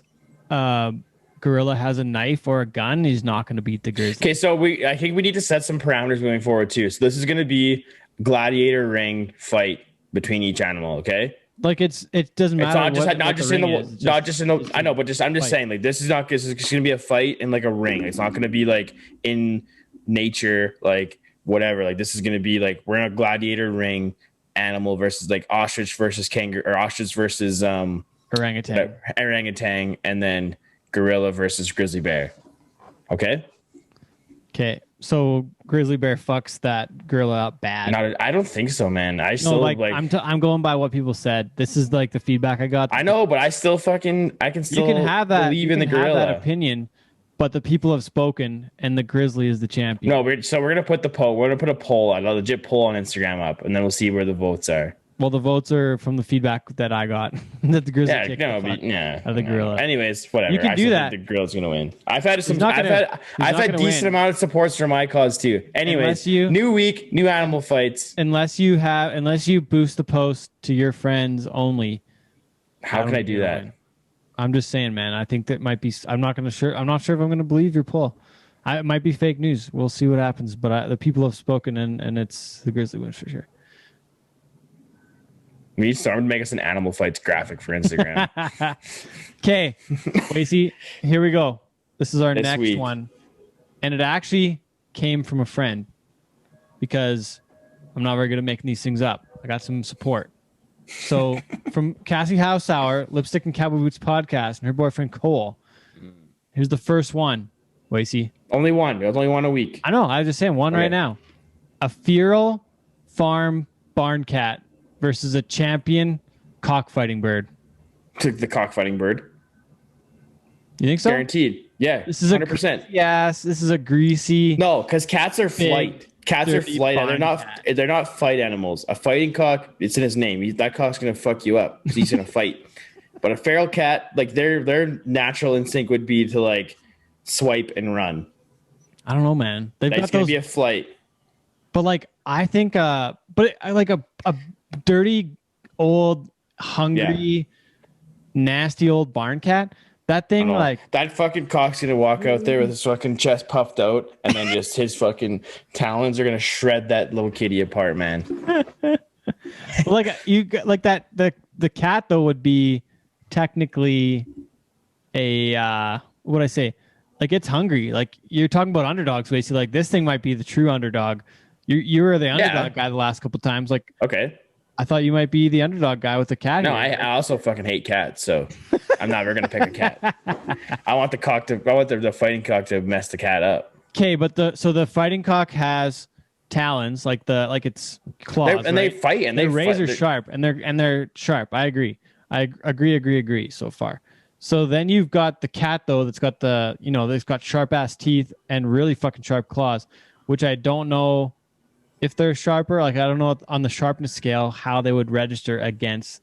Gorilla has a knife or a gun, he's not going to beat the Grizzly. Okay, so I think we need to set some parameters moving forward too. So this is going to be gladiator ring fight between each animal. Okay, like it doesn't matter. It's not just in the. I know, but I'm just saying, like, this is going to be a fight in like a ring. It's not going to be like in nature, like whatever. Like, this is going to be like we're in a gladiator ring. Animal versus like ostrich versus kangaroo, or ostrich versus orangutan, and then gorilla versus grizzly bear. Okay, so grizzly bear fucks that gorilla up bad. I don't think so, man. I'm going by what people said. This is like the feedback I got. I know, but I can still you can have that, believe in the gorilla. Have that opinion, but the people have spoken, and the grizzly is the champion. No, we're gonna put the poll. We're gonna put a poll, a legit poll on Instagram up, and then we'll see where the votes are. Well, the votes are from the feedback that I got that the grizzly of the gorilla. Anyways, whatever. You can do that. The gorilla's gonna win. I've had decent amount of supports for my cause too. Anyways, new week, new animal fights. Unless you boost the post to your friends only. How can I do that? I'm just saying, man. I think that might be. I'm not sure if I'm going to believe your poll. It might be fake news. We'll see what happens. But the people have spoken, and it's the grizzly wins for sure. We need to make us an animal fights graphic for Instagram. Okay, Wacey, here we go. This is our next one, and it actually came from a friend because I'm not very good at making these things up. I got some support. So from Cassie Hausauer, Lipstick and Cowboy Boots podcast, and her boyfriend Cole. Here's the first one, Wacey. Only one. There's only one a week. I know. I was just saying one right now. A feral farm barn cat versus a champion cockfighting bird. The cockfighting bird. You think so? Guaranteed. Yeah. This is 100%. Yes. This is a greasy. No, because cats are flight. Cats are flight. They're not fight animals. A fighting cock, it's in his name. That cock's gonna fuck you up because he's gonna fight. But a feral cat, like their natural instinct would be to like swipe and run. I don't know, man. It's gonna be a flight. But like I think I like a dirty old hungry nasty old barn cat. That thing, like that fucking cock's gonna walk out there with his fucking chest puffed out, and then just his fucking talons are gonna shred that little kitty apart, man. Like that. The cat though would be technically a what would I say? Like it's hungry. Like you're talking about underdogs, basically. Like this thing might be the true underdog. You were the underdog guy the last couple times. Like okay. I thought you might be the underdog guy with the cat. No, I also fucking hate cats, so I'm never gonna pick a cat. I want the fighting cock to mess the cat up. Okay, but the fighting cock has talons, like it's claws, and they fight, and they're razor sharp, and they're sharp. I agree. I agree so far. So then you've got the cat though that's got that's got sharp ass teeth and really fucking sharp claws, which I don't know if they're sharper. Like I don't know on the sharpness scale how they would register against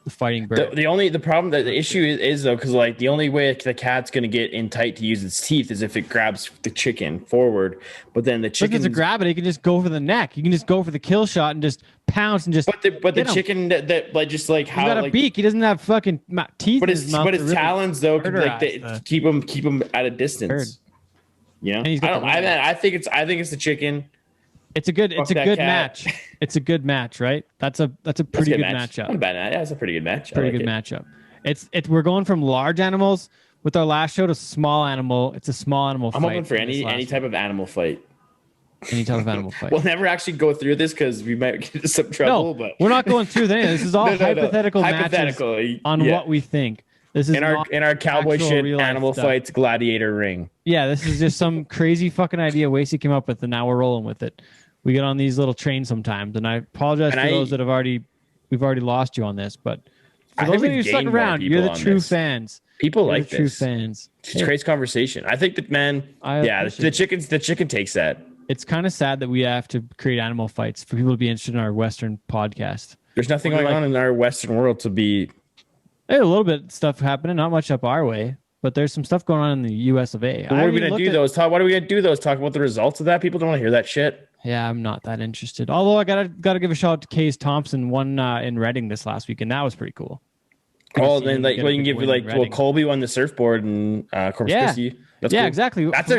the fighting bird. The issue is though, because like the only way the cat's gonna get in tight to use its teeth is if it grabs the chicken forward. But then the chicken, if it's a grab it, he can just go for the neck. You can just go for the kill shot and just pounce and just. But the chicken that like just like how he's got a beak. He doesn't have fucking teeth. But his really talons though could like keep him at a distance. Bird. You know, I think it's the chicken. It's a good match. It's a good match, right? That's a pretty good matchup. Not a bad match. Yeah, it's a pretty good match. Pretty good matchup. We're going from large animals with our last show to small animal. It's a small animal fight. I'm open for any type of animal fight. Any type of animal fight. We'll never actually go through this because we might get into some trouble. But we're not going through that. This is all hypothetical matches on what we think. This is in our cowboy shit animal fights gladiator ring. Yeah, this is just some crazy fucking idea Wacey came up with, and now we're rolling with it. We get on these little trains sometimes, and I apologize for those that we've already lost you on this, but for those of you stuck around, you're the true fans. People like this. True fans. It creates conversation. I think that the chicken takes that. It's kind of sad that we have to create animal fights for people to be interested in our Western podcast. There's nothing going on in our Western world to be. There's a little bit of stuff happening, not much up our way, but there's some stuff going on in the US of A. What are we going to do those? What are we going to do those? Talk about the results of that? People don't want to hear that shit. Yeah, I'm not that interested. Although I gotta give a shout out to Case Thompson, won in Reading this last week, and that was pretty cool. Oh, then you can give Colby won the surfboard and Corpus Christi. That's cool. Exactly. That's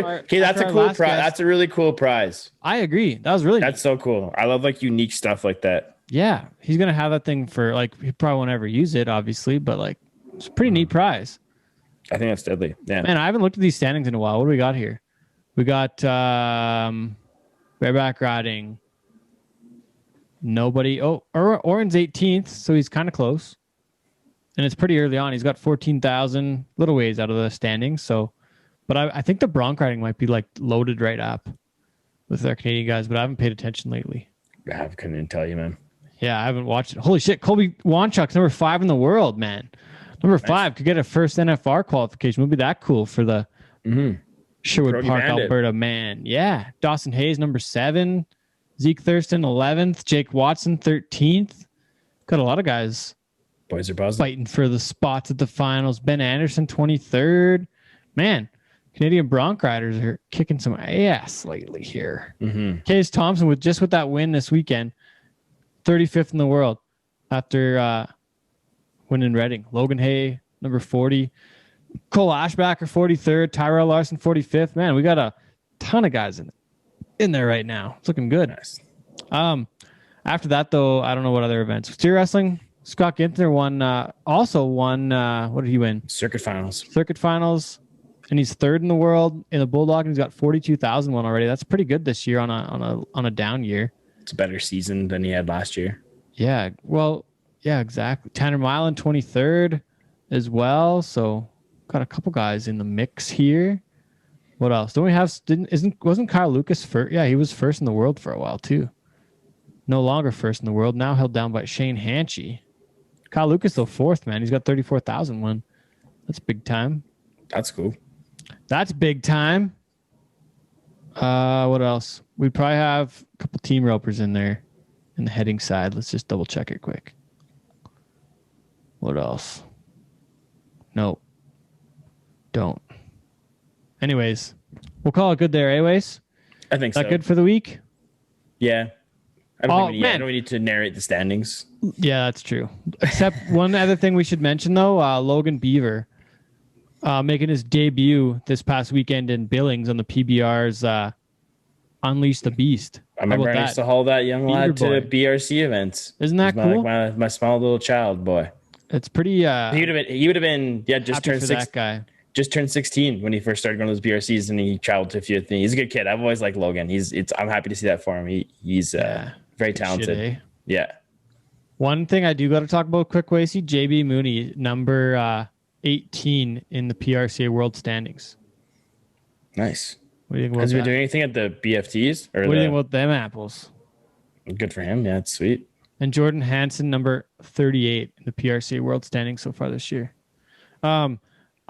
a cool prize. That's a really cool prize. I agree. That was really so cool. I love like unique stuff like that. Yeah, he's gonna have that thing for like he probably won't ever use it, obviously, but like it's a pretty neat prize. I think that's deadly. Yeah. Man, I haven't looked at these standings in a while. What do we got here? We got bareback riding. Nobody. Oh, Oren's 18th, so he's kind of close. And it's pretty early on. He's got 14,000 little ways out of the standings. So, but I think the bronc riding might be like loaded right up with our Canadian guys, but I haven't paid attention lately. I couldn't even tell you, man. Yeah, I haven't watched it. Holy shit, Colby Wanchuk's number 5 in the world, man. Number 5 could get a first NFR qualification. Would be that cool for the Sherwood Brody Park, Bandit. Alberta, man. Yeah. Dawson Hayes, number 7. Zeke Thurston, 11th. Jake Watson, 13th. Got a lot of guys Boys are buzzing. fighting for the spots at the finals. Ben Anderson, 23rd. Man, Canadian bronc riders are kicking some ass lately here. Case Thompson with that win this weekend, 35th in the world after winning Reading. Logan Hay, number 40. Cole Ashbacker, 43rd. Tyrell Larson, 45th. Man, we got a ton of guys in there right now. It's looking good. Nice. After that, though, I don't know what other events. Steer wrestling, Scott Ginther won. What did he win? Circuit finals. And he's 3rd in the world in the Bulldog, and he's got 42,001 already. That's pretty good this year on a down year. It's a better season than he had last year. Yeah, well, yeah, exactly. Tanner Milan, 23rd as well. So got a couple guys in the mix here. What else? Don't we have? Wasn't Kyle Lucas first? Yeah, he was first in the world for a while too. No longer first in the world. Now held down by Shane Hanchy. Kyle Lucas though 4th, man. He's got 34,001. That's big time. That's cool. That's big time. What else? We'd probably have a couple team ropers in there in the heading side. Let's just double check it quick. What else? Nope. Don't. Anyways, we'll call it good there, anyways. I think so. Is that good for the week? Yeah. I don't need to narrate the standings. Yeah, that's true. Except one other thing we should mention, though, Logan Beaver making his debut this past weekend in Billings on the PBR's Unleash the Beast. I remember I used to haul that young lad to BRC events. Isn't that cool? Like my small little child boy. It's pretty. He would have been just turned 6. That guy. Just turned 16 when he first started going to those BRCs, and he traveled to a few things. He's a good kid. I've always liked Logan. I'm happy to see that for him. He's very talented. Shit, eh? Yeah. One thing I do got to talk about quick, Wacey, JB Mooney, number 18 in the PRCA World Standings. Nice. What do you think about Has he that? been doing anything at the BFTs? What do you think about them apples? Good for him. Yeah, it's sweet. And Jordan Hansen, number 38 in the PRCA World Standings so far this year.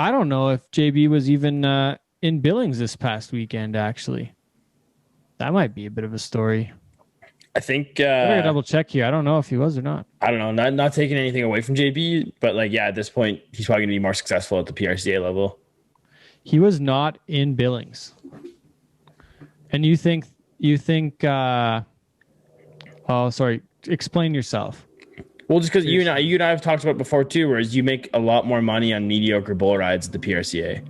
I don't know if JB was even in Billings this past weekend, actually. That might be a bit of a story. I think I gotta double check here. I don't know if he was or not. I don't know. Not taking anything away from JB, but like, yeah, at this point, he's probably gonna be more successful at the PRCA level. He was not in Billings. And you think oh, sorry. Explain yourself. Well, just because you and I have talked about before too, whereas you make a lot more money on mediocre bull rides at the PRCA.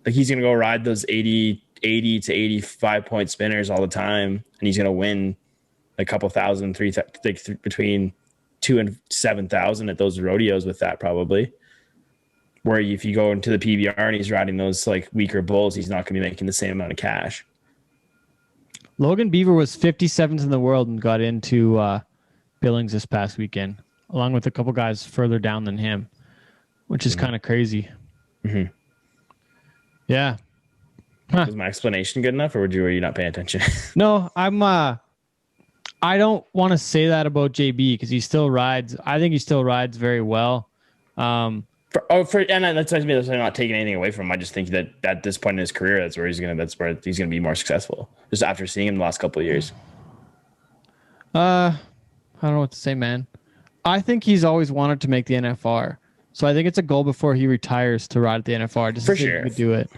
Like, he's gonna go ride those 80 to 85 point spinners all the time, and he's gonna win a couple thousand, between 2,000 and 7,000 at those rodeos with that, probably. Where if you go into the PBR and he's riding those like weaker bulls, he's not gonna be making the same amount of cash. Logan Beaver was 57th in the world and got into Billings this past weekend, along with a couple guys further down than him, which is kind of crazy. Mm-hmm. Yeah. Was my explanation good enough, or were you not paying attention? No, I don't want to say that about JB because he still rides. I think he still rides very well. And that's not taking anything away from him. I just think that at this point in his career, that's where he's gonna be more successful. Just after seeing him the last couple of years. I don't know what to say, man. I think he's always wanted to make the NFR, so I think it's a goal before he retires to ride at the NFR. Just for to see sure, if he could do it.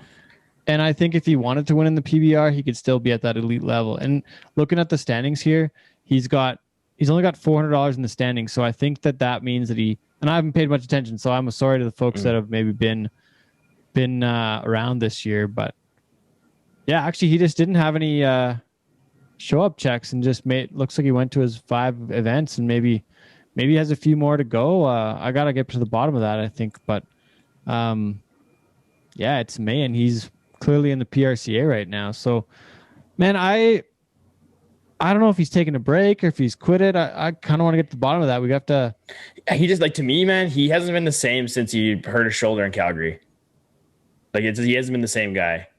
And I think if he wanted to win in the PBR, he could still be at that elite level. And looking at the standings here, he's only got $400 in the standings. So I think that means that and I haven't paid much attention. So I'm sorry to the folks that have maybe been around this year. But yeah, actually, he just didn't have any show up checks and just looks like he went to his 5 events and maybe he has a few more to go. I got to get to the bottom of that, I think. But yeah, it's May and he's clearly in the PRCA right now. So, man, I don't know if he's taking a break or if he's quit it. I kind of want to get to the bottom of that. We have to. He just, like, to me, man, he hasn't been the same since he hurt his shoulder in Calgary. Like, he hasn't been the same guy.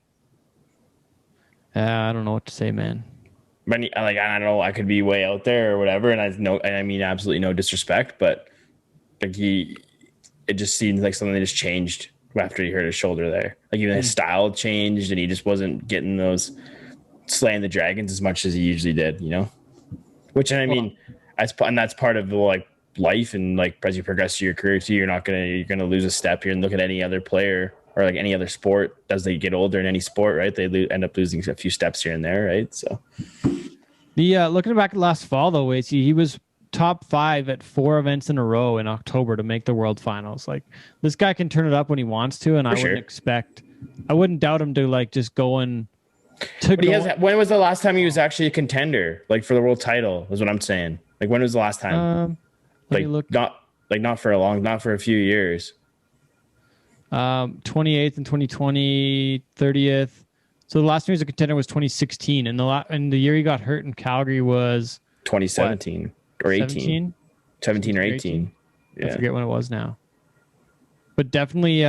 I don't know what to say, man. But I don't know. I could be way out there or whatever, and I mean absolutely no disrespect, but like it just seems like something that just changed after he hurt his shoulder there. Like, even his style changed, and he just wasn't getting those slaying the dragons as much as he usually did, you know? Which, I mean, that's part of the, like, life, and like as you progress through your career too, you're gonna lose a step here. And look at any other player or like any other sport as they get older in any sport, right? They end up losing a few steps here and there, right? So looking back at last fall though, Wacey, he was top 5 at 4 events in a row in October to make the world finals. Like, this guy can turn it up when he wants to, and I wouldn't doubt him to like just going. When was the last time he was actually a contender, like for the world title? Is what I'm saying. Like, when was the last time? Not for a few years. 28th in 2020, 30th. So the last time he was a contender was 2016, and the year he got hurt in Calgary was 2017 or 18. 17 or 18. Yeah. I forget when it was now. But definitely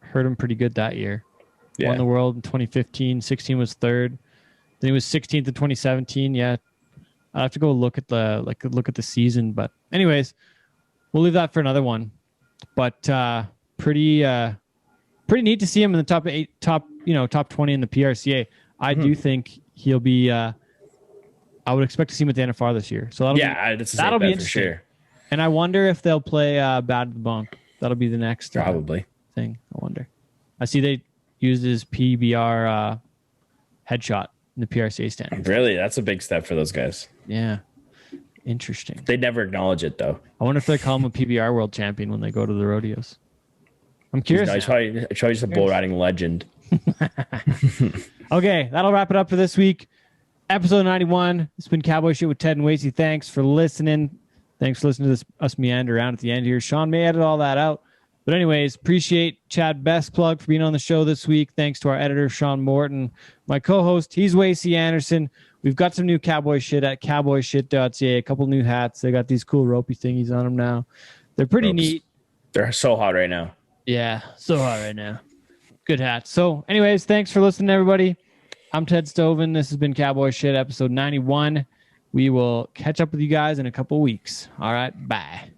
hurt him pretty good that year. Yeah. Won the world in 2015. 16 was 3rd. Then he was 16th in 2017. Yeah, I have to go look at the season. But anyways, we'll leave that for another one. But pretty neat to see him in the top 20 in the PRCA. I do think he'll be. I would expect to see him at the NFR this year. So that'll be interesting for sure. And I wonder if they'll play Bad to the Bone. That'll be the next probably thing. I wonder. I see they used his PBR headshot in the PRCA standings. Really, that's a big step for those guys. Yeah, interesting. They never acknowledge it though. I wonder if they call him a PBR world champion when they go to the rodeos. I'm curious. He's probably just a bull riding legend. Okay, that'll wrap it up for this week. Episode 91. It's been Cowboy Shit with Ted and Wacey. Thanks for listening. Thanks for listening to us meander around at the end here. Sean may edit all that out. But anyways, appreciate Chad Besplug for being on the show this week. Thanks to our editor, Sean Morton. My co-host, he's Wacey Anderson. We've got some new Cowboy Shit at cowboyshit.ca. A couple new hats. They got these cool ropey thingies on them now. They're pretty neat. They're so hot right now. Yeah, so hot right now. Good hats. So anyways, thanks for listening, everybody. I'm Ted Stovin. This has been Cowboy Shit, episode 91. We will catch up with you guys in a couple weeks. All right, bye.